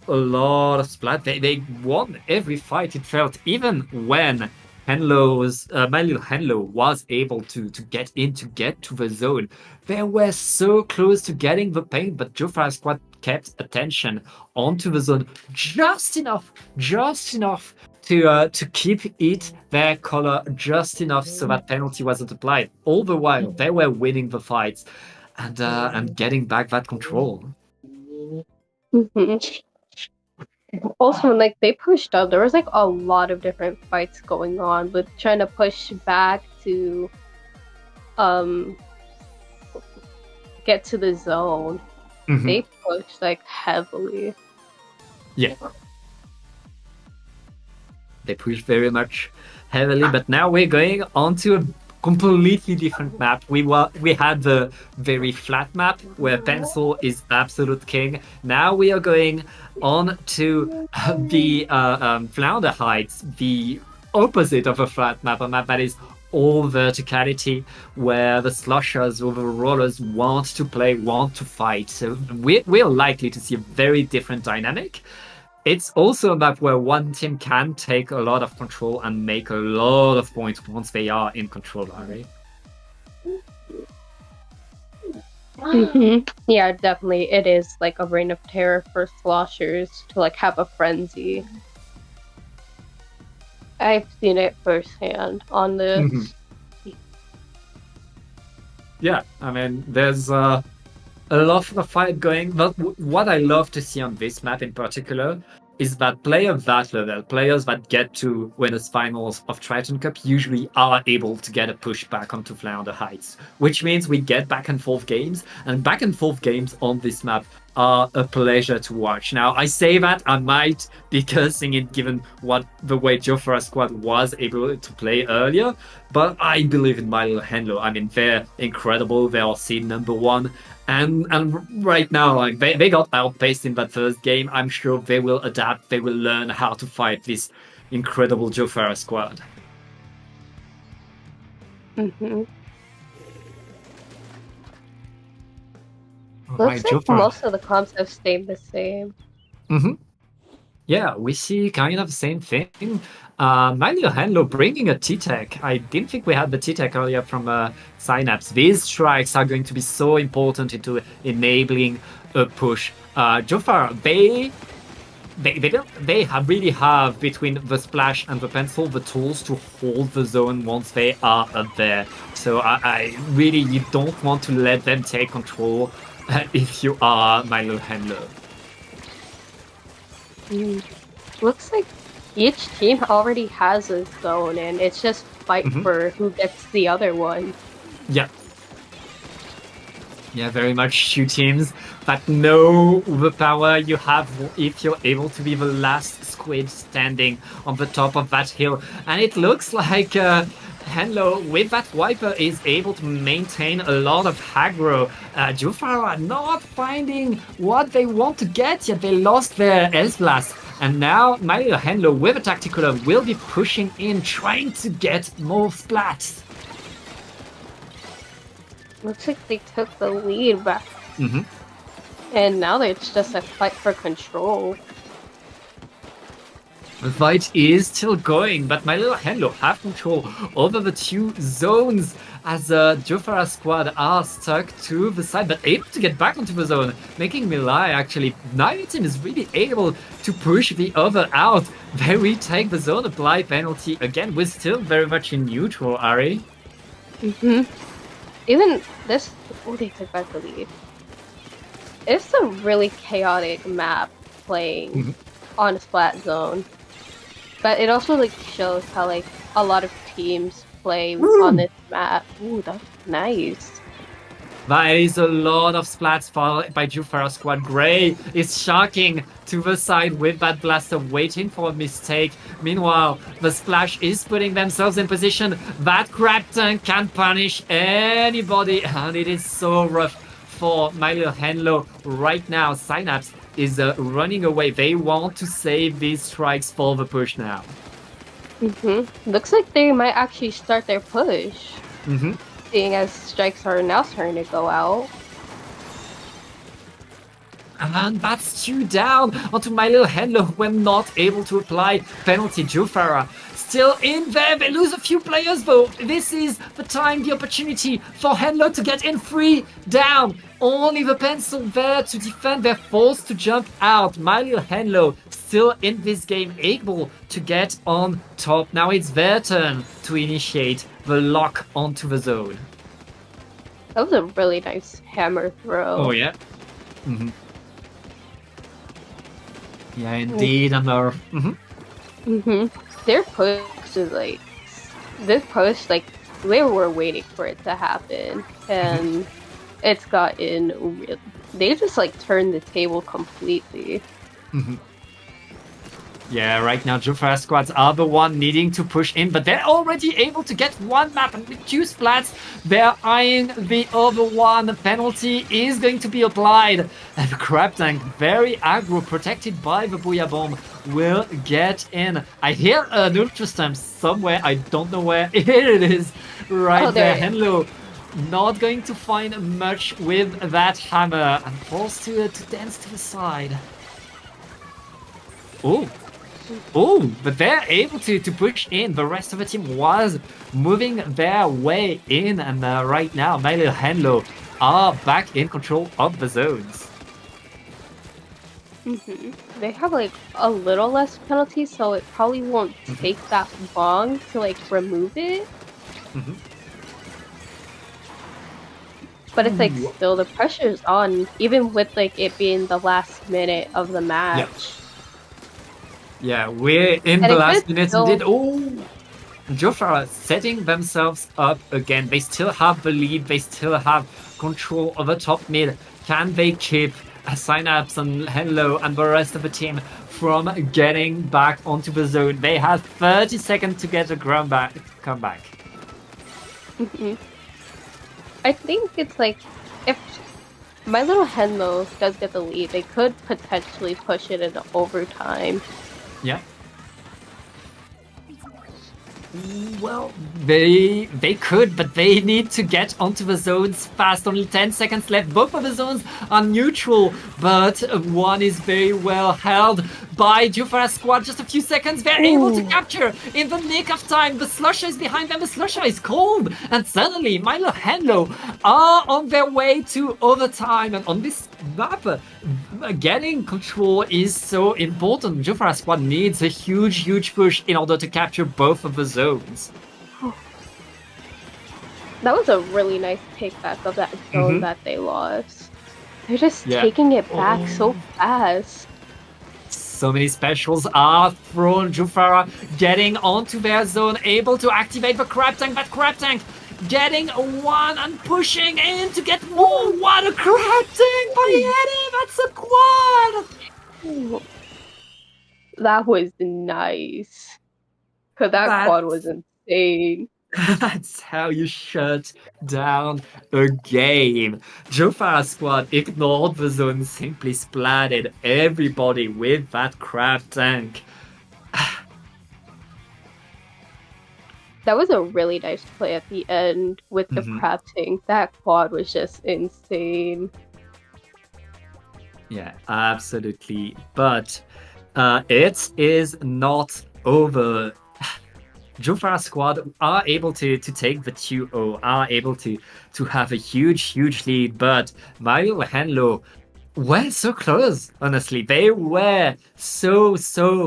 a lot of splat. They won every fight, it felt, even when Henlo's My Little Henlo was able to get to the zone. They were so close to getting the paint, but Jofra squad kept attention onto the zone just enough to keep it their color, just enough so that penalty wasn't applied. All the while they were winning the fights and getting back that control. Also, like, they pushed up, there was like a lot of different fights going on, but trying to push back to get to the zone. They pushed like heavily. Yeah, they pushed very much heavily, but now we're going on to a completely different map. We had the very flat map where Pencil is absolute king. Now we are going on to the Flounder Heights, the opposite of a flat map, a map that is all verticality, where the slushers or the rollers want to play, want to fight. So we're likely to see a very different dynamic. It's also a map where one team can take a lot of control and make a lot of points once they are in control, right? Yeah, definitely. It is like a reign of terror for sloshers to like have a frenzy. I've seen it firsthand on this. Yeah, I mean, there's a lot of fight going, but what I love to see on this map in particular is that players that level, players that get to winners finals of Triton-Cup usually are able to get a push back onto Flounder Heights, which means we get back and forth games, and back and forth games on this map are a pleasure to watch. Now, I say that I might be cursing it given what the way Jofara squad was able to play earlier, but I believe in my little handler. I mean, they're incredible. They are seed number one. And right now, like they got outpaced in that first game. I'm sure they will adapt. They will learn how to fight this incredible Jofara squad. Mm-hmm. Right, Looks like Jofara. most of the comps have stayed the same. Mm-hmm. Yeah, we see kind of the same thing. My little handler bringing a T-Tech. I didn't think we had the T-Tech earlier from Synapse. These strikes are going to be so important into enabling a push. Jofar, they have really have between the splash and the pencil the tools to hold the zone once they are up there. So I really, you don't want to let them take control if you are my little handler. Looks like each team already has a zone, and it's just fight for who gets the other one. Yeah. Yeah, very much two teams that know the power you have if you're able to be the last squid standing on the top of that hill. And it looks like Henlo, with that Wiper, is able to maintain a lot of aggro. Jufara not finding what they want to get yet. They lost their S-Blast. And now my little Henlo with a Tacticular will be pushing in, trying to get more splats. Looks like they took the lead back. And now it's just a fight for control. The fight is still going, but my little Henlo have control over the two zones as the Jofara squad are stuck to the side, but able to get back onto the zone, making me lie, actually. Neither team is really able to push the other out. They retake the zone apply penalty again. We're still very much in neutral, Ari. Even this... Oh, they took back the lead. It's a really chaotic map playing on a splat zone. But it also like shows how like a lot of teams play on this map. Ooh, that's nice. That is a lot of splats followed by Jufara squad. Gray is shocking to the side with that blaster, waiting for a mistake. Meanwhile, the splash is putting themselves in position. That crab tank can punish anybody, and it is so rough for my little Henlo right now. Synapse is running away. They want to save these strikes for the push now. Looks like they might actually start their push. Seeing as strikes are now starting to go out. And that's two down onto my little Henlo who were not able to apply penalty. Jufara still in there. They lose a few players though. This is the time, the opportunity for Henlo to get in 3 down. Only the pencil there to defend. They're forced to jump out. My little Henlo still in this game, able to get on top. Now it's their turn to initiate the lock onto the zone. That was a really nice hammer throw. Oh yeah. Yeah, indeed. Their push is like... This push, like, they were waiting for it to happen. And it's gotten... They just, like, turned the table completely. Yeah, right now Jufara squads are the one needing to push in, but they're already able to get one map and with 2 splats, they're eyeing the other one. The penalty is going to be applied, and the crab tank, very aggro, protected by the Booyah Bomb, will get in. I hear an ultra stamp somewhere, I don't know where it is. Right there, Henlo not going to find much with that hammer and forced to dance to the side. Oh, but they're able to push in. The rest of the team was moving their way in, and right now, my little Henlo are back in control of the zones. They have like a little less penalty, so it probably won't take that long to like remove it. But it's like still the pressure's on, even with like it being the last minute of the match. Yeah, we're in the last minutes indeed. Oh, Jofara setting themselves up again. They still have the lead. They still have control of the top mid. Can they keep Synapse and Hello and the rest of the team from getting back onto the zone. They have 30 seconds to get a comeback. I think it's like if My Little Henlo does get the lead, they could potentially push it into overtime. Yeah. Well, they could, but they need to get onto the zones fast. Only 10 seconds left. Both of the zones are neutral, but one is very well held by Jufara's squad. Just a few seconds, they're able to capture in the nick of time. The Slusher is behind them. The Slusher is cold, and suddenly Milo Henlo are on their way to overtime. And on this map, getting control is so important. Jufara's squad needs a huge push in order to capture both of the zones. That was a really nice take back of that zone that they lost. They're just taking it back so fast. So many specials are thrown. Jufara getting onto their zone, able to activate the crab tank. That crab tank getting one and pushing in to get more. What a crab tank by Eddie! That's a quad! That was nice. Because that quad was insane. That's how you shut down a game. Jofara's squad ignored the zone, simply splatted everybody with that crab tank. That was a really nice play at the end with the crab tank. That quad was just insane. Yeah, absolutely. But it is not over. Jofara's squad are able to take the 2-0, are able to have a huge lead, but Mario and Henlo were so close, honestly. They were so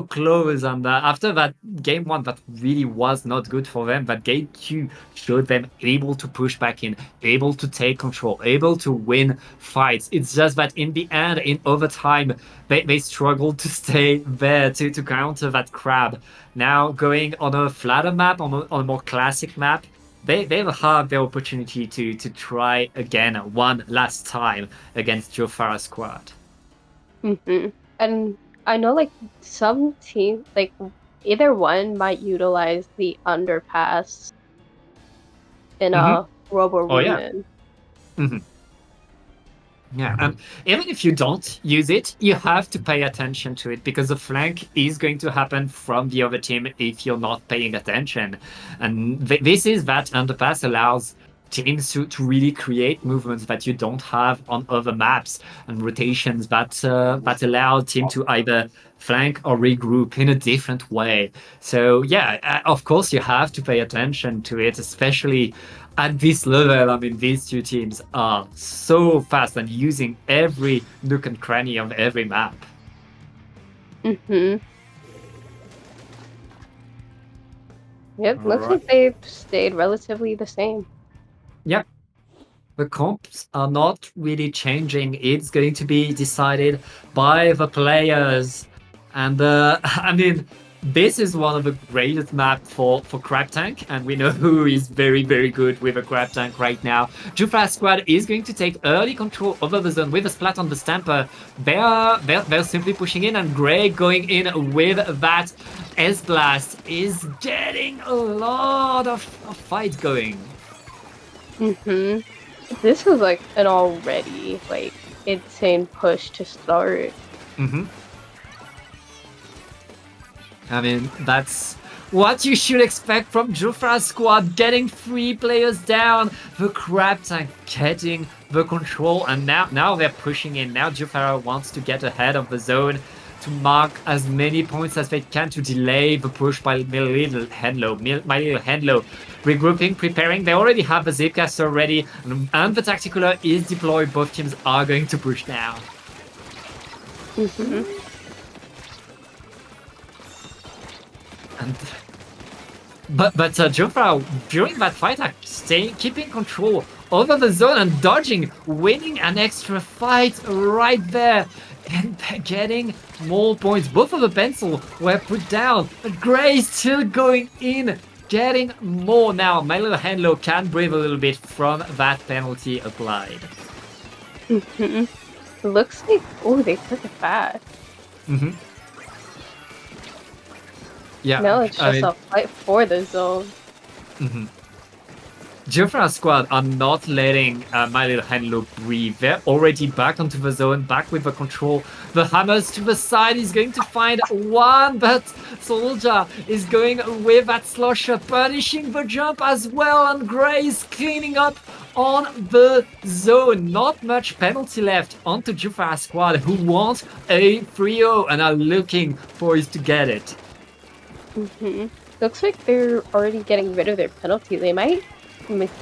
close, and after that game 1 that really was not good for them, that game 2 showed them able to push back in, able to take control, able to win fights. It's just that in the end, in overtime, they struggled to stay there to counter that crab. Now going on a flatter map, on a more classic map, they will have the opportunity to try again one last time against Jofara's squad. And I know like some teams, like either one might utilize the underpass in a Robo-Rumen. Yeah, and even if you don't use it, you have to pay attention to it, because the flank is going to happen from the other team if you're not paying attention. And this is that underpass allows teams to really create movements that you don't have on other maps, and rotations that allow team to either flank or regroup in a different way. So yeah, of course you have to pay attention to it, especially at this level. I mean, these two teams are so fast and using every nook and cranny of every map. Yep, looks like they've stayed relatively the same. Yep. The comps are not really changing. It's going to be decided by the players. And I mean, this is one of the greatest maps for crab tank, and we know who is very good with a crab tank right now. Jufra's squad is going to take early control over the zone with a splat on the Stamper. They're simply pushing in, and Grey going in with that S-Blast is getting a lot of fight going. This was like an already like insane push to start. I mean, that's what you should expect from Jufra's squad, getting 3 players down, the crab tank getting the control, and now they're pushing in. Now Jufra wants to get ahead of the zone to mark as many points as they can to delay the push by My Little Henlo. Regrouping, preparing. They already have the Zipcaster ready, and the Tacticular is deployed. Both teams are going to push now. But Jofra, during that fight, are keeping control over the zone and dodging, winning an extra fight right there, and getting more points. Both of the pencil were put down, but Grey still going in, getting more now. My Little Henlo can breathe a little bit from that penalty applied. Looks like, oh, they took it fast. Hmm. Yeah, Now it's I just mean, a fight for the zone. mhm. Jufra squad are not letting My Little Henlo breathe. They're already back onto the zone, back with the control. The hammers to the side. He's going to find one, but Soldier is going with that slosher, punishing the jump as well. And Gray is cleaning up on the zone. Not much penalty left onto Jufra squad, who want a 3-0 and are looking for us to get it. Hmm. Looks like they're already getting rid of their penalty. They might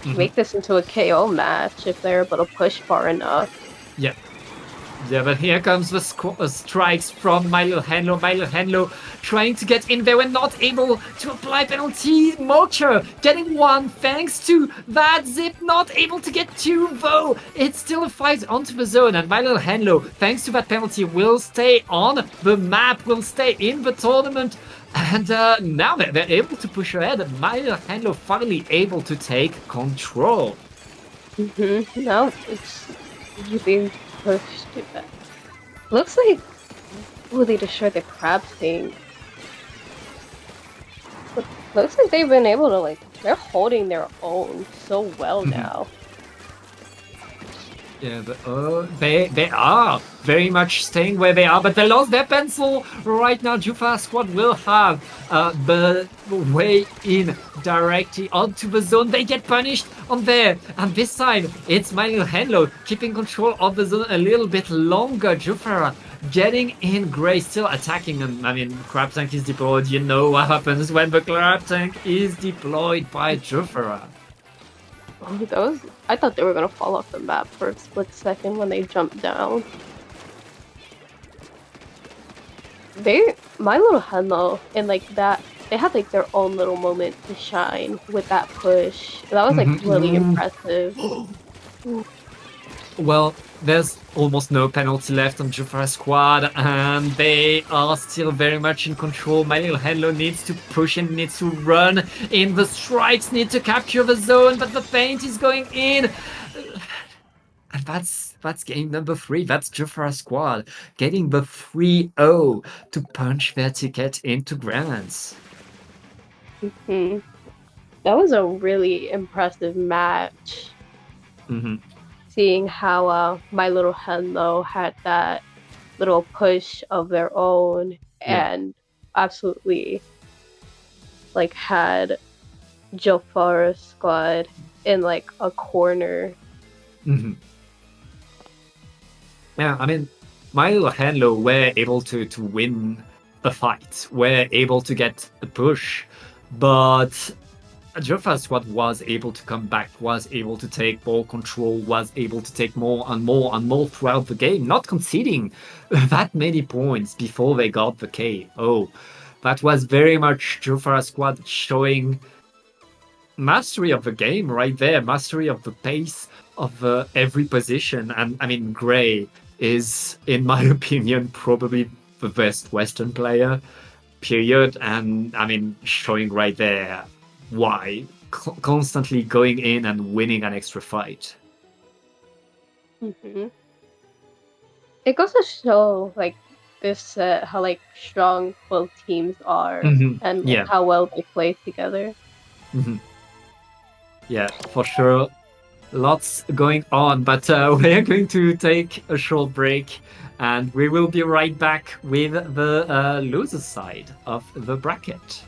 make this into a KO match if they're able to push far enough. Yeah. Yeah, but here comes the strikes from My Little Henlo. My Little Henlo trying to get in there and not able to apply penalty. Mocher getting one thanks to that zip. Not able to get two, though. It's still a fight onto the zone. And My Little Henlo, thanks to that penalty, will stay on the map, will stay in the tournament. And now they're able to push ahead. And My Little Henlo finally able to take control. Now it's being pushed to that. Looks like, oh, they destroyed the crab thing. Looks like they've been able to, like, they're holding their own so well now. Yeah, but they are very much staying where they are, but they lost their pencil right now. Jufa squad will have the way in directly onto the zone. They get punished on there, and this time it's My Little Henlo keeping control of the zone a little bit longer. Jufara getting in. Gray still attacking, and I mean, Crab Tank is deployed. You know what happens when the Crab Tank is deployed by Jufara. Oh, I thought they were gonna fall off the map for a split second when they jumped down. My Little Henlo, and like that, they had like their own little moment to shine with that push. That was like really impressive. Well, there's almost no penalty left on Jufra squad, and they are still very much in control. My Little Henlo needs to push and needs to run in. The strikes need to capture the zone, but the feint is going in. And that's game number 3. That's Jufra squad getting the 3-0 to punch their ticket into Grands. That was a really impressive match. Seeing how My Little Henlo had that little push of their own and absolutely like had Jofara squad in like a corner. Yeah, I mean, My Little Henlo were able to win a fight, were able to get a push, but Joffa squad was able to come back, was able to take ball control, was able to take more and more and more throughout the game, not conceding that many points before they got the KO. That was very much Joffa squad showing mastery of the game right there, mastery of the pace of every position. And I mean, Gray is, in my opinion, probably the best Western player, period. And I mean, showing right there why constantly going in and winning an extra fight. It goes to show like this how like strong both teams are and like, how well they play together. Yeah, for sure. Lots going on, but we're going to take a short break, and we will be right back with the loser side of the bracket.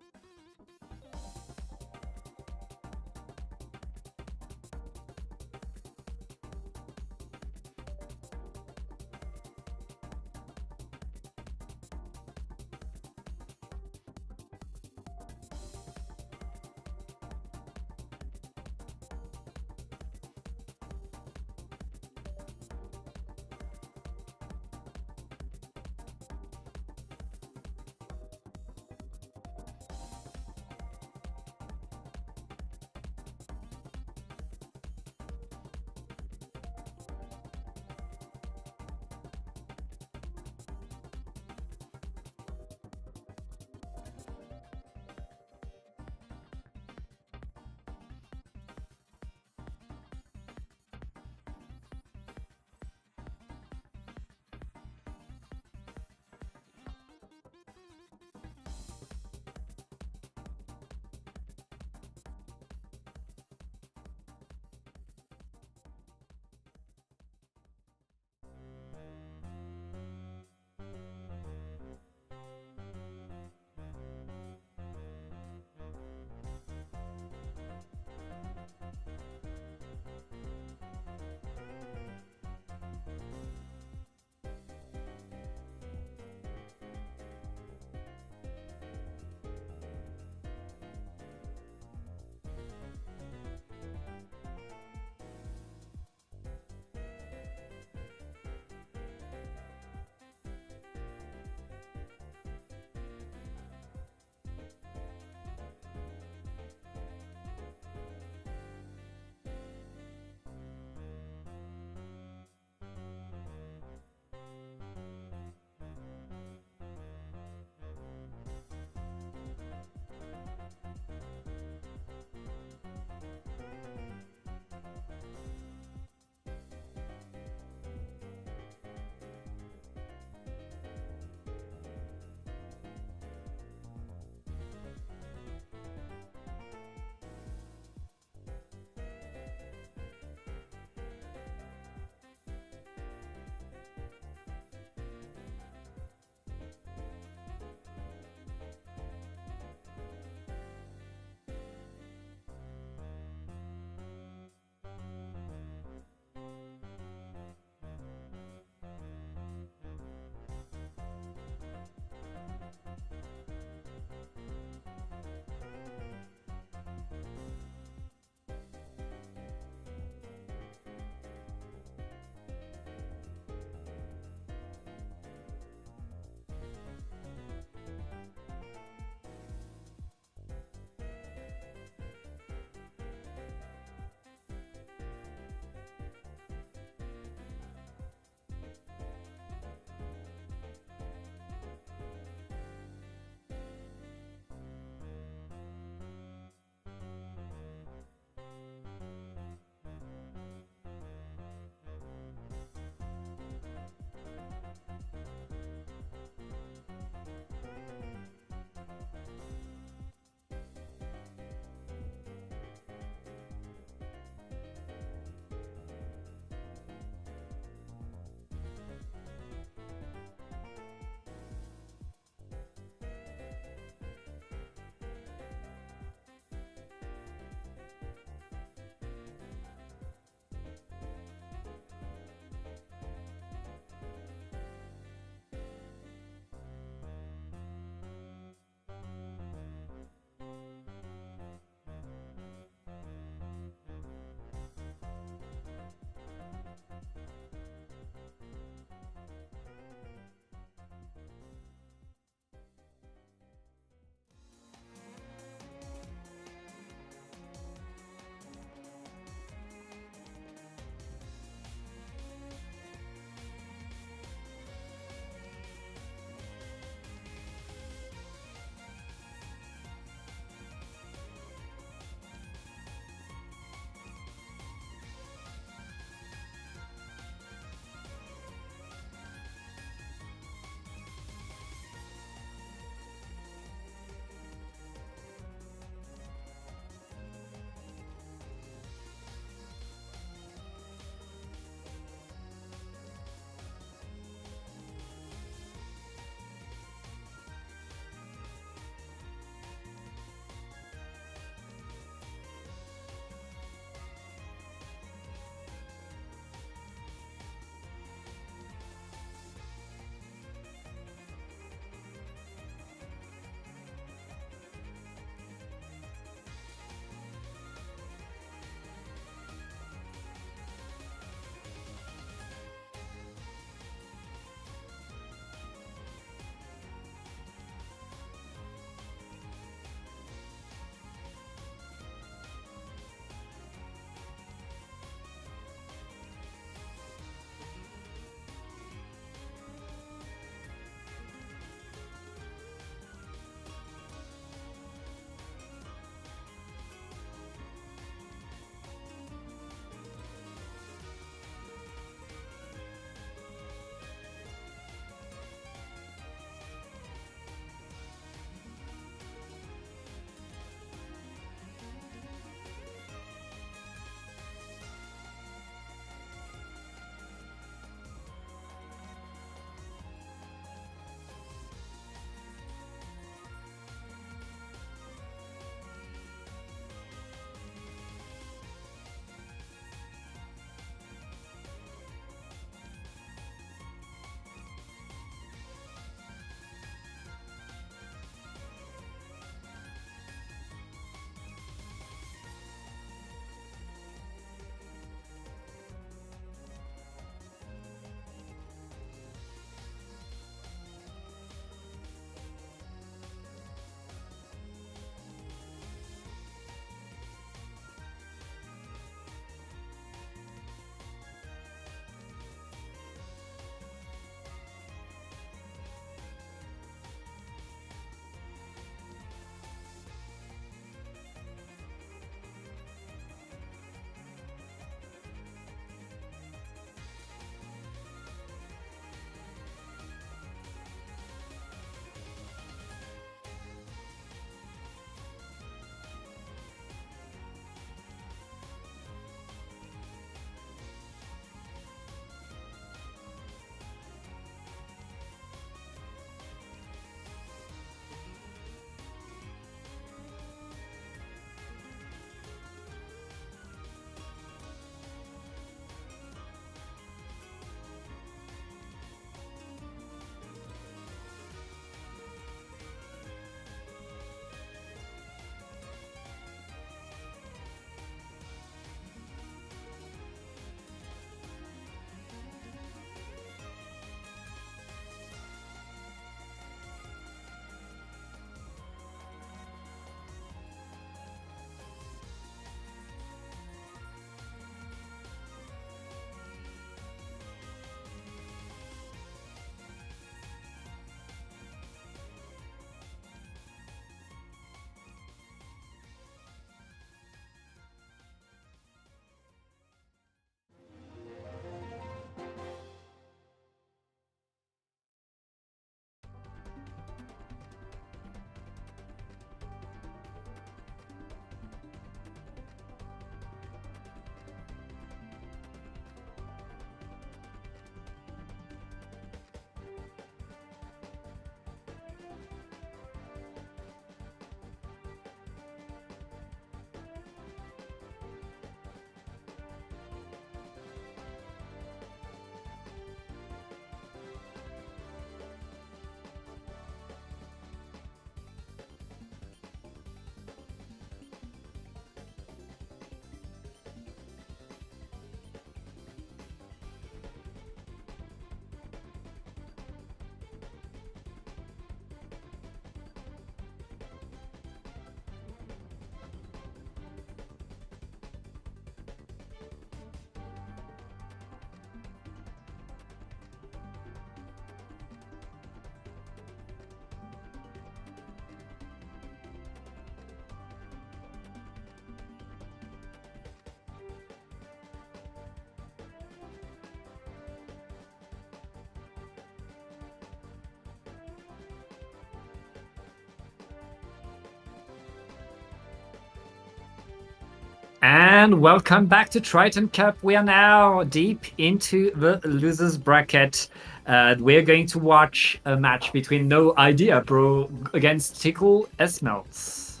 And welcome back to Triton-Cup. We are now deep into the losers bracket. We're going to watch a match between No Idea Bro against Tickle Smells.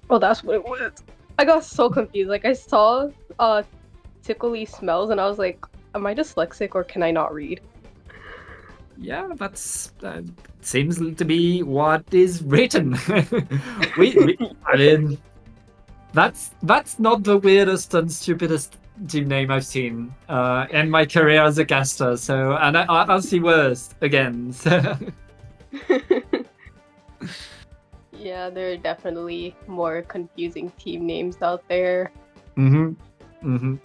Oh, that's what it was. I got so confused. Like I saw tickly smells and I was like, am I dyslexic or can I not read? Yeah, that's seems to be what is written. I mean, that's not the weirdest and stupidest team name I've seen in my career as a caster. So, and I'll see worse again. So. Yeah, there are definitely more confusing team names out there. Mm-hmm. Mm-hmm.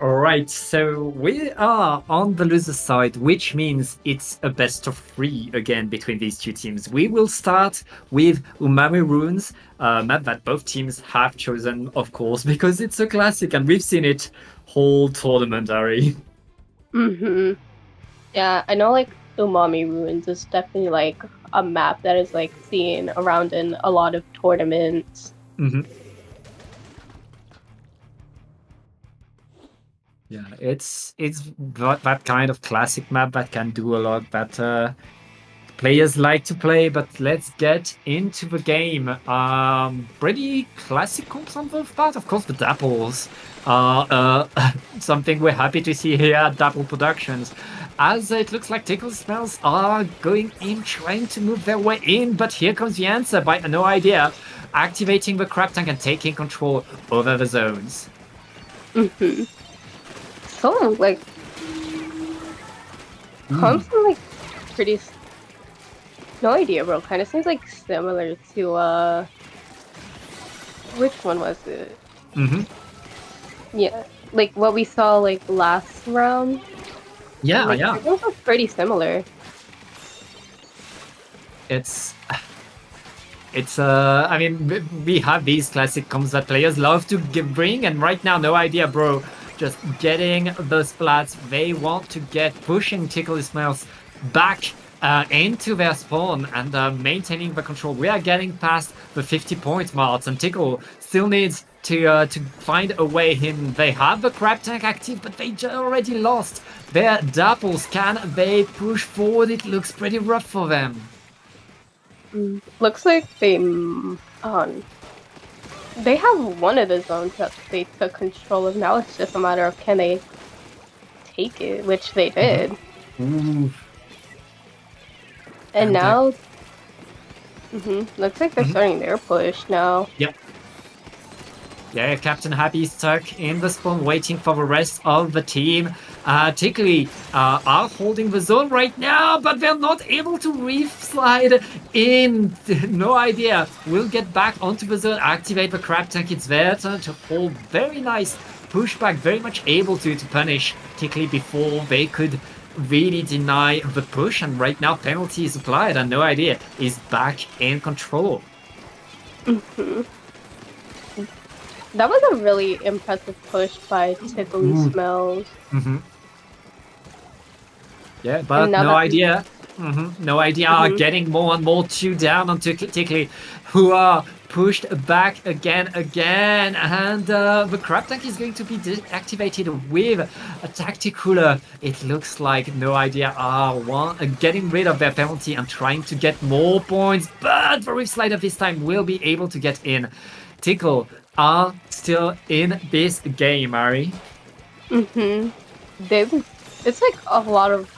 All right, so we are on the loser side, which means it's a best of 3 again between these two teams. We will start with Umami Runes, a map that both teams have chosen, of course, because it's a classic and we've seen it whole tournament, Ari. Mm-hmm. Yeah, I know like Umami Ruins is definitely like a map that is like seen around in a lot of tournaments. Mm-hmm. Yeah, it's that kind of classic map that can do a lot that players like to play. But let's get into the game. Pretty classical some of that. Of course, the dapples are something we're happy to see here at Dapple Productions. As it looks like Tickle Smells are going in, trying to move their way in, but here comes the answer by No Idea, activating the crab tank and taking control over the zones. Mm-hmm. So like comes from like pretty No Idea Bro kind of seems like similar to which one was it? Mm-hmm. Yeah, like what we saw like last round. Yeah, like, yeah. Those are pretty similar. It's I mean, we have these classic comms that players love to bring, and right now, No Idea Bro just getting the splats they want to get, pushing Tickle Smells back into their spawn and maintaining the control. We are getting past the 50-point marks, and Tickle still needs to find a way in. They have the crab tank active, but they already lost their dapples. Can they push forward? It looks pretty rough for them. Looks like they have one of the zones that they took control of. Now it's just a matter of can they take it, which they did. Ooh. And now, looks like they're starting their push now. Yep. Yeah, Captain Happy stuck in the spawn waiting for the rest of the team. Tickly are holding the zone right now, but they're not able to reef slide in. No Idea. We'll get back onto the zone, activate the crab tank. It's their turn to hold. Very nice pushback, very much able to punish Tickly before they could really deny the push. And right now, penalty is applied, and No Idea is back in control. That was a really impressive push by Tickly Smells. Yeah, but No Idea. No Idea are getting more and more chewed down onto Tickly, who are pushed back again, and the crab tank is going to be deactivated with a tactical. It looks like No Idea are getting rid of their penalty and trying to get more points, but the reef slider this time will be able to get in. Tickle are still in this game, Ari. It's like a lot of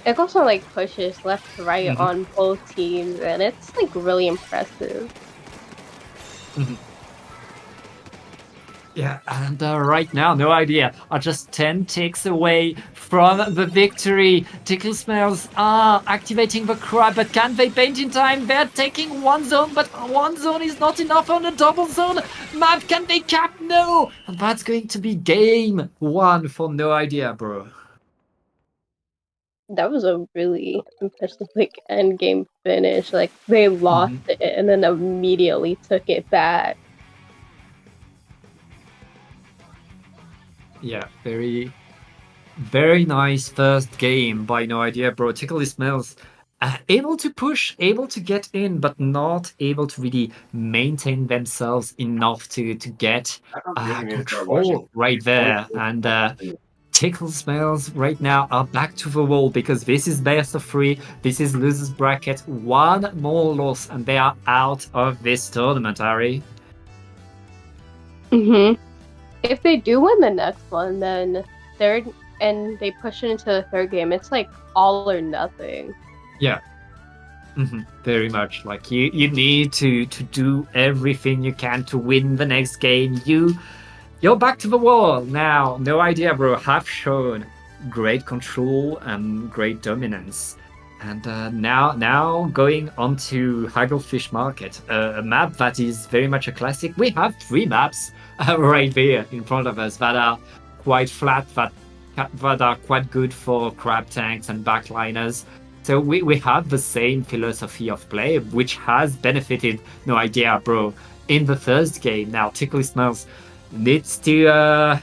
it goes on like pushes left to right on both teams, and it's like really impressive. Yeah, and right now, No Idea are just 10 ticks away from the victory. Tickle Smells are activating the crab, but can they paint in time? They're taking one zone, but one zone is not enough on a double zone map. Can they cap? No! And that's going to be game 1 for No Idea, bro. That was a really impressive like end game finish. Like they lost it and then immediately took it back. Yeah, very nice first game by No Idea Bro. Tickle Smells able to push, able to get in, but not able to really maintain themselves enough to get control right there. And Tickle Smells right now are back to the wall because this is best of 3. This is losers bracket. One more loss and they are out of this tournament, Ari. If they do win the next one, then third and they push it into the third game, it's like all or nothing. Yeah. Very much. Like you need to do everything you can to win the next game. You're back to the wall now. No idea, bro. Have shown great control and great dominance. And now going on to Hagglefish Market, a map that is very much a classic. We have 3 maps right there in front of us that are quite flat, that are quite good for crab tanks and backliners. So we have the same philosophy of play, which has benefited No Idea, bro, in the first game. Now Tickle Smells needs to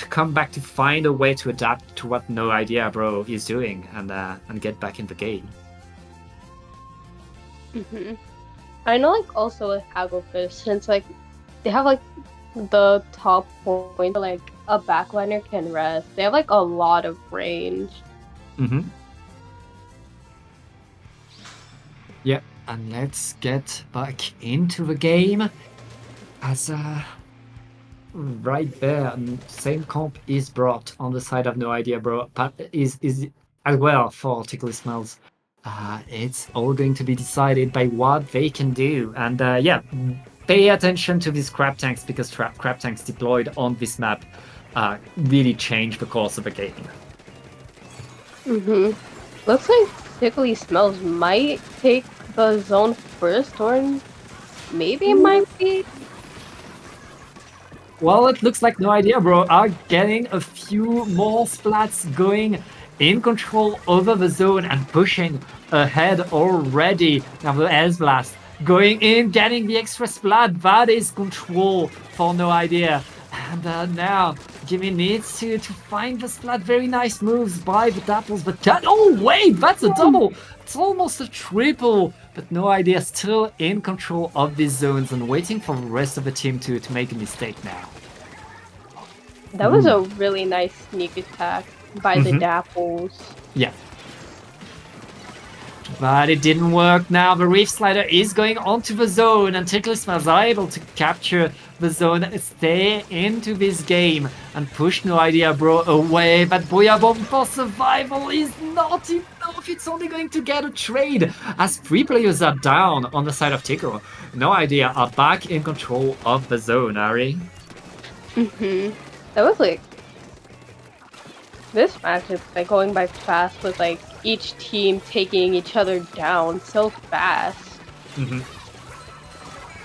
come back to find a way to adapt to what No Idea, bro, is doing and get back in the game. I know, like, also with Hagglefish, since like they have like the top point, like a backliner can rest. They have like a lot of range. Yep, and let's get back into the game as right there, same comp is brought on the side of No Idea, bro, but is as well for Tickle Smells. It's all going to be decided by what they can do, and yeah, pay attention to these crab tanks because crab tanks deployed on this map really change the course of the game. Looks like Tickly Smells might take the zone first, or maybe it might be. Well, it looks like No Idea, bro, are getting a few more splats going in control over the zone and pushing ahead already. Now the Air Blast going in, getting the extra splat. That is control for No Idea. And now Jimmy needs to find the splat. Very nice moves by the Dapples, but oh wait, that's a double. It's almost a triple, but No Idea still in control of these zones and waiting for the rest of the team to make a mistake now. That was a really nice sneak attack by the Dapples. Yeah. But it didn't work now. The Reef Slider is going onto the zone, and Tickle Smells are able to capture the zone, stay into this game, and push No Idea, bro, away. But Booyah Bomb for survival is not enough. It's only going to get a trade as 3 players are down on the side of Tickle. No Idea are back in control of the zone, Ari. That was like... This match is like going by fast with like each team taking each other down so fast.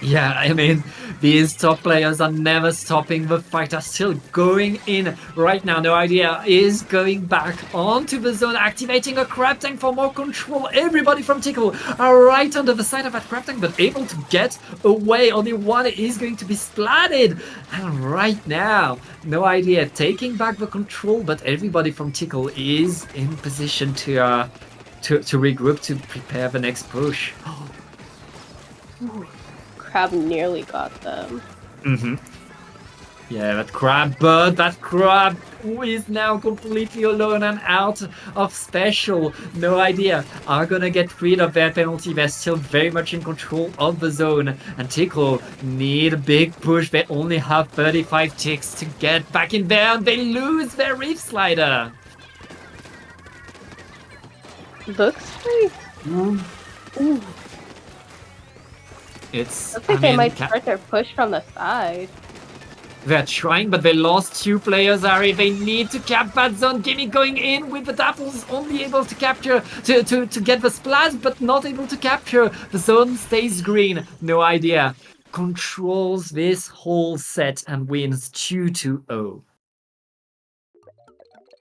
Yeah, I mean, these top players are never stopping. The fight are still going in right now. No Idea is going back onto the zone, activating a crab tank for more control. Everybody from Tickle are right under the side of that crab tank, but able to get away. Only one is going to be splatted. And right now, No Idea taking back the control, but everybody from Tickle is in position to regroup to prepare the next push. Crab nearly got them. Yeah, that crab bird, that crab is now completely alone and out of special. No Idea are gonna get rid of their penalty. They're still very much in control of the zone. And Tickle need a big push. They only have 35 ticks to get back in there, and they lose their Reef Slider. Looks like... Looks like they might start their push from the side. They're trying, but they lost 2 players, Ari. They need to cap that zone. Gimme going in with the Dapples, only able to capture, to get the splat, but not able to capture. The zone stays green. No Idea controls this whole set and wins 2-0.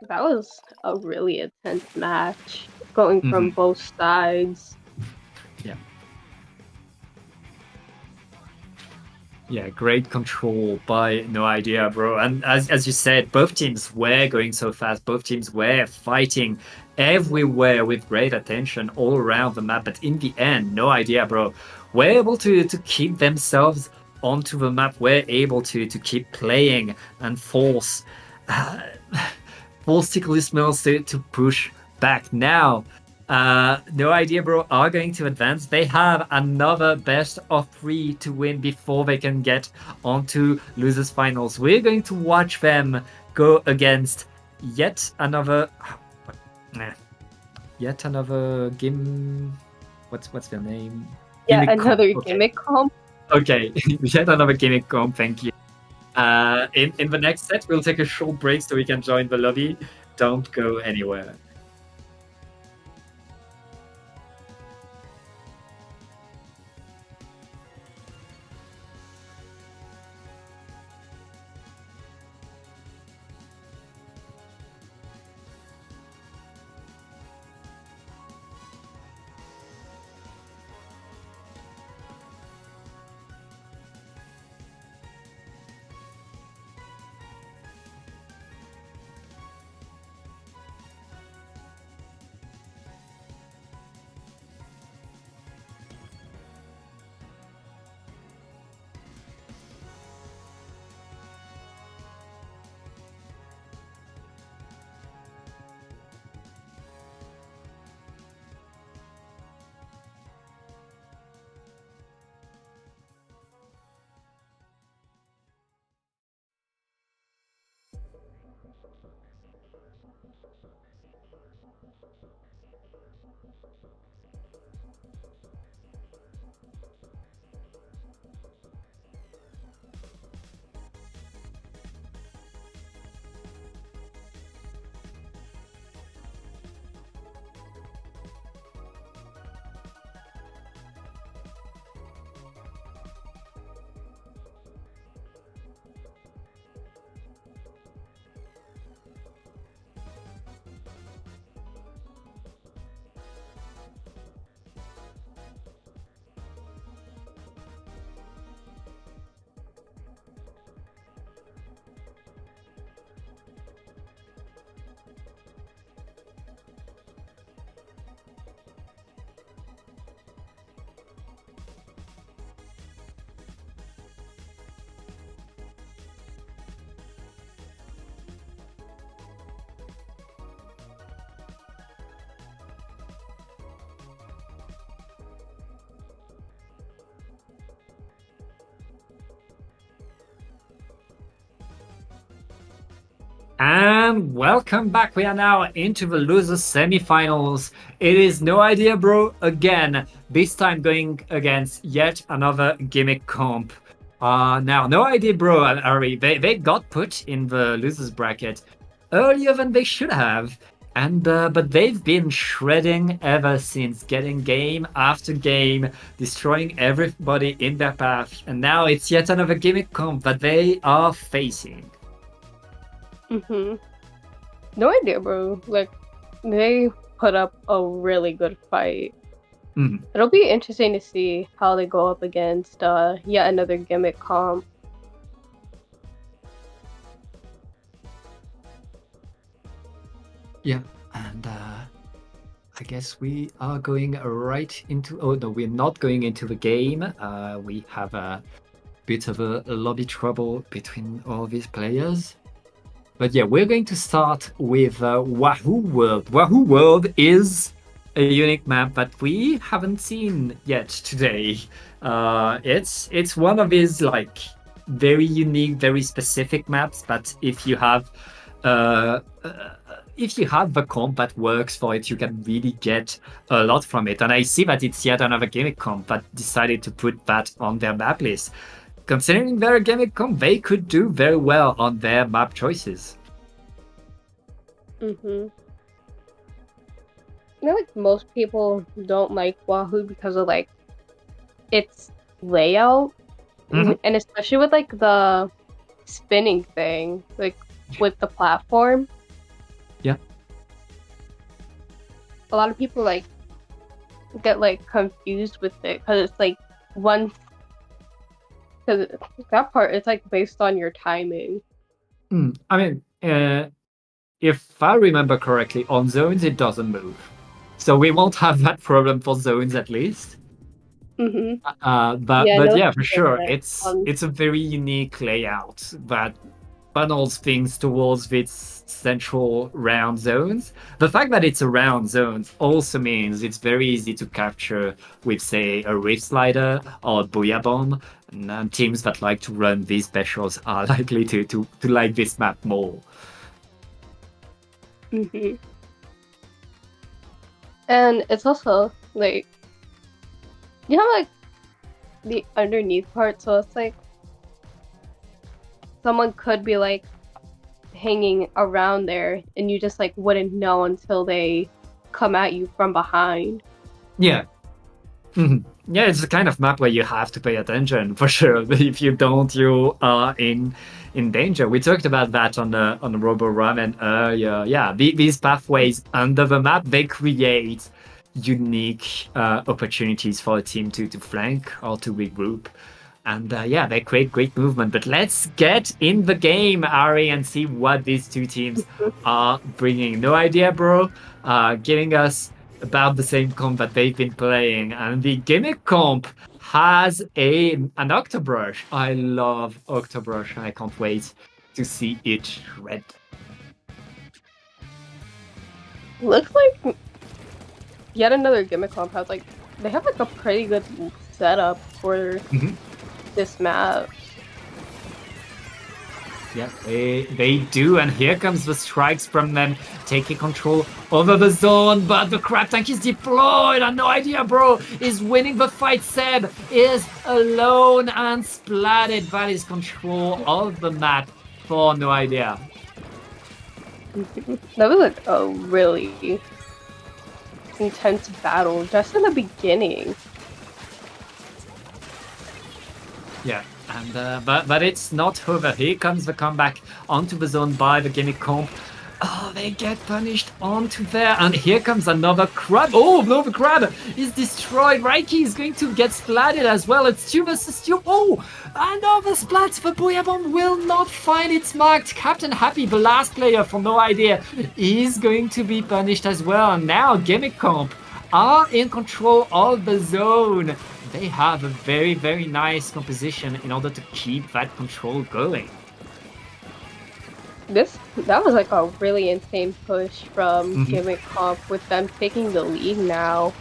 That was a really intense match, going from both sides. Yeah. Yeah, great control by No Idea, bro. And as you said, both teams were going so fast. Both teams were fighting everywhere with great attention all around the map. But in the end, No Idea, bro, were able to keep themselves onto the map. Were able to keep playing and uh, force Ticklish Mills to push back now. No Idea Bro are going to advance. They have another best of 3 to win before they can get onto losers finals. We're going to watch them go against yet another yet another game. What's their name? Yeah, Gimmick comp. another Okay. gimmick comp. Okay, yet another gimmick comp. Thank you. In the next set, we'll take a short break so we can join the lobby. Don't go anywhere. And welcome back. We are now into the losers semifinals. It is No Idea Bro again, this time going against yet another gimmick comp. Now, No Idea Bro and Ari, they got put in the losers bracket earlier than they should have. And but they've been shredding ever since, getting game after game, destroying everybody in their path. And now it's yet another gimmick comp that they are facing. No idea, bro. Like, they put up a really good fight. It'll be interesting to see how they go up against yet another gimmick comp. Yeah, and I guess we are going right into. Oh no, we're not going into the game. We have a bit of a lobby trouble between all these players. But yeah, we're going to start with Wahoo World. Wahoo World is a unique map that we haven't seen yet today. It's one of these like very unique, very specific maps. But if you have the comp that works for it, you can really get a lot from it. And I see that it's yet another gimmick comp that decided to put that on their map list. Considering their gimmick comp, they could do very well on their map choices. I feel like most people don't like Wahoo because of like its layout, and especially with like the spinning thing, like with the platform. Yeah. A lot of people like get like confused with it because it's like one Because that part is like based on your timing. I mean, if I remember correctly, on zones it doesn't move, so we won't have that problem for zones at least. Mm-hmm. But Yeah, but no, yeah, it's for sure, different. it's a very unique layout that funnels things towards its central round zones. The fact that it's a round zone also means it's very easy to capture with, say, a Rift Slider or a Booyah Bomb. And teams that like to run these specials are likely to like this map more. Mm-hmm. And it's also like you have like the underneath part, so it's like someone could be like hanging around there, and you just like wouldn't know until they come at you from behind. Yeah. Yeah, it's the kind of map where you have to pay attention for sure. If you don't, you are in danger. We talked about that on the Robo Ramen earlier. Yeah, these pathways under the map, they create unique opportunities for a team to flank or to regroup. And yeah, they create great movement. But let's get in the game, Ari, and see what these two teams are bringing. No idea, bro. Giving us about the same comp that they've been playing. And the gimmick comp has an Octobrush. I love Octobrush. I can't wait to see it shred. Looks like yet another gimmick comp has like they have like a pretty good setup for this map. Yeah, they do, and here comes the strikes from them, taking control over the zone, but the crab tank is deployed, and no idea, bro, is winning the fight. Seb is alone and splatted by his control of the map for no idea. That was like a really intense battle just in the beginning. Yeah, and but it's not over. Here comes the comeback onto the zone by the gimmick comp. Oh, they get punished onto there, and here comes another crab. Oh no, the crab is destroyed. Reiki is going to get splatted as well. It's 2 versus 2. Oh, another splat. The Booyah Bomb will not find its mark. Captain Happy, the last player for no idea, is going to be punished as well. And now gimmick comp are in control of the zone. They have a very, very nice composition in order to keep that control going. That was like a really insane push from Gimmick Comp with them taking the lead now.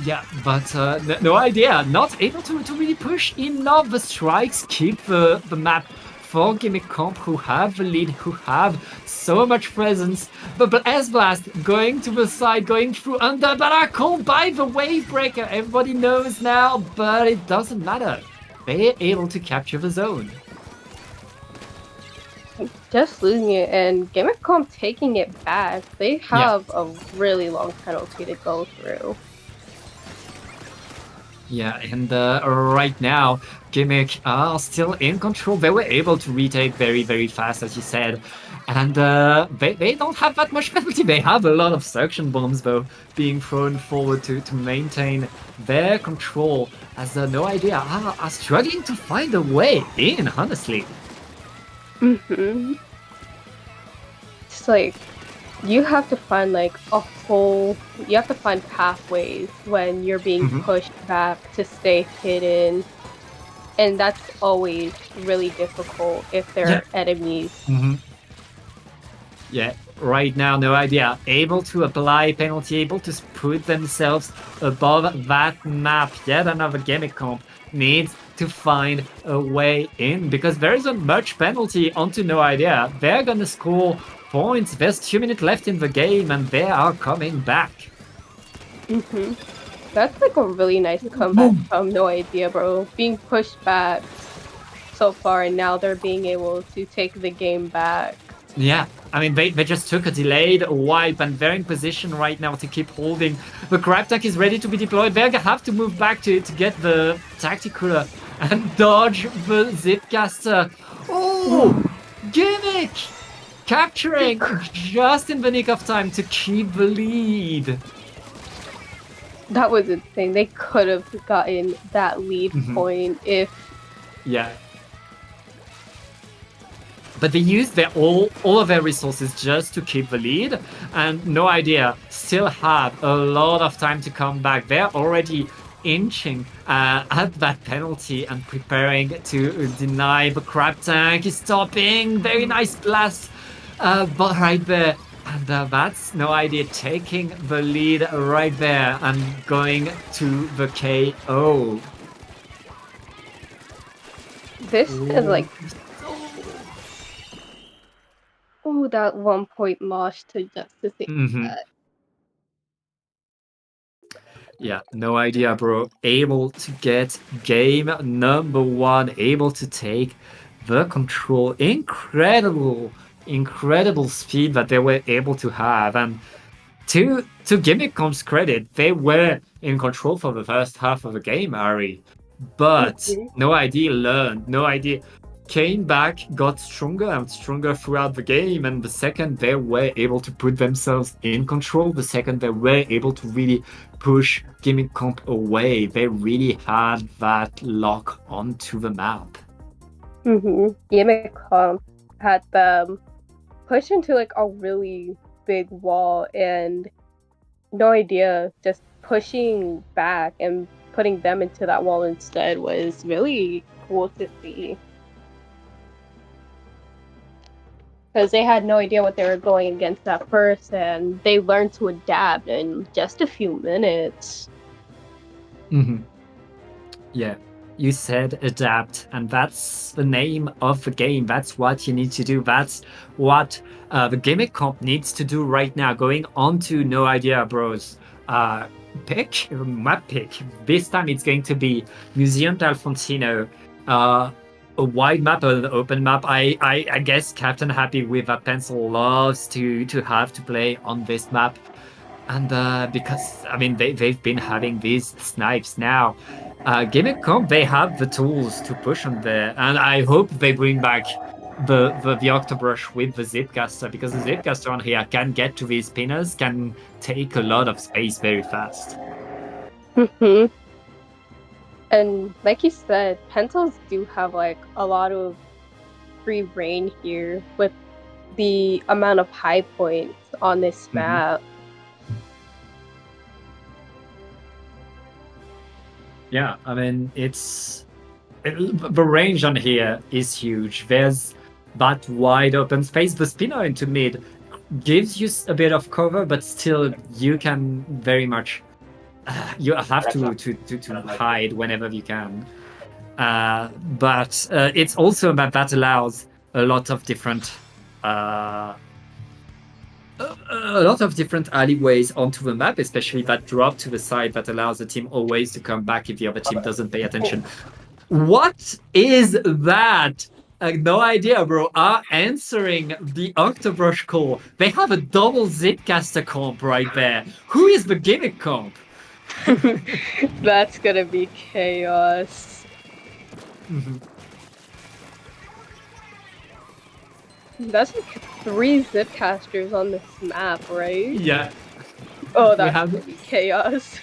Yeah, but no idea. Not able to really push enough. The strikes keep the map for Gimmick Comp, who have the lead, who have so much presence. But S-Blast going to the side, going through under, but are caught by the Wave Breaker. Everybody knows now, but it doesn't matter. They're able to capture the zone. Just losing it and Gimmick Comp taking it back. They have a really long penalty to go through. Yeah, and right now, Gimmick are still in control. They were able to retake very, very fast, as you said. And they don't have that much penalty. They have a lot of suction bombs, though, being thrown forward to maintain their control. As no idea are struggling to find a way in, honestly. It's like you have to find like you have to find pathways when you're being pushed back to stay hidden, and that's always really difficult if there are enemies. Yeah, right now, no idea. Able to apply penalty, able to put themselves above that map. Yet another gimmick comp needs to find a way in, because there isn't much penalty onto no idea. They're gonna score points. There's 2 minutes left in the game, and they are coming back. That's like a really nice comeback from no idea, bro. Being pushed back so far, and now they're being able to take the game back. Yeah, I mean, they just took a delayed wipe, and they're in position right now to keep holding. The crab tank is ready to be deployed. They're gonna have to move back to get the tactical and dodge the zipcaster. Oh, gimmick! Capturing just in the nick of time to keep the lead. That was insane. They could have gotten that lead point if. Yeah. But they used all of their resources just to keep the lead, and no idea still have a lot of time to come back. They're already inching at that penalty and preparing to deny the crab tank. Is stopping. Very nice blast, but right there. And that's no idea taking the lead right there and going to the KO. This is like. Oh, that 1 point loss to Justice. Yeah, no idea, bro. Able to get game number 1, able to take the control. Incredible speed that they were able to have. And to Gimmick Comp's credit, they were in control for the first half of the game, Ari. But no idea learned, no idea came back, got stronger and stronger throughout the game, and the second they were able to put themselves in control, the second they were able to really push Gimmick Comp away, they really had that lock onto the map. Gimmick Comp had them push into like a really big wall, and no idea, just pushing back and putting them into that wall instead was really cool to see. Because they had no idea what they were going against at first, and they learned to adapt in just a few minutes. Yeah, you said adapt, and that's the name of the game. That's what you need to do. That's what the Gimmick Comp needs to do right now. Going on to No Idea Bros map pick. This time it's going to be Museum d'Alfonsino. A wide map, an open map. I guess Captain Happy with a pencil loves to have to play on this map, and because I mean they've been having these snipes now. Gimmick Comp, they have the tools to push on there, and I hope they bring back the Octobrush with the Zipcaster, because the Zipcaster on here can get to these spinners, can take a lot of space very fast. And like you said, pencils do have like a lot of free reign here with the amount of high points on this map. Yeah, I mean, the range on here is huge. There's that wide open space. The spinner into mid gives you a bit of cover, but still you can very much you have to hide whenever you can. But it's also a map that allows a lot of different alleyways onto the map, especially that drop to the side that allows the team always to come back if the other team doesn't pay attention. What is that? No idea, bro. Are answering the Octobrush call. They have a double Zipcaster comp right there. Who is the Gimmick Comp? That's gonna be chaos. That's like 3 Zipcasters on this map, right? Yeah. Oh, that's gonna be chaos.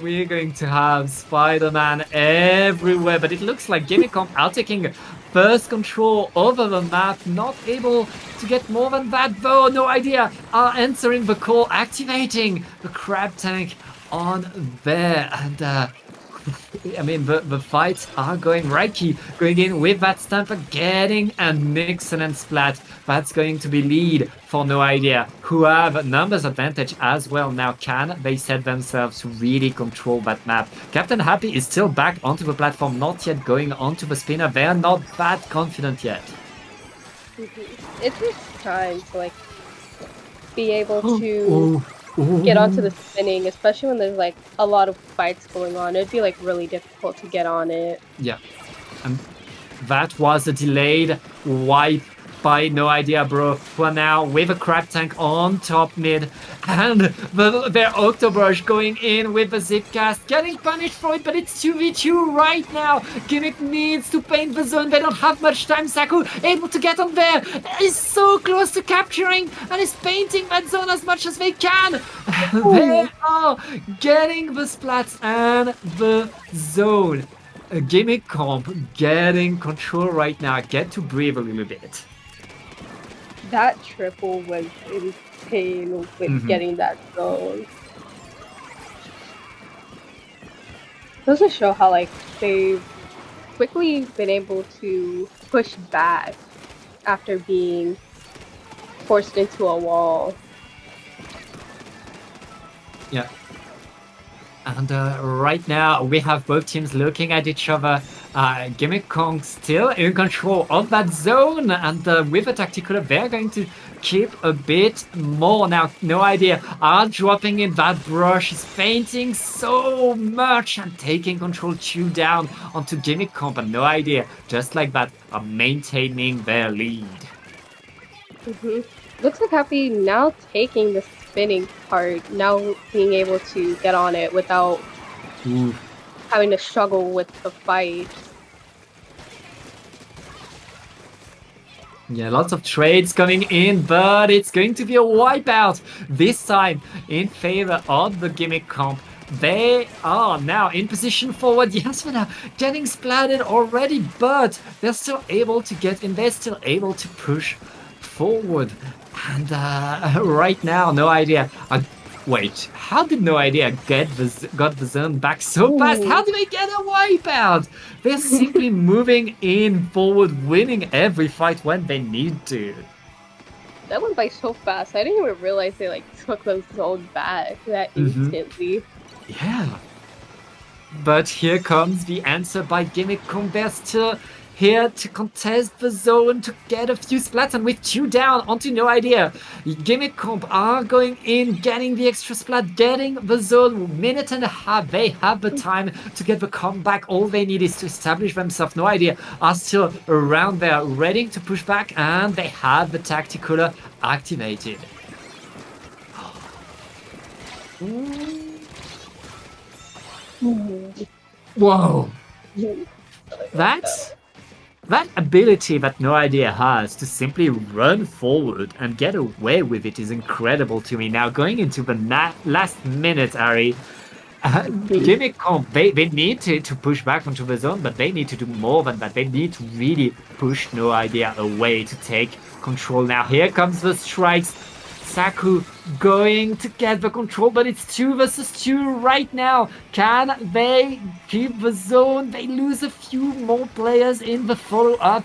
We're going to have Spider-Man everywhere, but it looks like Gimmick Comp are taking first control over the map, not able to get more than that though. No idea. Are answering the call, activating the crab tank on there, and I mean the fights are going Reiki going in with that Stamper, getting an excellent splat. That's going to be lead for No Idea, who have numbers advantage as well. Now can they set themselves to really control that map? Captain Happy is still back onto the platform, not yet going onto the spinner. They're not that confident yet. It takes time to like be able to get onto the spinning, especially when there's like a lot of fights going on. It'd be like really difficult to get on it. Yeah, and that was a delayed wipe by No Idea Bro, who are now with a crab tank on top mid, and their Octobrush going in with the zip cast, getting punished for it, but it's 2v2 right now. Gimmick needs to paint the zone. They don't have much time. Saku able to get on there, is so close to capturing and is painting that zone as much as they can. They are getting the splats and the zone. Gimmick Comp getting control right now. Get to breathe a little bit. That triple was insane with getting that zone. Doesn't show how like they've quickly been able to push back after being forced into a wall. Yeah. And right now, we have both teams looking at each other. Gimmick Kong still in control of that zone. And with a Tactical, they're going to keep a bit more. Now, No Idea are dropping in. That brush is fainting so much and taking control 2 down onto Gimmick Kong. But No Idea, just like that, are maintaining their lead. Looks like Happy now taking the spinning part, now being able to get on it without having to struggle with the fight. Yeah, lots of trades coming in, but it's going to be a wipeout this time in favor of the Gimmick Comp. They are now in position forward. Yasmina getting splattered already, but they're still able to get in. They're still able to push forward. And right now, No Idea. Wait, how did No Idea got the zone back so fast? How did they get a wipeout? They're simply moving in forward, winning every fight when they need to. That went by so fast. I didn't even realize they like took the zone back that instantly. Yeah. But here comes the answer by Gimmick Kong. They're still here to contest the zone, to get a few splats, and with 2 down onto No Idea. Gimmick Comp are going in, getting the extra splat, getting the zone. Minute and a half, they have the time to get the comeback. All they need is to establish themselves. No Idea are still around there, ready to push back, and they have the Tactical activated. Whoa! That ability that No Idea has to simply run forward and get away with it is incredible to me. Now, going into the last minute, Ari, Gimmick Comp, they need to push back onto the zone, but they need to do more than that. They need to really push No Idea away to take control. Now, here comes the strikes. Saku going to get the control, but it's 2 versus 2 right now. Can they keep the zone? They lose a few more players in the follow-up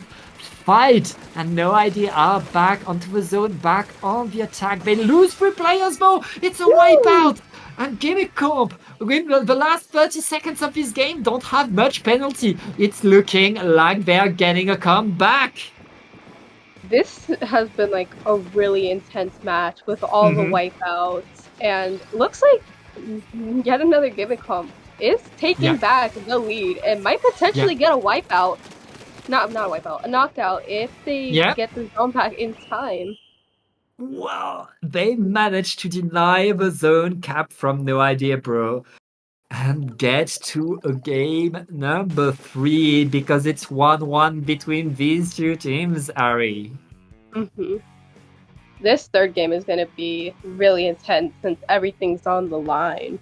fight. And No Idea are back onto the zone, back on the attack. They lose 3 players though. It's a wipeout. And Gimmick Comp, in the last 30 seconds of this game, don't have much penalty. It's looking like they're getting a comeback. This has been like a really intense match with all the wipeouts, and looks like yet another Gimmick Comp is taking back the lead and might potentially get a wipeout. Not a wipeout, a knockout if they get the zone back in time. Well, they managed to deny the zone cap from No Idea Bro and get to a game number 3 because it's 1-1 between these 2 teams, Ari. This third game is going to be really intense since everything's on the line.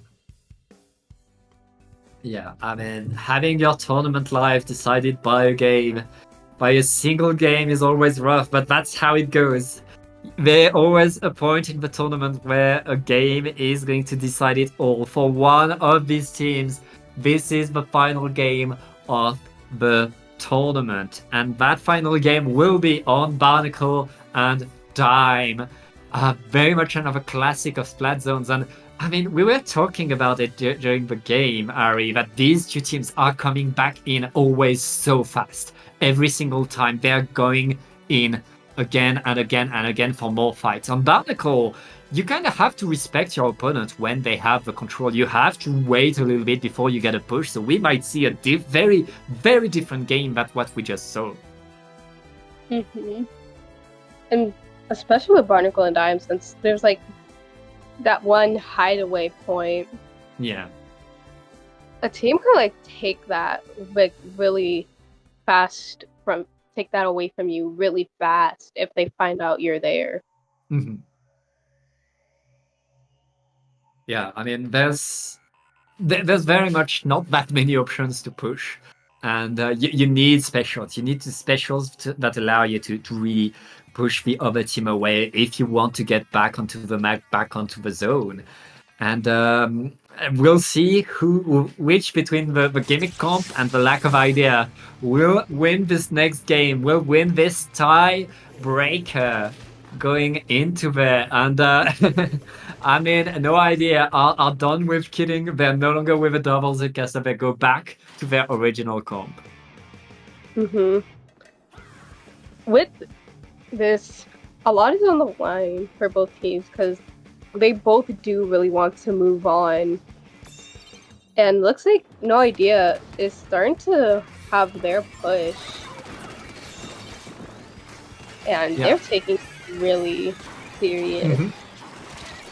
Yeah, I mean, having your tournament life decided by a single game is always rough, but that's how it goes. There's always a point in the tournament where a game is going to decide it all. For one of these teams, this is the final game of the tournament. And that final game will be on Barnacle and Dime. Very much another classic of splat zones. And I mean, we were talking about it during the game, Ari, that these 2 teams are coming back in always so fast. Every single time they're going in again and again and again for more fights. On Barnacle, you kind of have to respect your opponent when they have the control. You have to wait a little bit before you get a push. So we might see a very, very different game than what we just saw. And especially with Barnacle and Dime, since there's like that one hideaway point, Yeah. a team could like take that like really fast from take that away from you really fast if they find out you're there. Hmm. Yeah, I mean, there's very much not that many options to push, and you need specials. You need the specials that allow you to really push the other team away if you want to get back onto the map, back onto the zone. And we'll see which between the gimmick comp and the lack of idea will win this next game, will win this tie breaker going into there. And I mean, no idea are done with kidding. They're no longer with the doubles at so they go back to their original comp. Mm-hmm. With this, a lot is on the line for both teams because they both do really want to move on. And looks like No Idea is starting to have their push. And Yeah. they're taking it really serious. Mhm.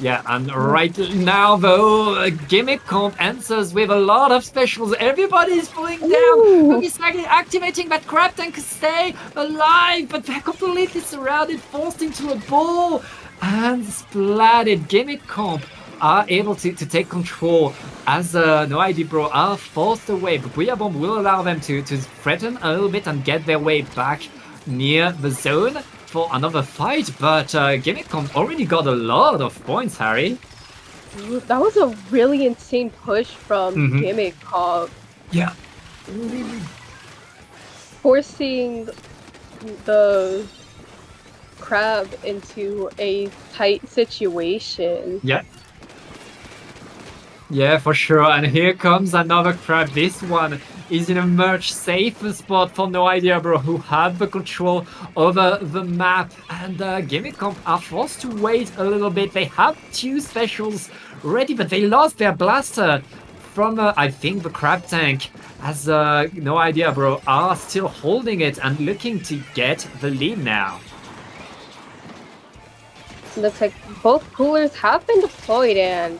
Yeah, and right now, though, Gimmick Comp answers with a lot of specials. Everybody's falling down. Ooh. He's activating that crab tank to stay alive, but they're completely surrounded, forced into a ball, and splatted. Gimmick Comp are able to take control as No ID Bro are forced away. But Booyah Bomb will allow them to threaten a little bit and get their way back near the zone for another fight, but Gimmick Comp already got a lot of points, Harry. That was a really insane push from Gimmick Comp. Yeah. Forcing the crab into a tight situation. Yeah. Yeah, for sure. And here comes another crab. This one is in a much safer spot for No Idea Bro, who have the control over the map. And Gimmick Comp are forced to wait a little bit. They have two specials ready, but they lost their blaster from, I think, the crab tank. As No Idea Bro are still holding it and looking to get the lead now. Looks like both coolers have been deployed and...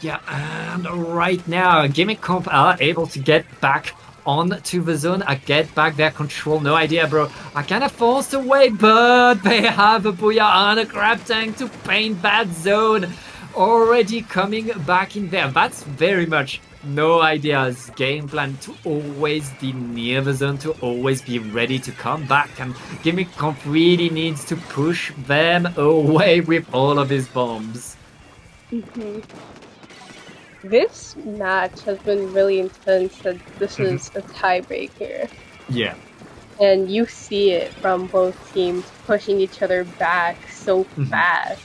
Yeah, and right now, Gimmick Comp are able to get back onto the zone, get back their control. No Idea Bro are kind of forced away, but they have a Booyah and a Crab Tank to paint that zone. Already coming back in there. That's very much No Idea's game plan, to always be near the zone, to always be ready to come back. And Gimmick Comp really needs to push them away with all of his bombs. This match has been really intense, and this is a tiebreaker. Yeah. And you see it from both teams pushing each other back so fast.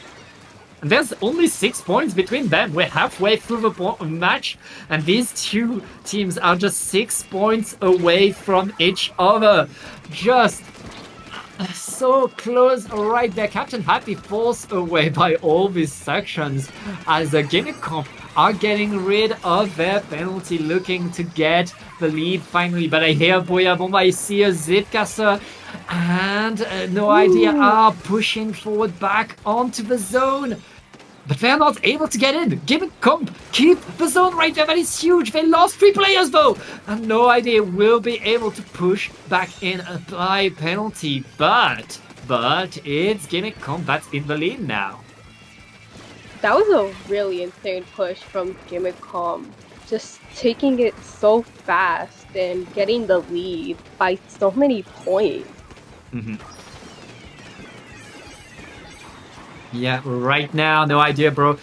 And there's only 6 points between them. We're halfway through the match, and these two teams are just 6 points away from each other. Just so close right there. Captain Happy forced away by all these sections as the Gimmick Comp are getting rid of their penalty, looking to get the lead finally. But I hear Booyah Bomb, I see a Zipcaster, and No Idea are pushing forward back onto the zone. But they're not able to get in. Gimmick Comp keep the zone right there. That is huge. They lost 3 players though. And No Idea will be able to push back in, apply penalty. But it's Gimmick Comp that's in the lead now. That was a really insane push from Gimmick Comp. Just taking it so fast and getting the lead by so many points. Yeah, right now, No Idea Bro.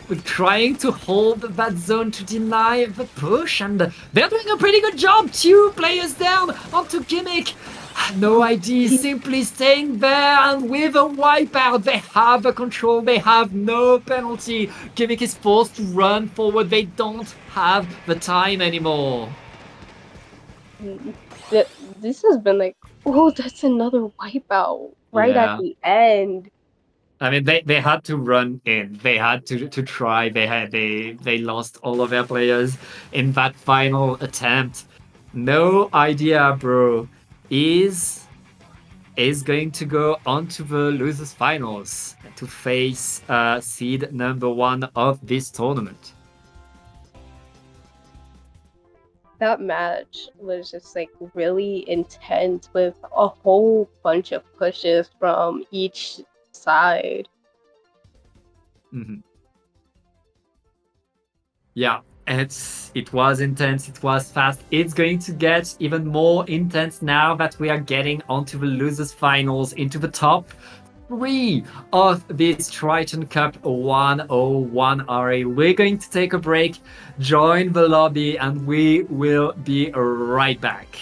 We're trying to hold that zone to deny the push, and they're doing a pretty good job. 2 players down onto Gimmick. No ID simply staying there, and with a wipeout, they have the control, they have no penalty. Gimmick is forced to run forward, they don't have the time anymore. This has been like, oh, that's another wipeout right at the end. I mean, they had to run in. They had to try. They lost all of their players in that final attempt. No Idea Bro is is going to go on to the losers finals to face seed number 1 of this tournament. That match was just like really intense with a whole bunch of pushes from each side. Mm-hmm. Yeah, it was intense, it was fast. It's going to get even more intense now that we are getting onto the losers finals, into the top 3 of this Triton-Cup 101 RA. We're going to take a break, join the lobby, and we will be right back.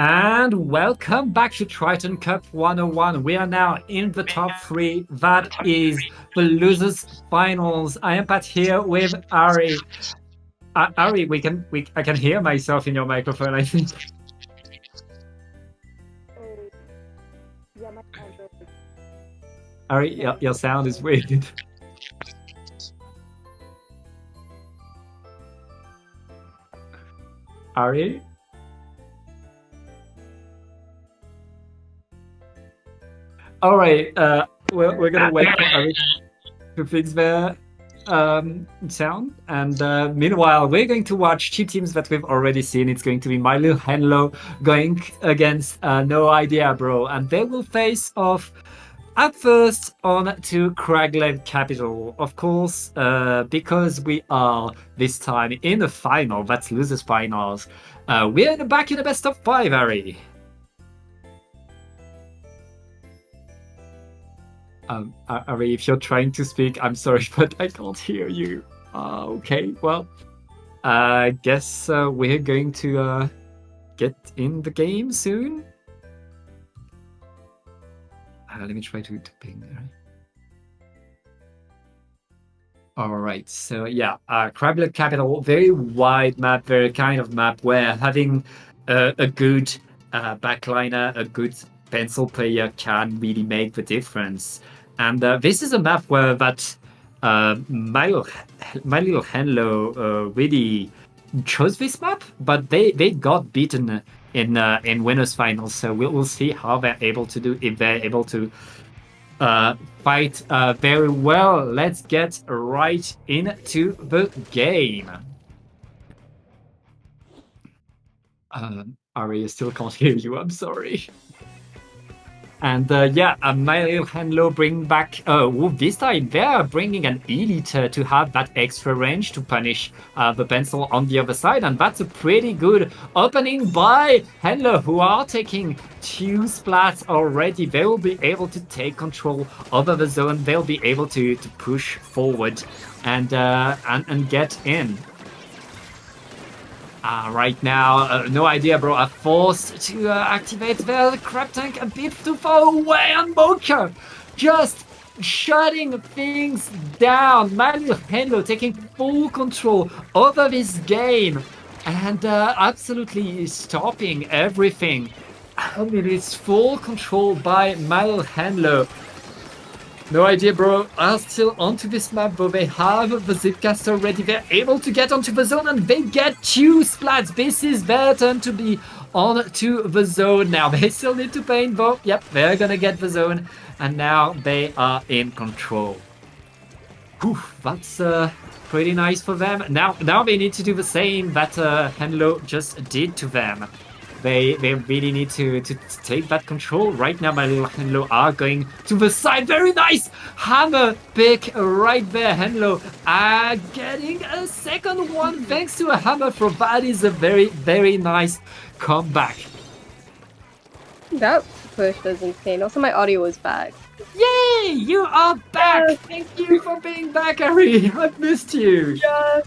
And welcome back to Triton-Cup 101. We are now in the top three. That is the losers finals. I am Pat here with Ari. Ari, I can hear myself in your microphone, I think. Ari, your sound is weird. Ari? All right, we're gonna wait for Ari to fix their sound. And meanwhile, we're going to watch two teams that we've already seen. It's going to be My Little Henlo going against No Idea Bro, and they will face off at first on to Craglet Capital. Of course, because we are this time in the final, that's losers finals. We're back in the best of 5, Ari. Ari, if you're trying to speak, I'm sorry, but I can't hear you. Okay, well, I guess we're going to get in the game soon. Let me try to ping there. All right, so yeah, Crablet Capital, very wide map, very kind of map where having a good backliner, a good pencil player can really make the difference. And this is a map where that My Little Henlo really chose this map, but they got beaten in winners finals. So we'll see how they're able to do, if they're able to fight very well. Let's get right into the game. Ari, I still can't hear you. I'm sorry. And yeah, My Little Henlo bring back. This time they're bringing an Elite to have that extra range to punish the pencil on the other side, and that's a pretty good opening by Henlo, who are taking 2 splats already. They will be able to take control over the zone. They'll be able to push forward and get in. Right now, No Idea Bro are forced to activate their crab tank a bit too far away, and Mocha just shutting things down. My Little Henlo taking full control over this game and absolutely stopping everything. I mean, it's full control by My Little Henlo. No Idea Bro are still onto this map, but they have the Zipcast already. They're able to get onto the zone and they get 2 splats. This is their turn to be onto the zone now. They still need to paint, but yep, they're gonna get the zone. And now they are in control. Whew, that's pretty nice for them. Now they need to do the same that Henlo just did to them. They really need to take that control. Right now, My Little Henlo are going to the side. Very nice hammer pick right there. Henlo getting a second one thanks to a hammer throw. That is a very, very nice comeback. That push was insane. Also, my audio was back. Yay! You are back! Yes. Thank you for being back, Ari. I've missed you. Yeah.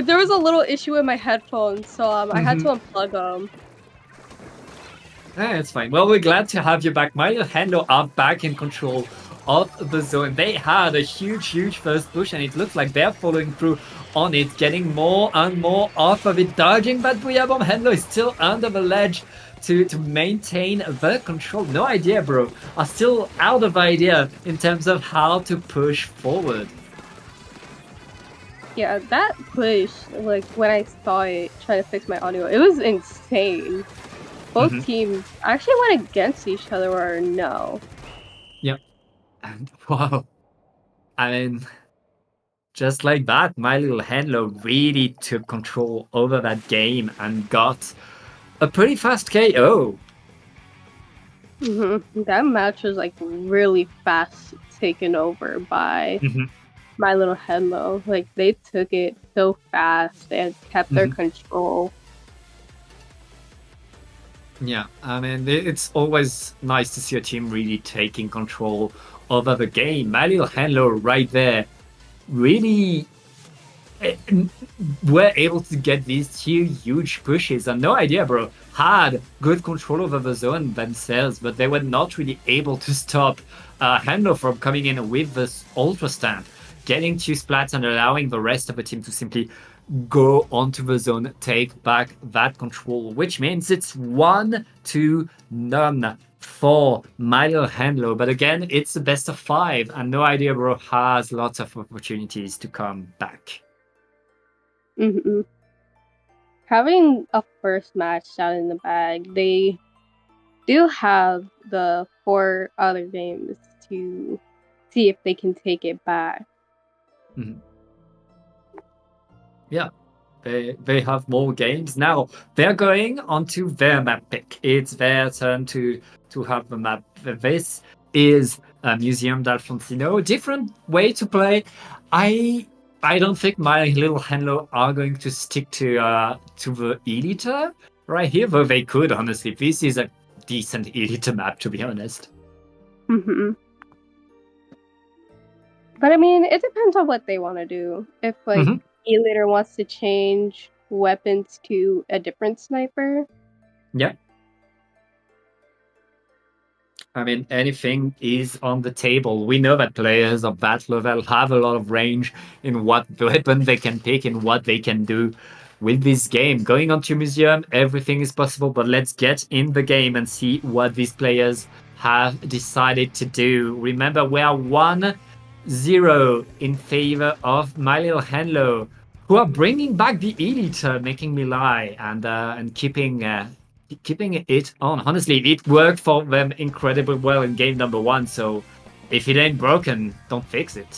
There was a little issue with my headphones, so I had to unplug them. It's fine. Well, we're glad to have you back. My Little Henlo are back in control of the zone. They had a huge first push, and it looks like they're following through on it, getting more and more off of it, dodging, but Booyah Henlo is still under the ledge to maintain the control. No Idea Bro are still out of idea in terms of how to push forward. Yeah, that push, like when I saw it trying to fix my audio, it was insane. Both teams actually went against each other, or no? Yep. And wow. I mean, just like that, My Little Henlo really took control over that game and got a pretty fast KO. That match was like really fast taken over by My Little Henlo. Like they took it so fast and kept their control. Yeah, I mean, it's always nice to see a team really taking control over the game. My Little Henlo right there really were able to get these two huge pushes, and no idea, bro, had good control over the zone themselves, but they were not really able to stop Hendo from coming in with this Ultra Stamp, getting two splats and allowing the rest of the team to simply go onto the zone, take back that control, which means it's 1-0 for My Little Henlo. But again, it's the best of 5, and no idea, bro, has lots of opportunities to come back. Mm-hmm. Having a first match out in the bag, they do have the 4 other games to see if they can take it back. Mm-hmm. Yeah, they have more games now. They're going onto their map pick. It's their turn to have the map. This is Museum d'Alfonsino. Different way to play. I don't think My Little Henlo are going to stick to the Elite right here, though they could, honestly. This is a decent Elite map, to be honest. Mm-hmm. But I mean, it depends on what they want to do. If like E-Liter wants to change weapons to a different sniper. Yeah. I mean, anything is on the table. We know that players of that level have a lot of range in what weapon they can pick and what they can do with this game. Going on to Museum, everything is possible, but let's get in the game and see what these players have decided to do. Remember, we are 1-0 in favor of My Little Henlo, who are bringing back the Elite, making me lie, and keeping it on. Honestly, it worked for them incredibly well in game number 1, so if it ain't broken, don't fix it.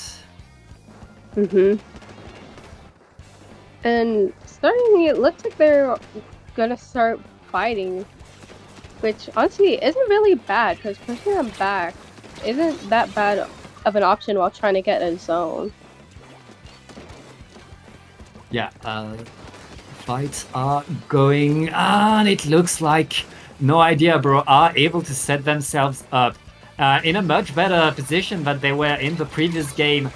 And starting, it looks like they're gonna start fighting, which honestly isn't really bad, because pushing them back isn't that bad of an option while trying to get a zone. Yeah, fights are going on. It looks like No Idea, bro, are able to set themselves up in a much better position than they were in the previous game.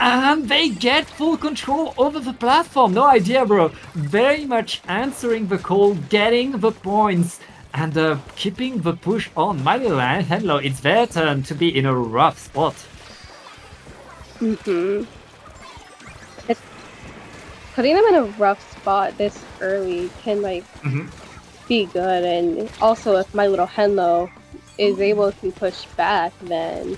And they get full control over the platform. No Idea, bro, very much answering the call, getting the points, and keeping the push on. My Little Henlo, it's their turn to be in a rough spot. Putting them in a rough spot this early can like be good, and also if My Little Henlo is able to push back, then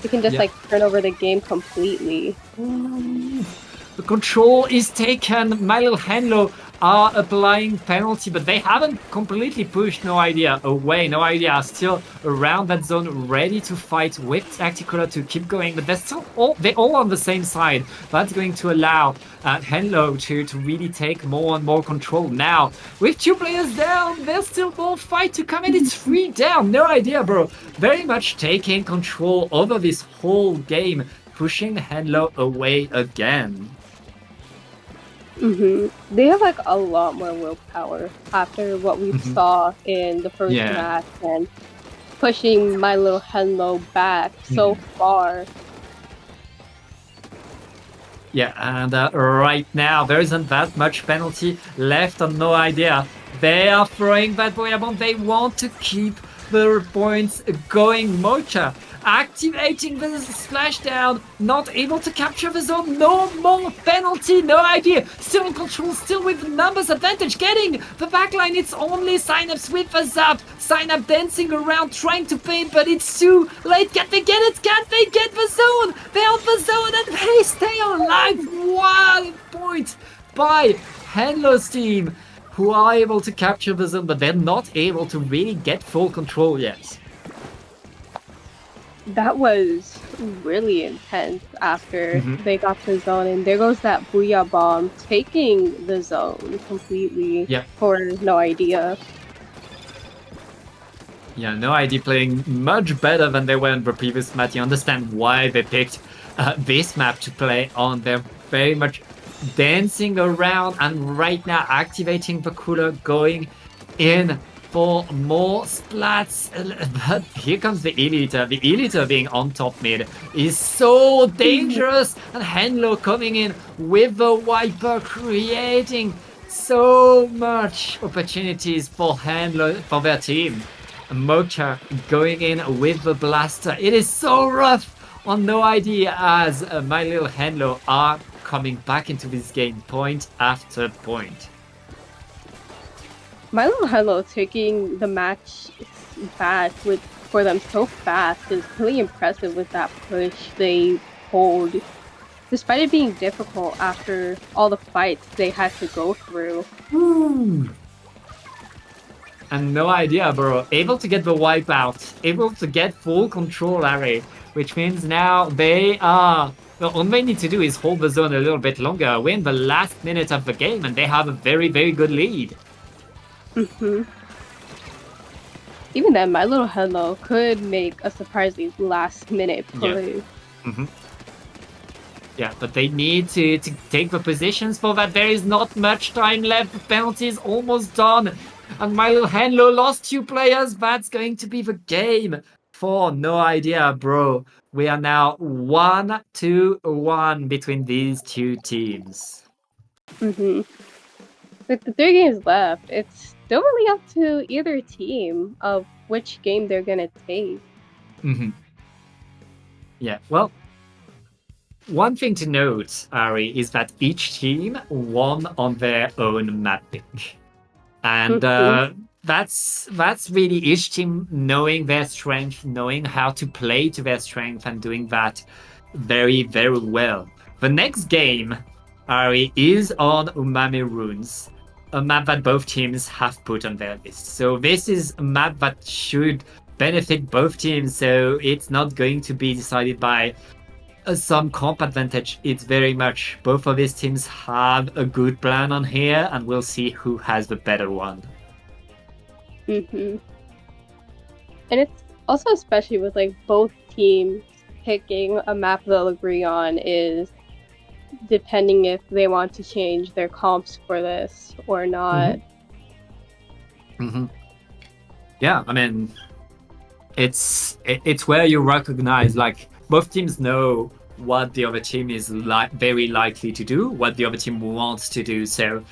it can just like turn over the game completely. The control is taken. My Little Henlo are applying penalty, but they haven't completely pushed No Idea away. No Idea are still around that zone, ready to fight with Tacticola to keep going, but they're all on the same side. That's going to allow Henlo to really take more and more control. Now, with 2 players down, there's still more fight to come, and it's 3 down. No Idea, bro. Very much taking control over this whole game, pushing Henlo away again. They have like a lot more willpower after what we saw in the first match, and pushing My Little Henlo back so far. Yeah, and right now there isn't that much penalty left on No Idea. They are throwing that boy bomb. They want to keep the points going. Mocha activating the splashdown, not able to capture the zone. No more penalty. No Idea still in control, still with numbers advantage, getting the backline. It's only Synapse with a zap. Synapse dancing around trying to paint, but it's too late. Can they get it? Can they get the zone? They're on the zone and they stay alive. 1 point by Henlo's team, who are able to capture the zone, but they're not able to really get full control yet. That was really intense after they got the zone, and there goes that Booyah Bomb, taking the zone completely for No Idea. Yeah, No Idea playing much better than they were in the previous match. You understand why they picked this map to play on. They're very much dancing around, and right now activating the cooler, going in for more splats. But here comes the E-liter. The E-liter being on top mid is so dangerous. And Henlo coming in with the Wiper, creating so much opportunities for Henlo, for their team. Mocha going in with the blaster. It is so rough on No Idea as My Little Henlo are coming back into this game point after point. My Little Hello taking the match back for them so fast is really impressive with that push they hold, despite it being difficult after all the fights they had to go through. Woo. And No Idea, bro. Able to get the wipeout, able to get full control, Larry, which means now they are. Well, all they need to do is hold the zone a little bit longer, win the last minute of the game, and they have a very, very good lead. Even then, My Little Hello could make a surprising last-minute play. Yeah. Yeah, but they need to take the positions for that. There is not much time left. The penalty is almost done. And My Little Henlo lost 2 players. That's going to be the game for No Idea, bro. We are now 1-1 between these 2 teams. With the 3 games left, it's still really up to either team of which game they're gonna take. Yeah, well, one thing to note, Ari, is that each team won on their own mapping. And that's really each team knowing their strength, knowing how to play to their strength, and doing that very, very well. The next game, Ari, is on Umami Runes, a map that both teams have put on their list. So this is a map that should benefit both teams, so it's not going to be decided by some comp advantage. It's very much both of these teams have a good plan on here, and we'll see who has the better one. And it's also especially with like both teams picking a map they'll agree on is depending if they want to change their comps for this or not. Yeah, I mean, it's where you recognize, like, both teams know what the other team is very likely to do, what the other team wants to do. So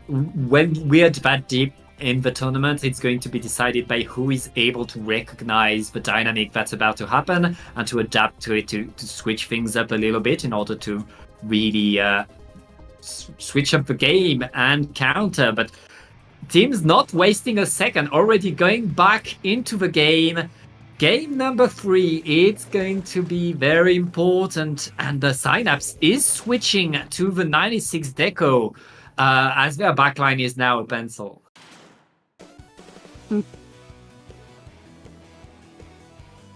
when we're that deep in the tournament, it's going to be decided by who is able to recognize the dynamic that's about to happen and to adapt to it, to switch things up a little bit in order to really switch up the game and counter. But teams not wasting a second, already going back into the game. Game number 3, it's going to be very important, and the Synapse is switching to the 96 deco as their backline is now a pencil.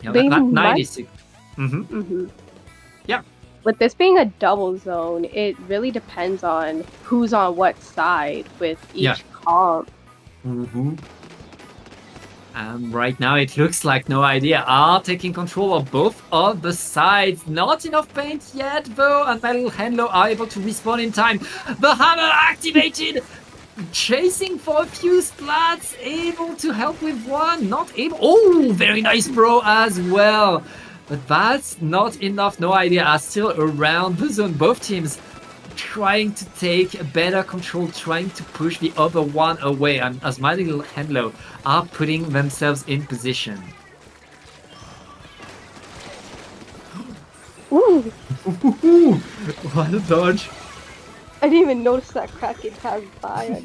Yeah, that 96. Yeah. With this being a double zone, it really depends on who's on what side with each comp. Right now it looks like No Idea are taking control of both of the sides. Not enough paint yet though, and My Little Henlo are able to respawn in time. The hammer activated! Chasing for a few splats, able to help with one, not able. Oh, very nice bro as well. But that's not enough. No Idea are still around the zone. Both teams trying to take better control, trying to push the other one away, and as My Little Henlo are putting themselves in position. Ooh! What a dodge! I didn't even notice that Kraken passed by.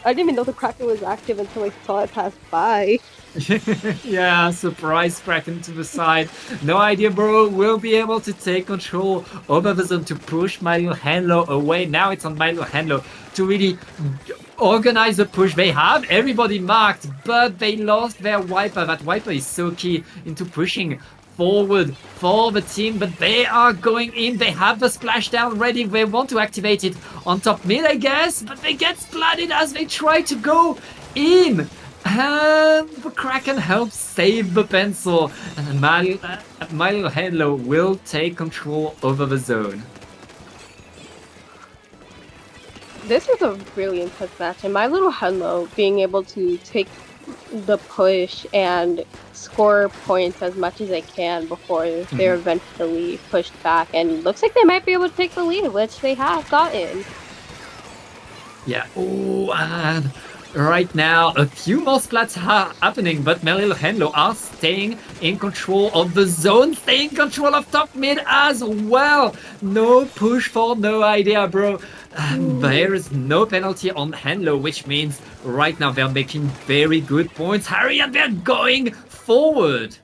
I didn't even know the Kraken was active until I saw it pass by. Yeah, surprise Kraken to the side. No Idea, bro, will be able to take control over the zone to push My Little Henlo away. Now it's on My Little Henlo to really organize the push. They have everybody marked, but they lost their Wiper. That Wiper is so key into pushing forward for the team, but they are going in. They have the splashdown ready. They want to activate it on top mid, I guess, but they get splatted as they try to go in. And the Kraken helps save the pencil, and My Little Henlo will take control over the zone. This is a really intense match, and My Little Henlo being able to take the push and score points as much as they can before they're eventually pushed back. And looks like they might be able to take the lead, which they have gotten. Yeah. Oh, and right now a few more splats are happening, but Melil Henlo are staying in control of the zone, staying in control of top mid as well. No push for no idea, bro. There is no penalty on Henlo, which means right now they're making very good points. Harry, and they're going forward.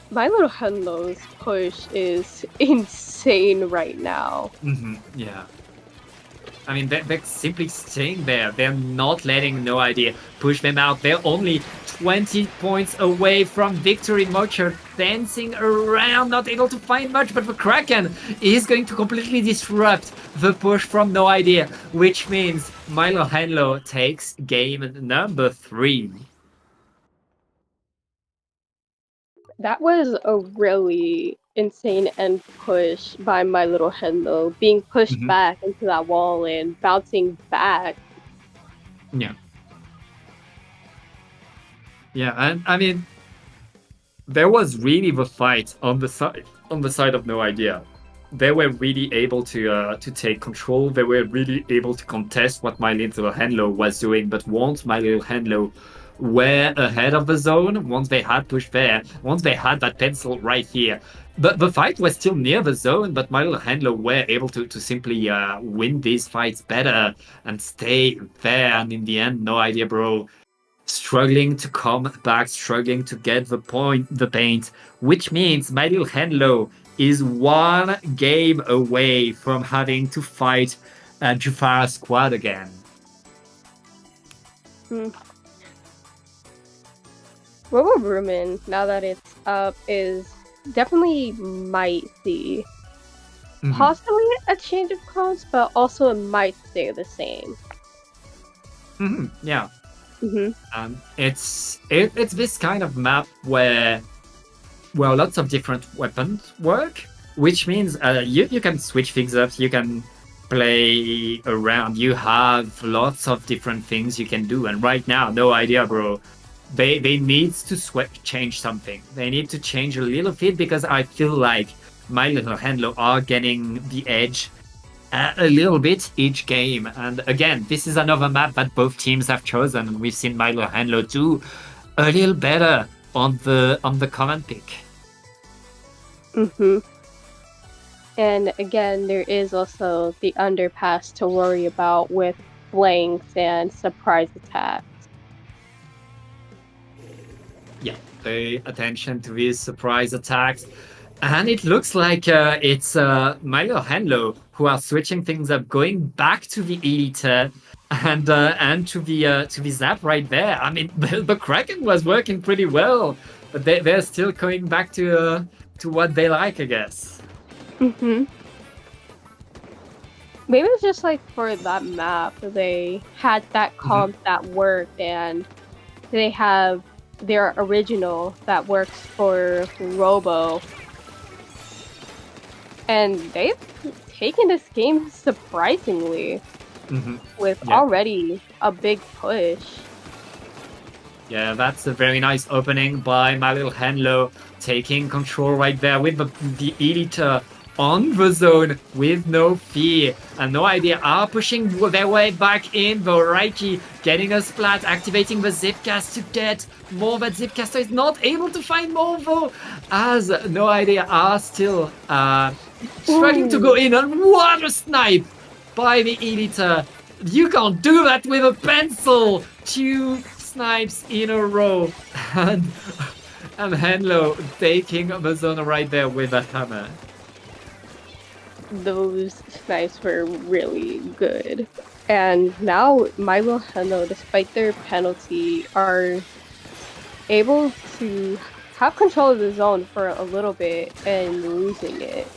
My Little Henlo's push is insane right now. Yeah. I mean, they're simply staying there. They're not letting no idea push them out. They're only 20 points away from victory. Mocher dancing around, not able to find much, but the Kraken is going to completely disrupt the push from no idea, which means Milo Henlo takes game number 3. That was a really insane end push by My Little Henlo, being pushed back into that wall and bouncing back. Yeah. Yeah, and I mean, there was really the fight on the side of no idea. They were really able to take control. They were really able to contest what My Little Henlo was doing. But once My Little Henlo were ahead of the zone, once they had pushed there, once they had that pencil right here, the fight was still near the zone, but My Little Henlo were able to simply win these fights better and stay there. And in the end, no idea, bro. Struggling to come back, struggling to get the paint, which means My Little Henlo is 1 game away from having to fight Jufar's squad again. Robo Rumen, now that it's up, is definitely might see possibly a change of course, but also it might stay the same. Yeah. It's this kind of map where lots of different weapons work, which means you can switch things up, you can play around, you have lots of different things you can do. And right now, no idea, bro. They need to change something. They need to change a little bit, because I feel like My Little Henlo are getting the edge a little bit each game. And again, this is another map that both teams have chosen. We've seen My Little Henlo do a little better on the command pick. And again, there is also the underpass to worry about with flanks and surprise attacks. Yeah, pay attention to these surprise attacks. And it looks like it's My Little Henlo who are switching things up, going back to the Elite and to the Zap right there. I mean, the Kraken was working pretty well, but they're still going back to what they like, I guess. Maybe it's just like for that map, they had that comp that worked, and they have their original that works for Robo. And they've taken this game surprisingly with already a big push. Yeah, that's a very nice opening by My Little Henlo, taking control right there with the Elite on the zone with no fear. And no idea are pushing their way back in. The Reiki getting a splat, activating the Zipcast to get more, but Zipcaster is not able to find more though, as no idea are still struggling to go in. And what a snipe by the Elite. You can't do that with a pencil. 2 snipes in a row. And Henlo taking the zone right there with a hammer. Those snipes were really good. And now My Little Henlo, despite their penalty, are able to have control of the zone for a little bit and losing it.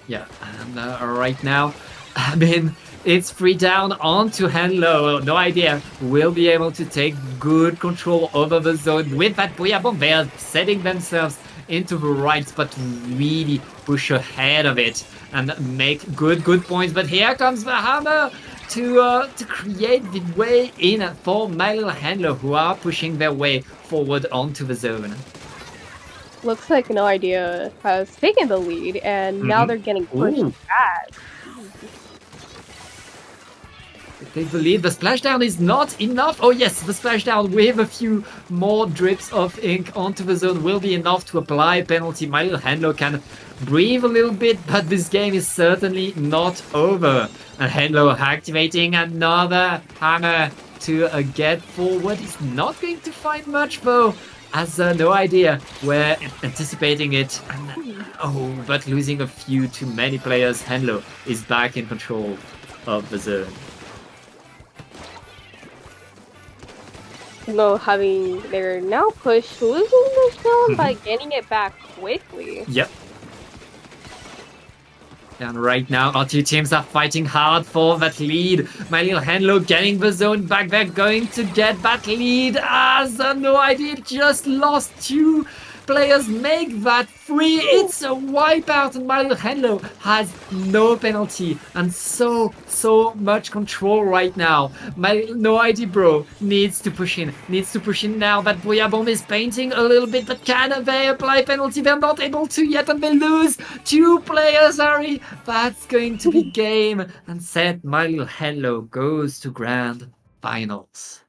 Yeah, and right now, I mean, it's 3 down onto Henlo. No idea will be able to take good control over the zone with that Booyah Bomb. They are setting themselves into the right spot to really push ahead of it and make good points. But here comes the hammer, to create the way in for My Little Handler, who are pushing their way forward onto the zone. Looks like No Idea has taken the lead, and now they're getting pushed Ooh. back. They believe the splashdown is not enough. Oh yes, the splashdown with a few more drips of ink onto the zone will be enough to apply a penalty. My Little Handler can breathe a little bit, but this game is certainly not over. And Handler activating another hammer to get forward. He's not going to find much though, as No Idea were anticipating it. And, but losing a few too many players, Handler is back in control of the zone. No, they're now pushed, losing the zone by getting it back quickly. Yep. And right now, our two teams are fighting hard for that lead. My Little Handler getting the zone back. They're going to get that lead as No Idea just lost two players make that free. It's a wipeout, and My Little Handler has no penalty and so much control right now. My No Idea bro needs to push in now. That Booyah Bomb is painting a little bit, but can they apply penalty? They're not able to yet, and they lose two players, Harry. That's going to be game and set. My Little Handler goes to grand finals.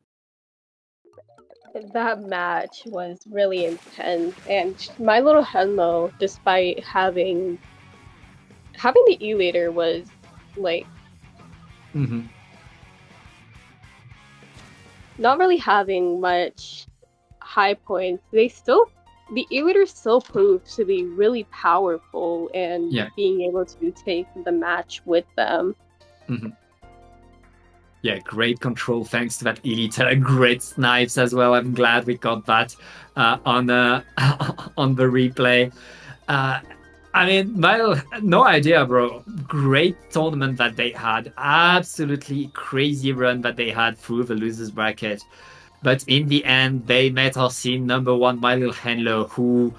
That match was really intense, and My Little Henlo, despite having the E-Leader, was like not really having much high points. The E-Leader still proved to be really powerful and being able to take the match with them. Yeah, great control thanks to that elite. Great snipes as well. I'm glad we got that on the replay. I mean, No Idea, bro. Great tournament that they had. Absolutely crazy run that they had through the losers bracket. But in the end, they met our scene number one, My Little Handler, who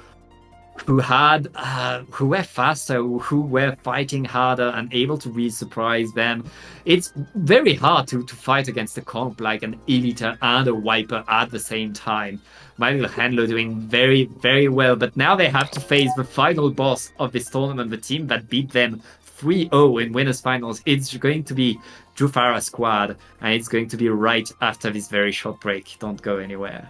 were faster, who were fighting harder and able to really surprise them. It's very hard to fight against a comp like an Eliter and a Wiper at the same time. My Little Handler doing very, very well, but now they have to face the final boss of this tournament, the team that beat them 3-0 in winners finals. It's going to be Jufara squad, and it's going to be right after this very short break. Don't go anywhere.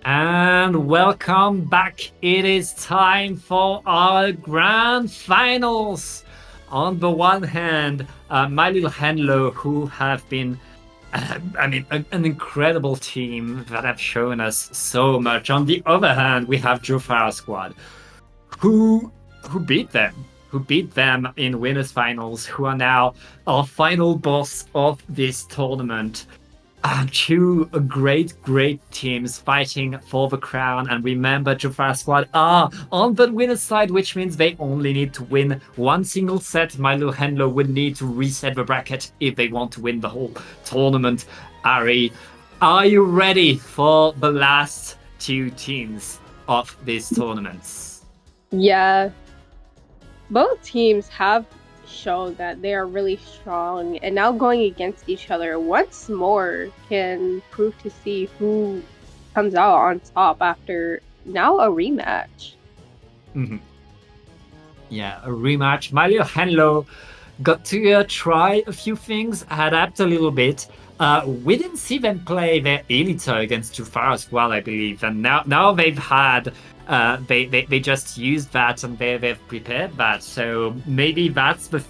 And welcome back. It is time for our grand finals. On the one hand, My Little Henlo, who have been, an incredible team that have shown us so much. On the other hand, we have Jofara Squad, who beat them, in winners finals, who are now our final boss of this tournament. Two great teams fighting for the crown. And remember, Jafar Squad are on the winner's side, which means they only need to win one single set. My Little Henlo would need to reset the bracket if they want to win the whole tournament. Ari, are you ready for the last two teams of this tournament? Yeah. Both teams have shown that they are really strong, and now going against each other once more can prove to see who comes out on top after now a rematch. Yeah, a rematch. My Little Henlo got to try a few things, adapt a little bit. We didn't see them play their Elita against Jufara Squad, I believe, and now they've had they just used that and they've prepared that. So maybe that's the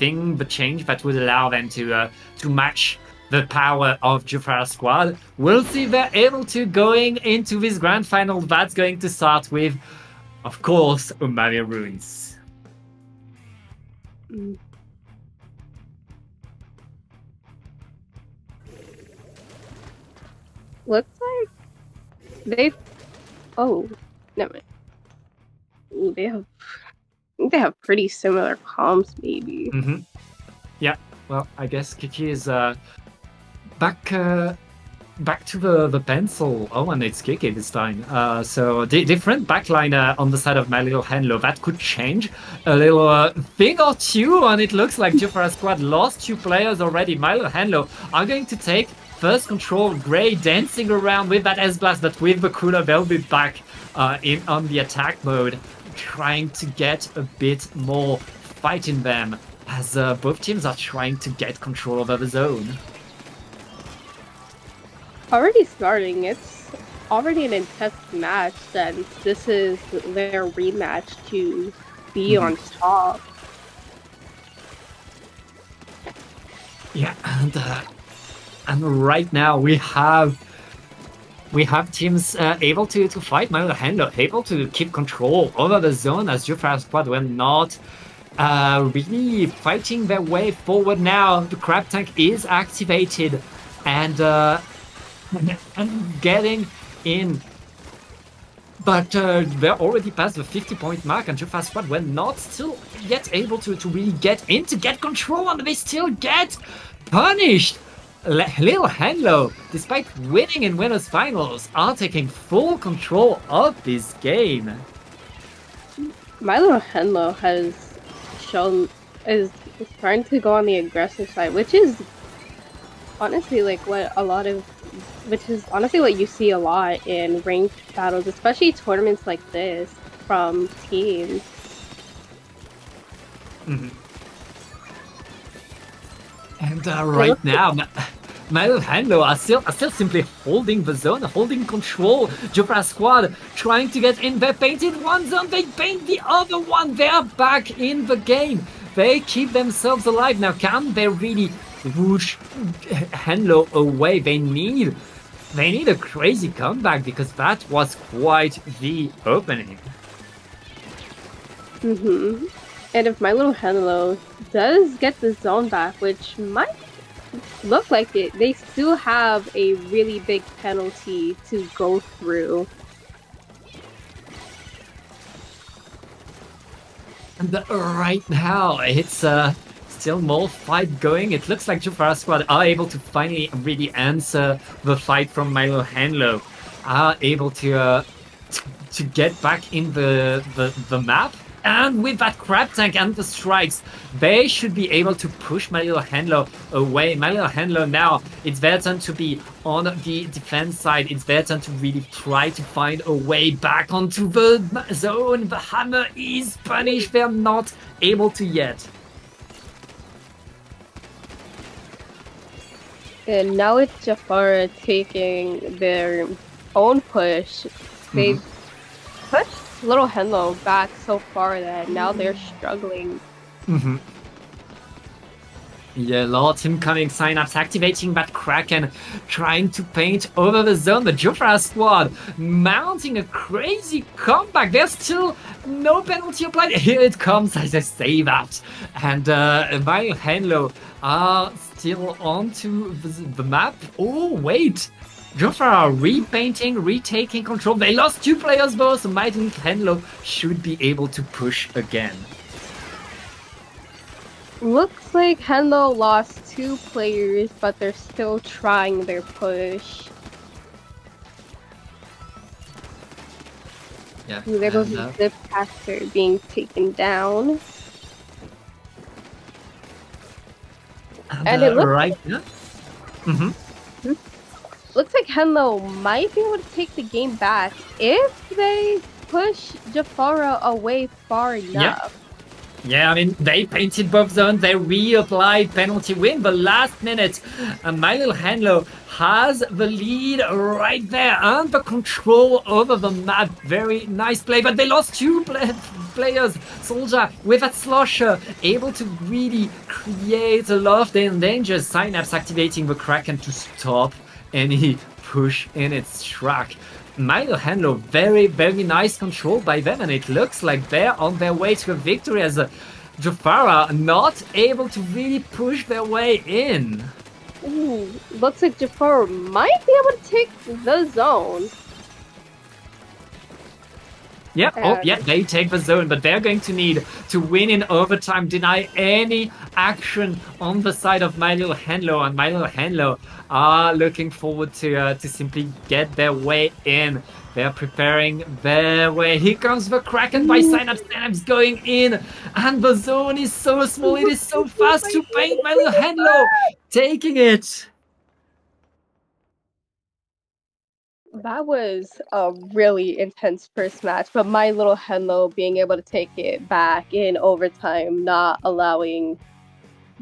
change that would allow them to match the power of Jufara Squad. We'll see if they're able to going into this grand final. That's going to start with, of course, Umaria Ruins. Looks like never mind. They have pretty similar comms, maybe. Yeah, well, I guess Kiki is back to the pencil. Oh, and it's Kiki this time. So different backline on the side of My Little Henlo. That could change a little thing or two, and it looks like Jufara Squad lost two players already. My Little Henlo are going to take first control. Gray dancing around with that S-Blast, but with the cooler, they'll be back on the attack mode, trying to get a bit more fight in them as both teams are trying to get control over the zone. Already starting, it's already an intense match since this is their rematch to be on top. Yeah, and right now we have teams able to fight. My Little Henlo able to keep control over the zone as Jufara Squad were not really fighting their way forward. Now the crab tank is activated and getting in, but they're already past the 50-point mark, and Jufara Squad were not still yet able to really get in to get control, and they still get punished. Little Henlo, despite winning in winners finals, are taking full control of this game. My Little Henlo has shown is trying to go on the aggressive side, which is honestly what you see a lot in ranked battles, especially tournaments like this from teams. And right now, My Little Henlo are still simply holding the zone, holding control. Jufara Squad trying to get in. They painted one zone, they paint the other one. They are back in the game. They keep themselves alive. Now, can they really whoosh Henlo away? They need a crazy comeback, because that was quite the opening. And if My Little Henlo does get the zone back, which might look like it, they still have a really big penalty to go through. And right now, it's still more fight going. It looks like Jufara Squad are able to finally really answer the fight from My Little Henlo, are able to get back in the map. And with that crab tank and the strikes, they should be able to push My Little Henlo away. My Little Henlo now, it's their turn to be on the defense side. It's their turn to really try to find a way back onto the zone. The hammer is punished. They're not able to yet. And now it's Jafara taking their own push they've pushed Little Henlo back so far that now they're struggling. Yeah, Lord incoming Synapse activating that Kraken, trying to paint over the zone. The Jofra squad mounting a crazy comeback. There's still no penalty applied. Here it comes as I say that. And Mario Henlo are still onto the map. Oh, wait. Jofra are repainting, retaking control. They lost 2 players both. So Mario Henlo should be able to push again. Looks like Henlo lost 2 players, but they're still trying their push. Yeah. Ooh, there goes the Zip Caster being taken down. And it looks right. Yeah. Looks like Henlo might be able to take the game back if they push Jafara away far enough. Yeah, I mean, they painted both zones, they reapplied penalty win, the last minute. And My Little Henlo has the lead right there and the control over the map. Very nice play, but they lost 2 players. Soldier with a slosher, able to really create a lot of danger. Synapse activating the Kraken to stop any push in its track. My Little Henlo, very, very nice control by them, and it looks like they're on their way to a victory as Jafara not able to really push their way in. Ooh, looks like Jafara might be able to take the zone. Yeah, they take the zone, but they're going to need to win in overtime, deny any action on the side of My Little Henlo, and My Little Henlo are looking forward to simply get their way in. They're preparing their way. Here comes the Kraken by Synapse. Synapse going in, and the zone is so small. It is so fast to paint. My Little Henlo taking it. That was a really intense first match, but My Little Henlo being able to take it back in overtime, not allowing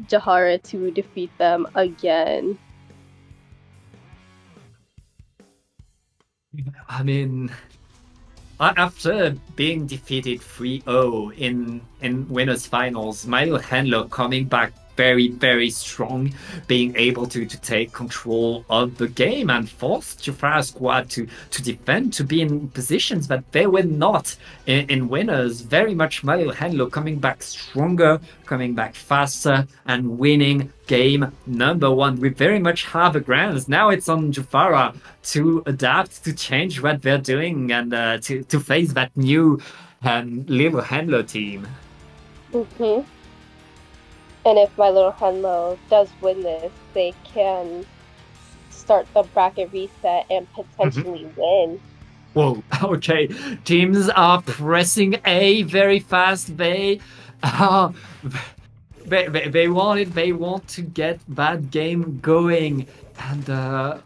Jahara to defeat them again. I mean, after being defeated 3-0 in winners finals, My Little Henlo coming back very, very strong, being able to take control of the game and force Jafara's squad to defend, to be in positions that they were not in winners. Very much My Little Henlo coming back stronger, coming back faster, and winning game number 1. We very much have the grounds. Now it's on Jafara to adapt, to change what they're doing, and to face that new Little Henlo team. And if My Little Henlo does win this, they can start the bracket reset and potentially win. Whoa, okay. Teams are pressing A very fast. They want to get that game going. And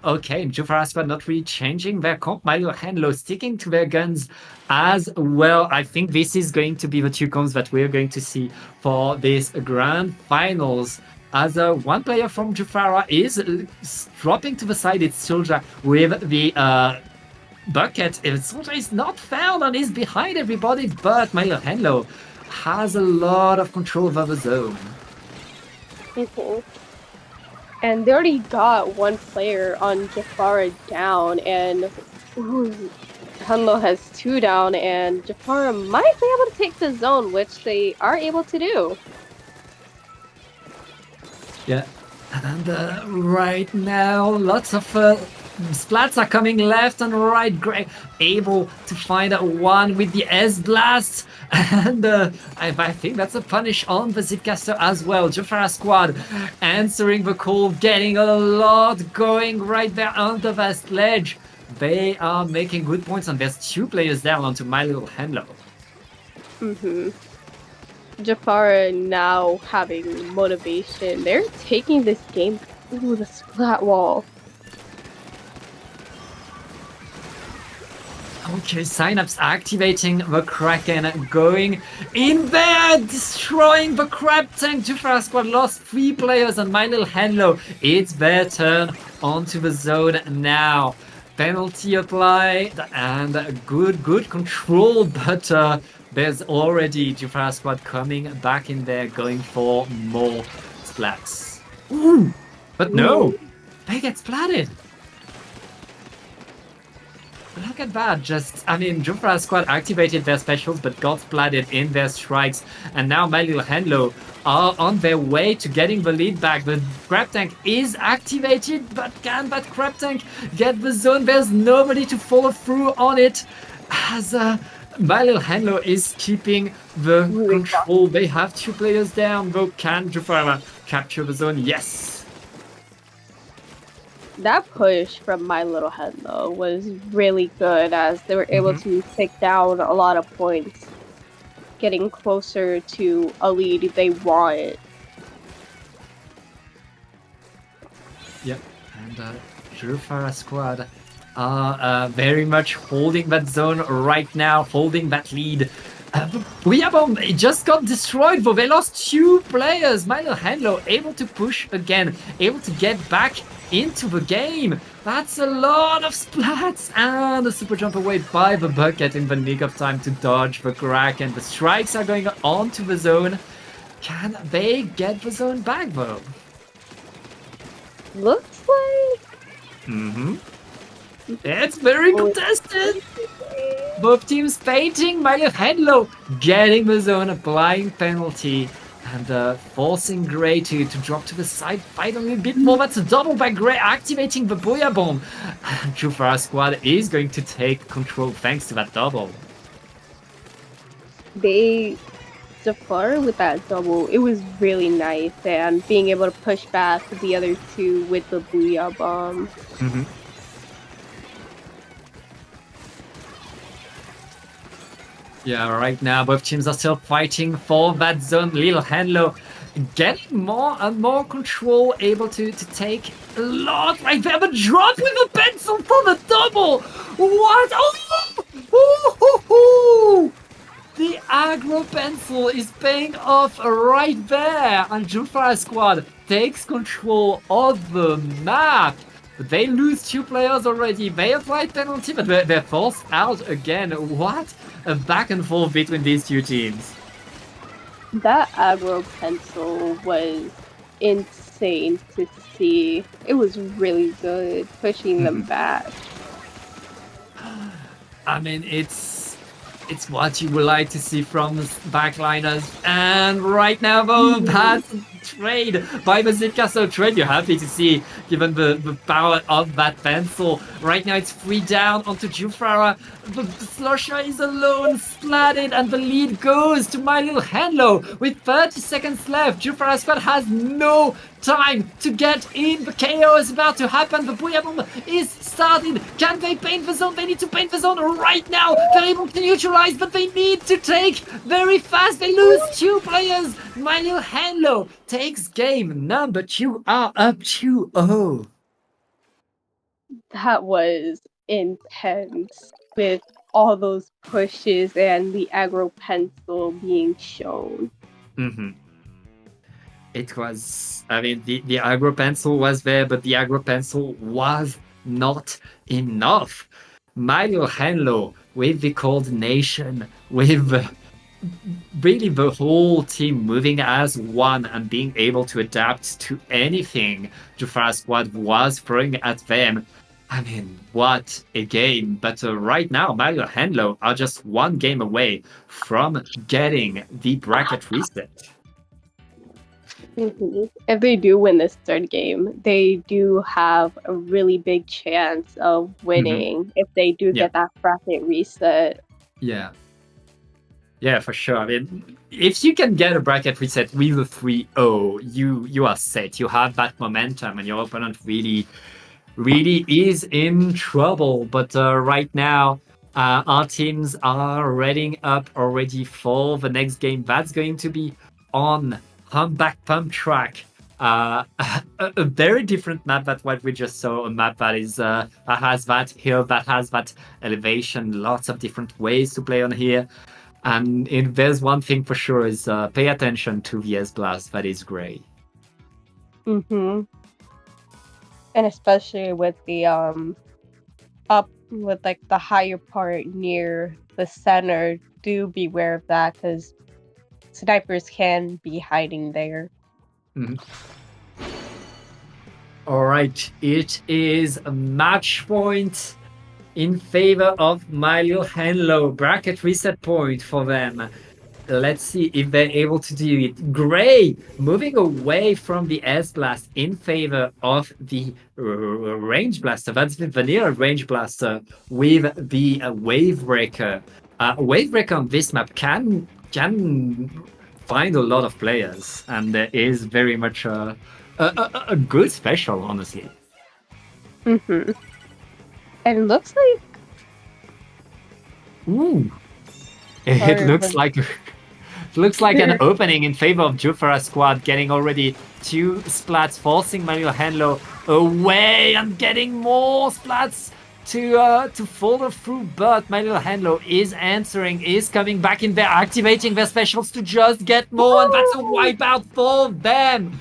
okay, Jafara squad not really changing their comp. My Little Henlo sticking to their guns as well. I think this is going to be the 2 comps that we're going to see for this grand finals. As one player from Jafara is dropping to the side, it's Soldier with the bucket. Soldier is not found and is behind everybody, but My Little Henlo has a lot of control over the zone. And they already got 1 player on Jafara down, and Henlo has 2 down, and Jafara might be able to take the zone, which they are able to do. Yeah, and right now, lots of splats are coming left and right. Greg able to find one with the S-Blast. And I think that's a punish on the Zipcaster as well. Jafara squad answering the call, getting a lot going right there under that ledge. They are making good points, and there's 2 players down onto My Little Henlo. Jafara now having motivation. They're taking this game. Ooh, the splat wall. Okay, Synapse activating the Kraken, going in there, destroying the Crab Tank. Jafara squad lost 3 players, and My Little Henlo, it's their turn onto the zone now. penalty applied, and good control, but there's already Jufara squad coming back in there, going for more splats. Ooh, but no, they get splatted. Look at that, Jufra squad activated their specials but got splatted in their strikes, and now My Little Henlo are on their way to getting the lead back. The Crab Tank is activated, but can that Crab Tank get the zone? There's nobody to follow through on it, as My Little Henlo is keeping the control. They have 2 players down, though. Can Jufra capture the zone? Yes! That push from My Little Henlo was really good, as they were able to take down a lot of points, getting closer to a lead they want. Yep, and Jufara squad are very much holding that zone right now, holding that lead. Booyah it just got destroyed, though. They lost 2 players. My Little Henlo able to push again, able to get back into the game. That's a lot of splats, and a super jump away by the bucket in the nick of time to dodge the crack, and the strikes are going on to the zone. Can they get the zone back, though? Looks like... It's very contested. Both teams fighting. My Little Henlo getting the zone, applying penalty, and forcing Gray to drop to the side, fight a little bit more. That's a double by Gray, activating the Booyah Bomb. Jufara squad is going to take control thanks to that double. So far with that double, it was really nice, and being able to push back the other 2 with the Booyah Bomb. Yeah, right now both teams are still fighting for that zone. Little Henlo getting more and more control, able to take a lot right there, but drop with the pencil for the double. What? Oh! The aggro pencil is paying off right there, and Jufara squad takes control of the map. They lose 2 players already. They applied penalty, but they're forced out again. What a back and forth between these 2 teams. That aggro pencil was insane to see. It was really good, pushing them back. I mean, it's what you would like to see from backliners. And right now, though, that trade by the Zipcastle trade, you're happy to see, given the power of that pencil. Right now, it's 3 down onto Jufara. The Slosher is alone, splatted, and the lead goes to My Little Henlo. With 30 seconds left, Jufara squad has no time to get in. The KO is about to happen. The Booyah Bomb is started. Can they paint the zone? They need to paint the zone right now. They're able to neutralize, but they need to take very fast. They lose 2 players. My Little Henlo takes game number 2, are up 2-0. That was intense, with all those pushes and the aggro pencil being shown. It was, the aggro pencil was there, but the aggro pencil was not enough. My Little Henlo, with the coordination, with really the whole team moving as one and being able to adapt to anything Jufara squad was throwing at them. I mean, what a game. But right now, My Little Henlo are just 1 game away from getting the bracket reset. If they do win this 3rd game, they do have a really big chance of winning if they do get that bracket reset. Yeah, for sure. I mean, if you can get a bracket reset with a 3-0, you are set. You have that momentum, and your opponent really is in trouble. But right now, our teams are readying up already for the next game. That's going to be on Humpback Pump Track. A very different map than what we just saw. A map that is that has that hill, that has that elevation. Lots of different ways to play on here. And if there's one thing for sure is pay attention to the S-Blast that is Gray. And especially with the up with like the higher part near the center, do beware of that because snipers can be hiding there. All right, it is a match point in favor of Milo Henlo. Bracket reset point for them. Let's see if they're able to do it. Gray moving away from the S Blast in favor of the Range Blaster. That's the vanilla Range Blaster with the Wave Breaker. Wave Breaker on this map can find a lot of players, and there is very much a good special, honestly. And it looks like... Ooh. It looks like an opening in favor of Jufara squad, getting already 2 splats, forcing Manuel Henlo away and getting more splats to follow through. But Manuel Henlo is answering, is coming back in there, activating their specials to just get more, and that's a wipeout for them.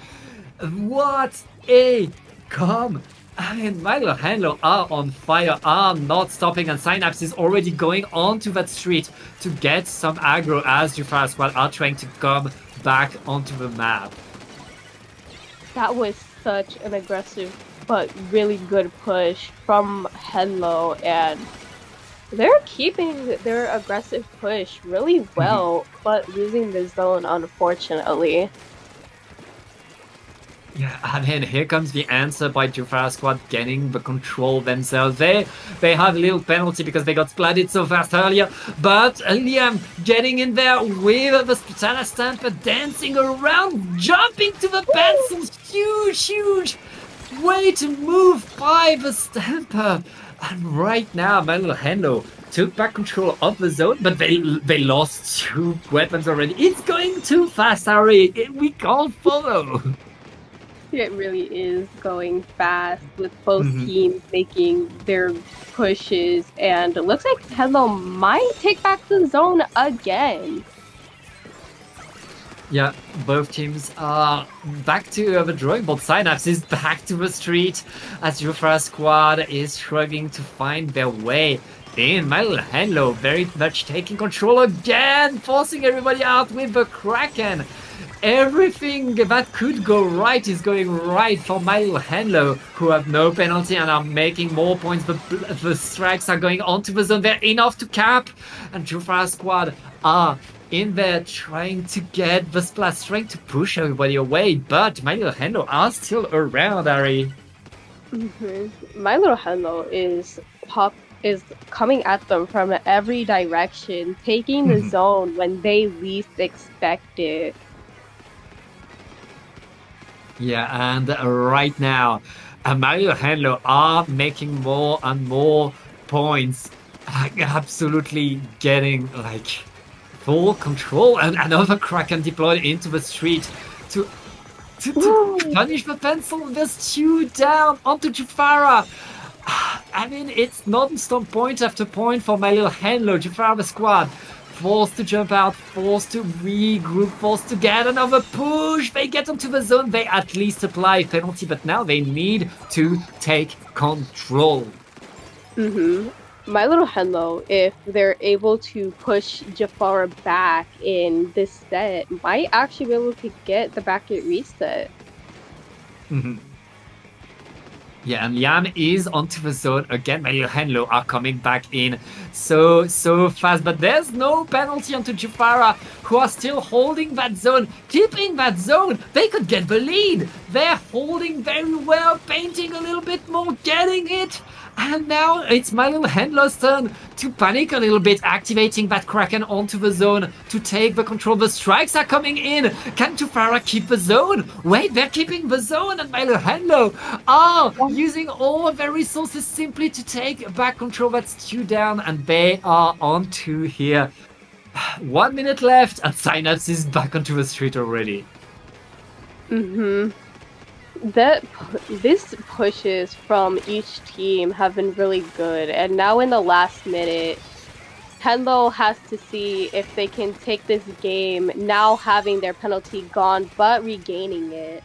What a come! I mean, Milo Handler are on fire, are not stopping, and Synapse is already going onto that street to get some aggro as Jufara squad are trying to come back onto the map. That was such an aggressive but really good push from Henlo, and they're keeping their aggressive push really well, but losing the zone, unfortunately. Yeah, and then here comes the answer by Jufara squad getting the control themselves. They have a little penalty because they got splatted so fast earlier, but Liam getting in there with the Spatana Stamper, dancing around, jumping to the pencils. Huge way to move by the Stamper. And right now, Manuel Hendo took back control of the zone, but they lost 2 weapons already. It's going too fast, Harry. We can't follow. It really is going fast with both teams making their pushes, and it looks like Hello might take back the zone again. Yeah, both teams are back to the drawing board. Synapse is back to the street as Jufara squad is struggling to find their way in. Manuel Henlo very much taking control again, forcing everybody out with the Kraken. Everything that could go right is going right for Manuel Henlo, who have no penalty and are making more points. The strikes are going onto the zone. They're enough to cap, and Jufara squad are in there trying to get the splash, trying to push everybody away, but Manuel Henlo are still around, Ari. My little Henlo is coming at them from every direction, taking the zone when they least expect it. Yeah, and right now, Manuel Henlo are making more and more points, absolutely getting like full control, and another Kraken deployed into the street to punish the pencil. There's 2 down onto Jufara. I mean, it's non-stop point after point for Manuel Henlo. Jufara squad forced to jump out, forced to regroup, forced to get another push. They get onto the zone. They at least apply penalty, but now they need to take control. My little Henlo, if they're able to push Jafar back in this set, might actually be able to get the bracket reset. Yeah, and Liam is onto the zone again. Manuel Henlo are coming back in so fast, but there's no penalty onto Jufara, who are still holding that zone, keeping that zone. They could get the lead. They're holding very well, painting a little bit more, getting it. And now it's Manuel Henlo's turn to panic a little bit, activating that Kraken onto the zone to take the control. The strikes are coming in. Can Jufara keep the zone? Wait, they're keeping the zone, and Manuel Henlo are using all of their resources simply to take back control. That's 2 down, and they are on 2 here. 1 minute left, and Synapse is back onto the street already. These pushes from each team have been really good, and now in the last minute, Henlo has to see if they can take this game, now having their penalty gone, but regaining it.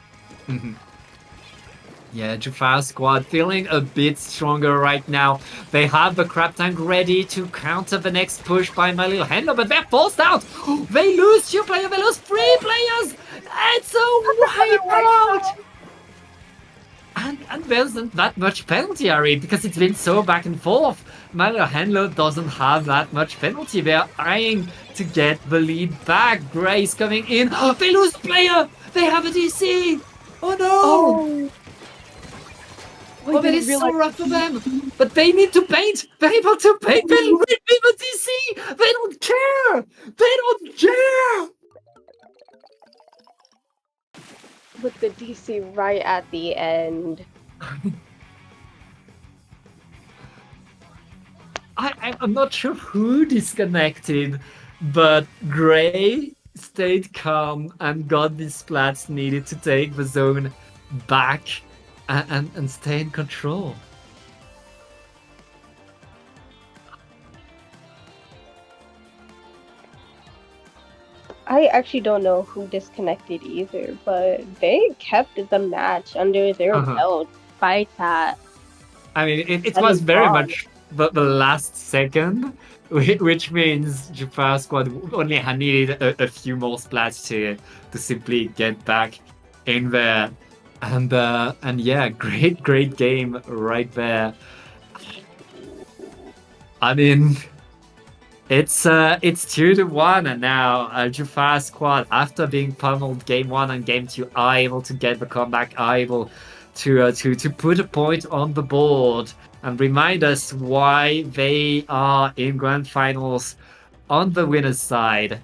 Yeah, Jafar squad feeling a bit stronger right now. They have the crab tank ready to counter the next push by my little handler, but they're forced out. They lose 2 players, they lose 3 players. It's a wipeout. And there isn't that much penalty, Ari, because it's been so back and forth. My little handler doesn't have that much penalty. They're eyeing to get the lead back. Gray's coming in. Oh, they lose a player. They have a DC. Oh no. Oh, Oh, that is so rough for them. But they need to paint. They're able to paint. They win with a DC. They don't care. They don't care. with the DC right at the end. I'm not sure who disconnected, but Gray stayed calm and got the splats needed to take the zone back and stay in control. I actually don't know who disconnected either, but they kept the match under their belt by that. I mean, it was very much the last second, which means Jafar squad only had needed a few more splats to simply get back in there. And yeah, great game right there. I mean, it's 2-1, and now Jafar squad, after being pummeled game 1 and game 2, are able to get the comeback, are able to put a point on the board and remind us why they are in grand finals on the winner's side.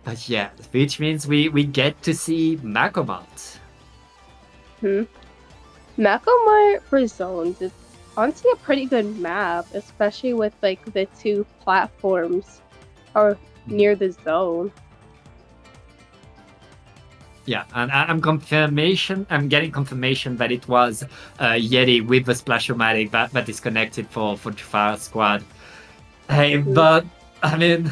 But yeah, which means we get to see Makomart. Makomart for zones is honestly a pretty good map, especially with like the 2 platforms are near the zone. Yeah, and I'm getting confirmation that it was Yeti with the Splash-O-Matic that disconnected for Jafar squad. Hey, but I mean,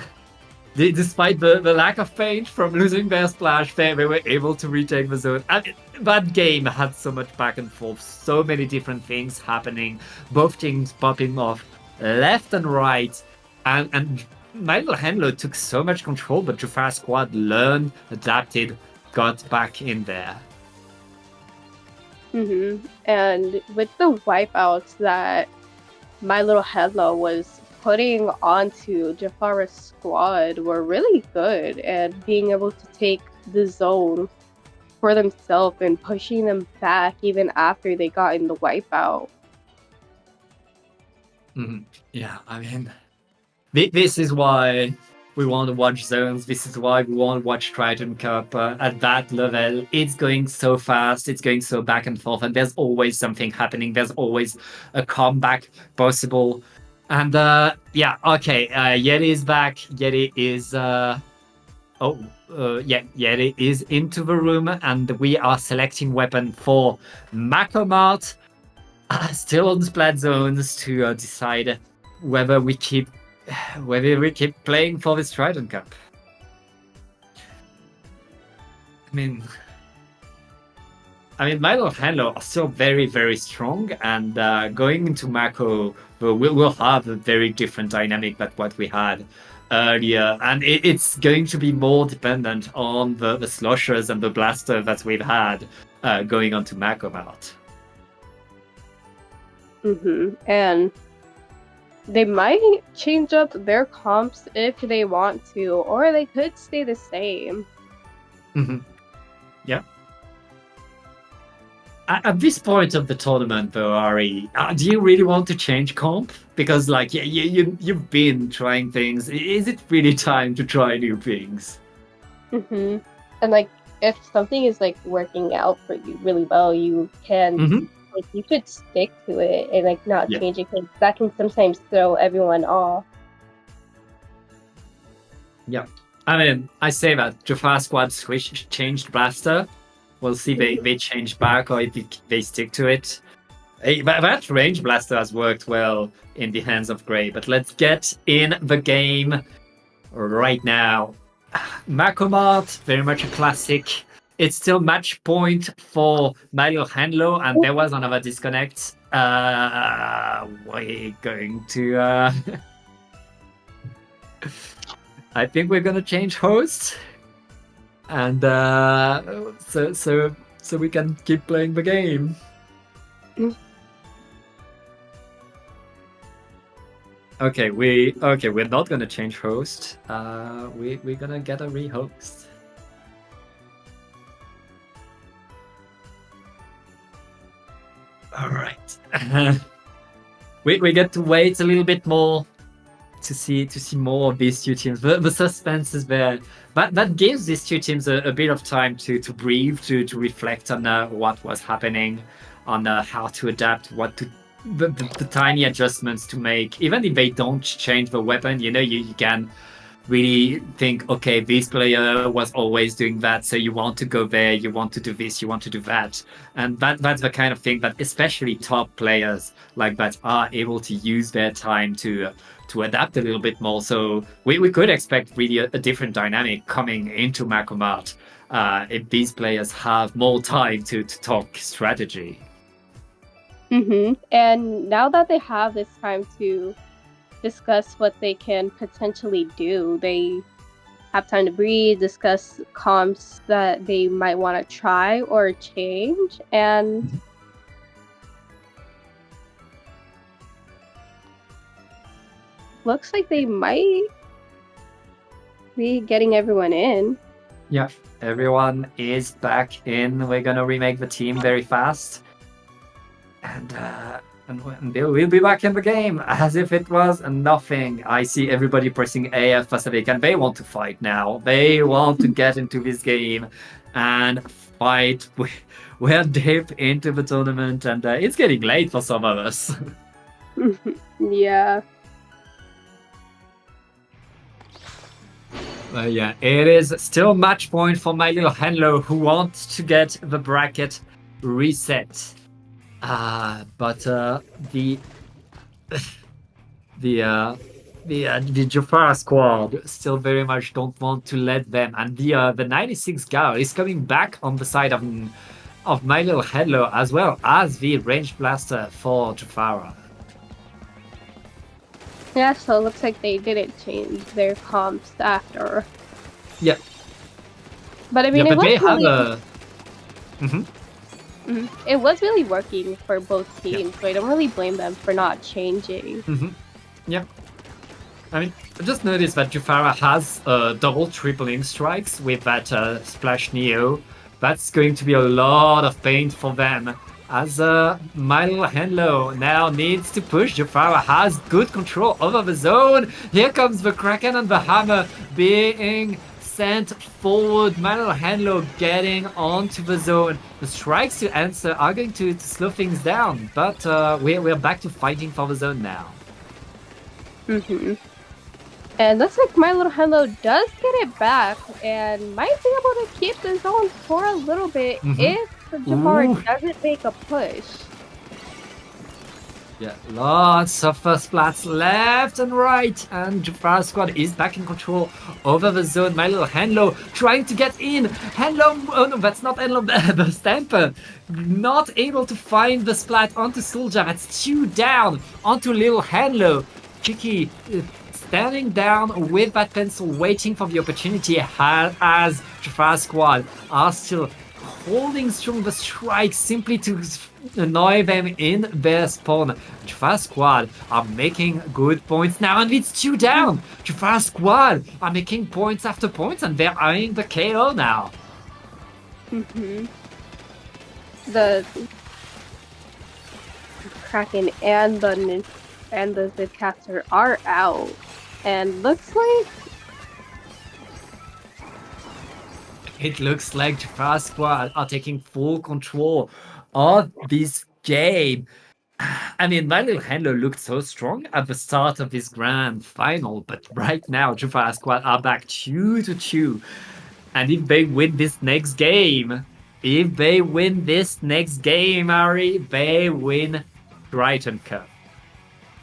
despite the lack of paint from losing their splash, they were able to retake the zone. I mean, that game had so much back and forth, so many different things happening, both teams popping off left and right, and my little handler took so much control, but Jafar squad learned, adapted, got back in there. And with the wipeouts that my little handler was putting onto Jafar's squad were really good, and being able to take the zone for themselves and pushing them back even after they got in the wipeout. Yeah, I mean, this is why we want to watch zones. This is why we want to watch Triton-Cup at that level. It's going so fast. It's going so back and forth. And there's always something happening. There's always a comeback possible. And yeah, okay. Yeti is back. Yeti is... Yeti is into the room. And we are selecting weapon for Makomart. Still on splat zones to decide whether we keep playing for this Triton-Cup. I mean, my little handler are still very, very strong, and going into Mako, we'll have a very different dynamic than what we had earlier, and it's going to be more dependent on the sloshers and the blaster that we've had going on to Makomart. And they might change up their comps if they want to, or they could stay the same. Yeah. At this point of the tournament, though, Ari, do you really want to change comp? Because, like, you've been trying things. Is it really time to try new things? And, like, if something is, like, working out for you really well, you can... Like, you should stick to it and like not change it, because that can sometimes throw everyone off. Yeah, I mean, I say that Jafar squad changed blaster. We'll see if they change back or if they stick to it. Hey, that range blaster has worked well in the hands of Gray. But let's get in the game right now. Makomart, very much a classic it's still match point for Mario Handlo, and there was another disconnect. We're going to. I think we're gonna change hosts, and so we can keep playing the game. Okay, we're not gonna change host. We're gonna get a rehost. All right. we get to wait a little bit more to see more of these two teams. The suspense is there, but that gives these two teams a bit of time to breathe, to reflect on what was happening, on how to adapt, the tiny adjustments to make. Even if they don't change the weapon, you can really think, okay, this player was always doing that, so you want to go there, you want to do this, you want to do that. And that's the kind of thing that especially top players like that are able to use their time to adapt a little bit more. So we could expect really a different dynamic coming into Macromat if these players have more time to talk strategy. And now that they have this time to discuss what they can potentially do, they have time to breathe, discuss comps that they might want to try or change, and looks like they might be getting everyone in. Yeah, everyone is back in. We're gonna remake the team very fast. And we'll be back in the game as if it was nothing. I see everybody pressing AF Pacific, and they want to fight now. They want to get into this game and fight. We're deep into the tournament, and it's getting late for some of us. Yeah. Yeah, it is still match point for my little Henlo, who wants to get the bracket reset. But the Jafara squad still very much don't want to let them, and the 96 Gal is coming back on the side of my little Hello, as well as the range blaster for Jafara. Yeah, so it looks like they didn't change their comps after. Yeah. But I mean, yeah, it but was they really... have a. It was really working for both teams, so I don't really blame them for not changing. Yeah. I mean, I just noticed that Jafara has double tripling strikes with that Splash Neo. That's going to be a lot of pain for them. As my little Henlo now needs to push. Jafara has good control over the zone. Here comes the Kraken and the Hammer being sent forward. My little Henlo getting onto the zone. The strikes to answer are going to slow things down, but we're back to fighting for the zone now. And looks like my little Henlo does get it back and might be able to keep the zone for a little bit if Jafara doesn't make a push. Yeah, lots of splats left and right, and Jafara's squad is back in control over the zone. My little Henlo trying to get in. Henlo, oh no, that's not Henlo, the Stamper. Not able to find the splat onto Soldier. That's 2 down onto little Henlo. Kiki standing down with that pencil, waiting for the opportunity as Jafara's squad are still holding strong the strikes simply to annoy them in their spawn. Jafara's squad are making good points now, and it's 2 down. Jafara's squad are making points after points, and they're eyeing the KO now. The Kraken and the Zipcaster are out, and looks like Jafara's squad are taking full control of this game. I mean, my little Henlo looked so strong at the start of this grand final, but right now Jafara's squad are back 2-2. And if they win this next game, Ari, they win Triton-Cup.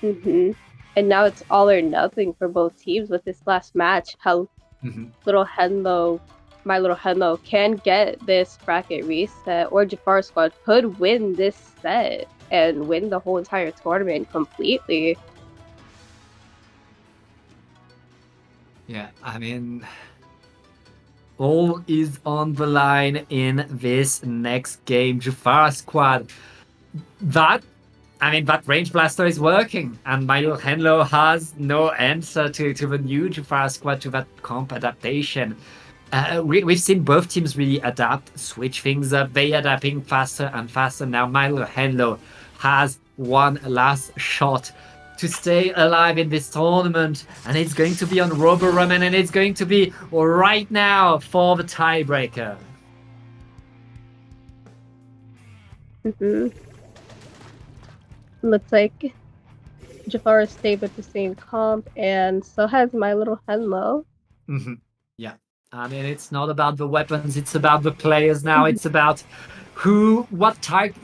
And now it's all or nothing for both teams with this last match. How little Henlo My Little Hello can get this bracket reset, or Jafar Squad could win this set and win the whole entire tournament completely. Yeah, I mean, all is on the line in this next game. Jafar Squad. That range blaster is working, and my little Henlo has no answer to the new Jafar Squad, to that comp adaptation. We've seen both teams really adapt, switch things up. They adapting faster and faster. Now my little Henlo has one last shot to stay alive in this tournament, and it's going to be on Robo Ramen, and it's going to be right now for the tiebreaker. Looks like Jafar stayed with the same comp, and so has My Little Henlo. Yeah, I mean, it's not about the weapons, it's about the players now. It's about what type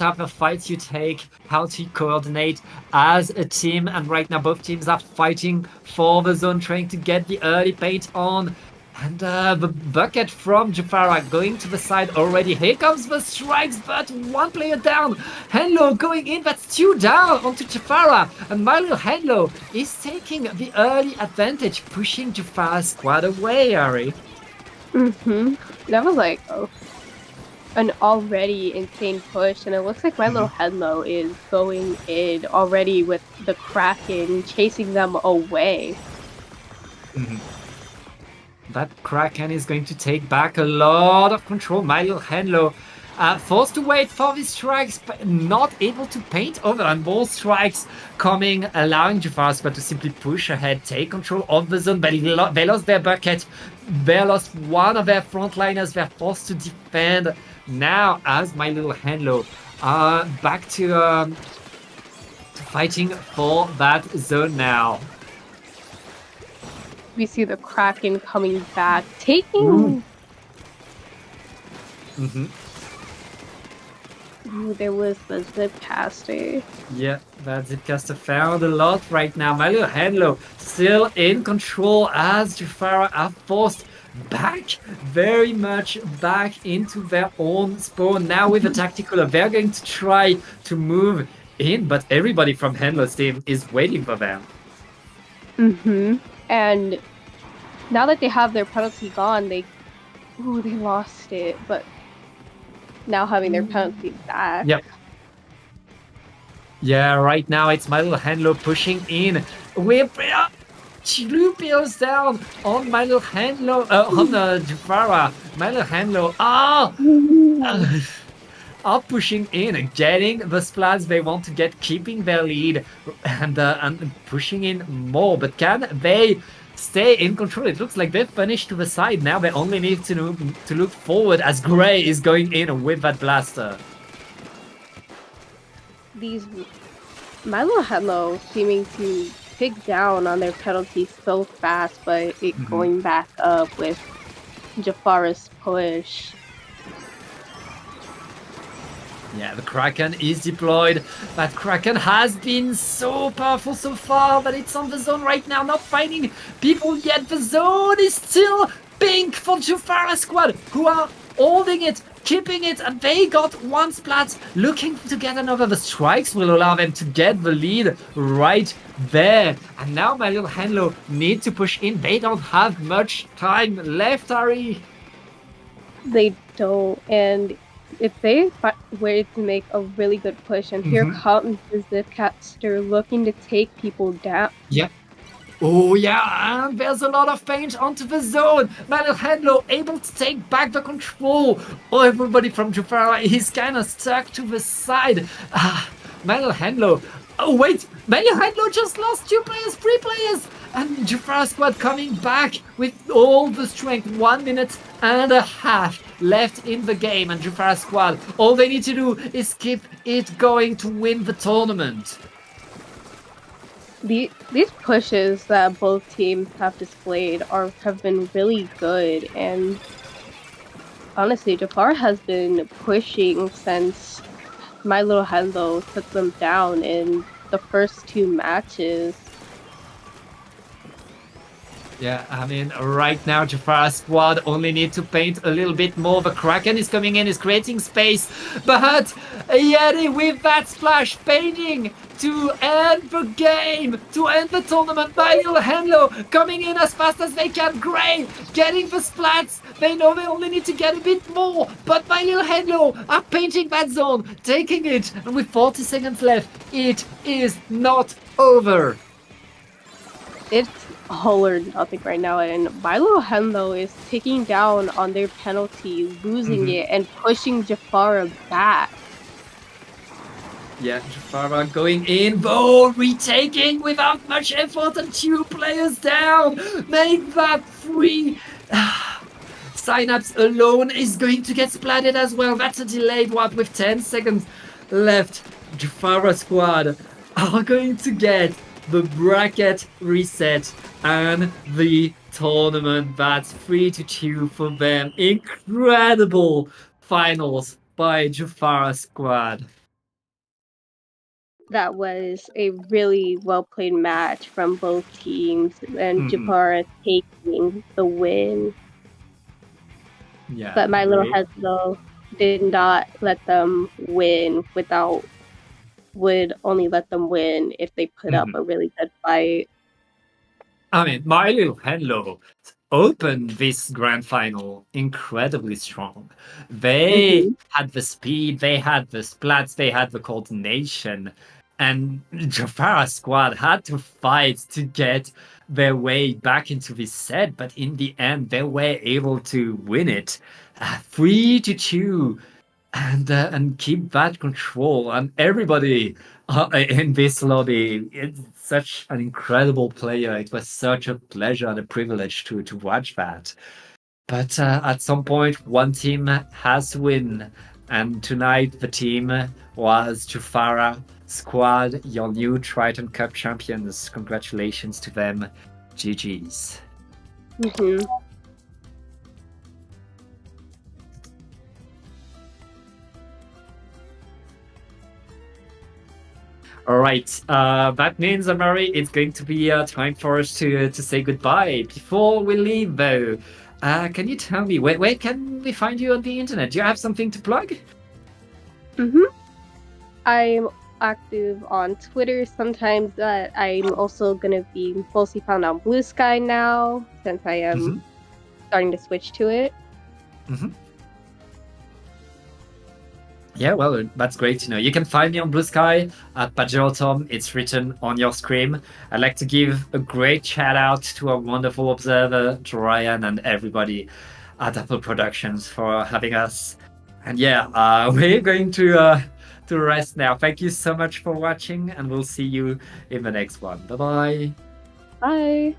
of fights you take, how to coordinate as a team. And right now, both teams are fighting for the zone, trying to get the early paint on. And the bucket from Jafara going to the side already. Here comes the strikes, but one player down. Henlo going in, that's two down onto Jafara. And my little Henlo is taking the early advantage, pushing Jafara's squad away, Ari. That was like an already insane push, and it looks like My Little Henlo is going in already with the Kraken chasing them away. That Kraken is going to take back a lot of control. My little Henlo forced to wait for these strikes, but not able to paint over. And more strikes coming, allowing Jafar Squad to simply push ahead, take control of the zone. But they lost their bucket. They lost one of their frontliners. They're forced to defend. Now, as My Little Henlo are back to fighting for that zone now. We see the Kraken coming back, taking. Ooh, there was the Zipcaster. Yeah, that Zipcaster found a lot right now. My Little Henlo still in control as Jafara are forced back, very much back into their own spawn. Now with a tactical, they're going to try to move in, but everybody from Henlo's team is waiting for them. And now that they have their penalty gone, they lost it, but now having their penalty back. Yep. Yeah, right now it's My Little Henlo pushing in. We're two pills down on My Little Henlo, on Jafara. My Little Henlo are pushing in and getting the splats they want to get, keeping their lead and pushing in more. But can they stay in control? It looks like they've punished to the side. Now they only need to look forward as Gray is going in with that blaster. These My Little Henlo seeming to pick down on their penalties so fast, but it going back up with Jafara's push. Yeah, the Kraken is deployed. That Kraken has been so powerful so far, but it's on the zone right now, not finding people yet. The zone is still pink for Jafara Squad, who are holding it, keeping it, and they got one splat, looking to get another. The strikes will allow them to get the lead right there. And now My Little Henlo need to push in. They don't have much time left, Ari. They don't, and if they were to make a really good push, and here comes the Zipcaster looking to take people down. Yep. Oh yeah, and there's a lot of paint onto the zone. My Little Henlo able to take back the control. Oh, everybody from Jafara is kind of stuck to the side. My Little Henlo. Oh wait, My Little Henlo just lost 3 players. And Jafara Squad coming back with all the strength. 1 minute and a half left in the game, and Jafara Squad, all they need to do is keep it going to win the tournament. These pushes that both teams have displayed have been really good, and honestly, Jafar has been pushing since My Little Henlo took them down in the first 2 matches. Yeah, I mean, right now, Jafar squad only need to paint a little bit more. The Kraken is coming in, is creating space, but Yeti with that splash painting to end the game, to end the tournament. My little Henlo coming in as fast as they can. Gray getting the splats. They know they only need to get a bit more, but my little Henlo are painting that zone, taking it, and with 40 seconds left, it is not over. It's all or nothing right now, and Milo Henlo is taking down on their penalty, losing it, and pushing Jafara back. Yeah, Jafara going in, though, retaking without much effort, and 2 players down. Make that 3. Synapse alone is going to get splatted as well. That's a delayed warp with 10 seconds left. Jafara squad are going to get the bracket reset and the tournament. That's 3-2 for them. Incredible finals by Jafara squad. That was a really well played match from both teams, and Jafara taking the win. Yeah, but my little Henlo did not let them win would only let them win if they put up a really good fight. I mean, my little Henlo opened this grand final incredibly strong. They had the speed, they had the splats, they had the coordination, and Jafara's squad had to fight to get their way back into this set, but in the end, they were able to win it 3-2 and keep that control. And everybody in this lobby, it's such an incredible player. It was such a pleasure and a privilege to watch that. But at some point, one team has to win. And tonight, the team was Jafara squad, your new Triton-Cup champions. Congratulations to them. GG's. All right, that means, Amari, it's going to be time for us to say goodbye. Before we leave, though, can you tell me where can we find you on the internet? Do you have something to plug? I'm active on Twitter sometimes, but I'm also gonna be mostly found on Blue Sky now since I am starting to switch to it. Yeah, well, that's great to know. You can find me on Blue Sky at Pajerotom. It's written on your screen. I'd like to give a great shout out to our wonderful observer, Ryan, and everybody at Apple Productions for having us. And yeah, we're going to rest now. Thank you so much for watching, and we'll see you in the next one. Bye-bye. Bye.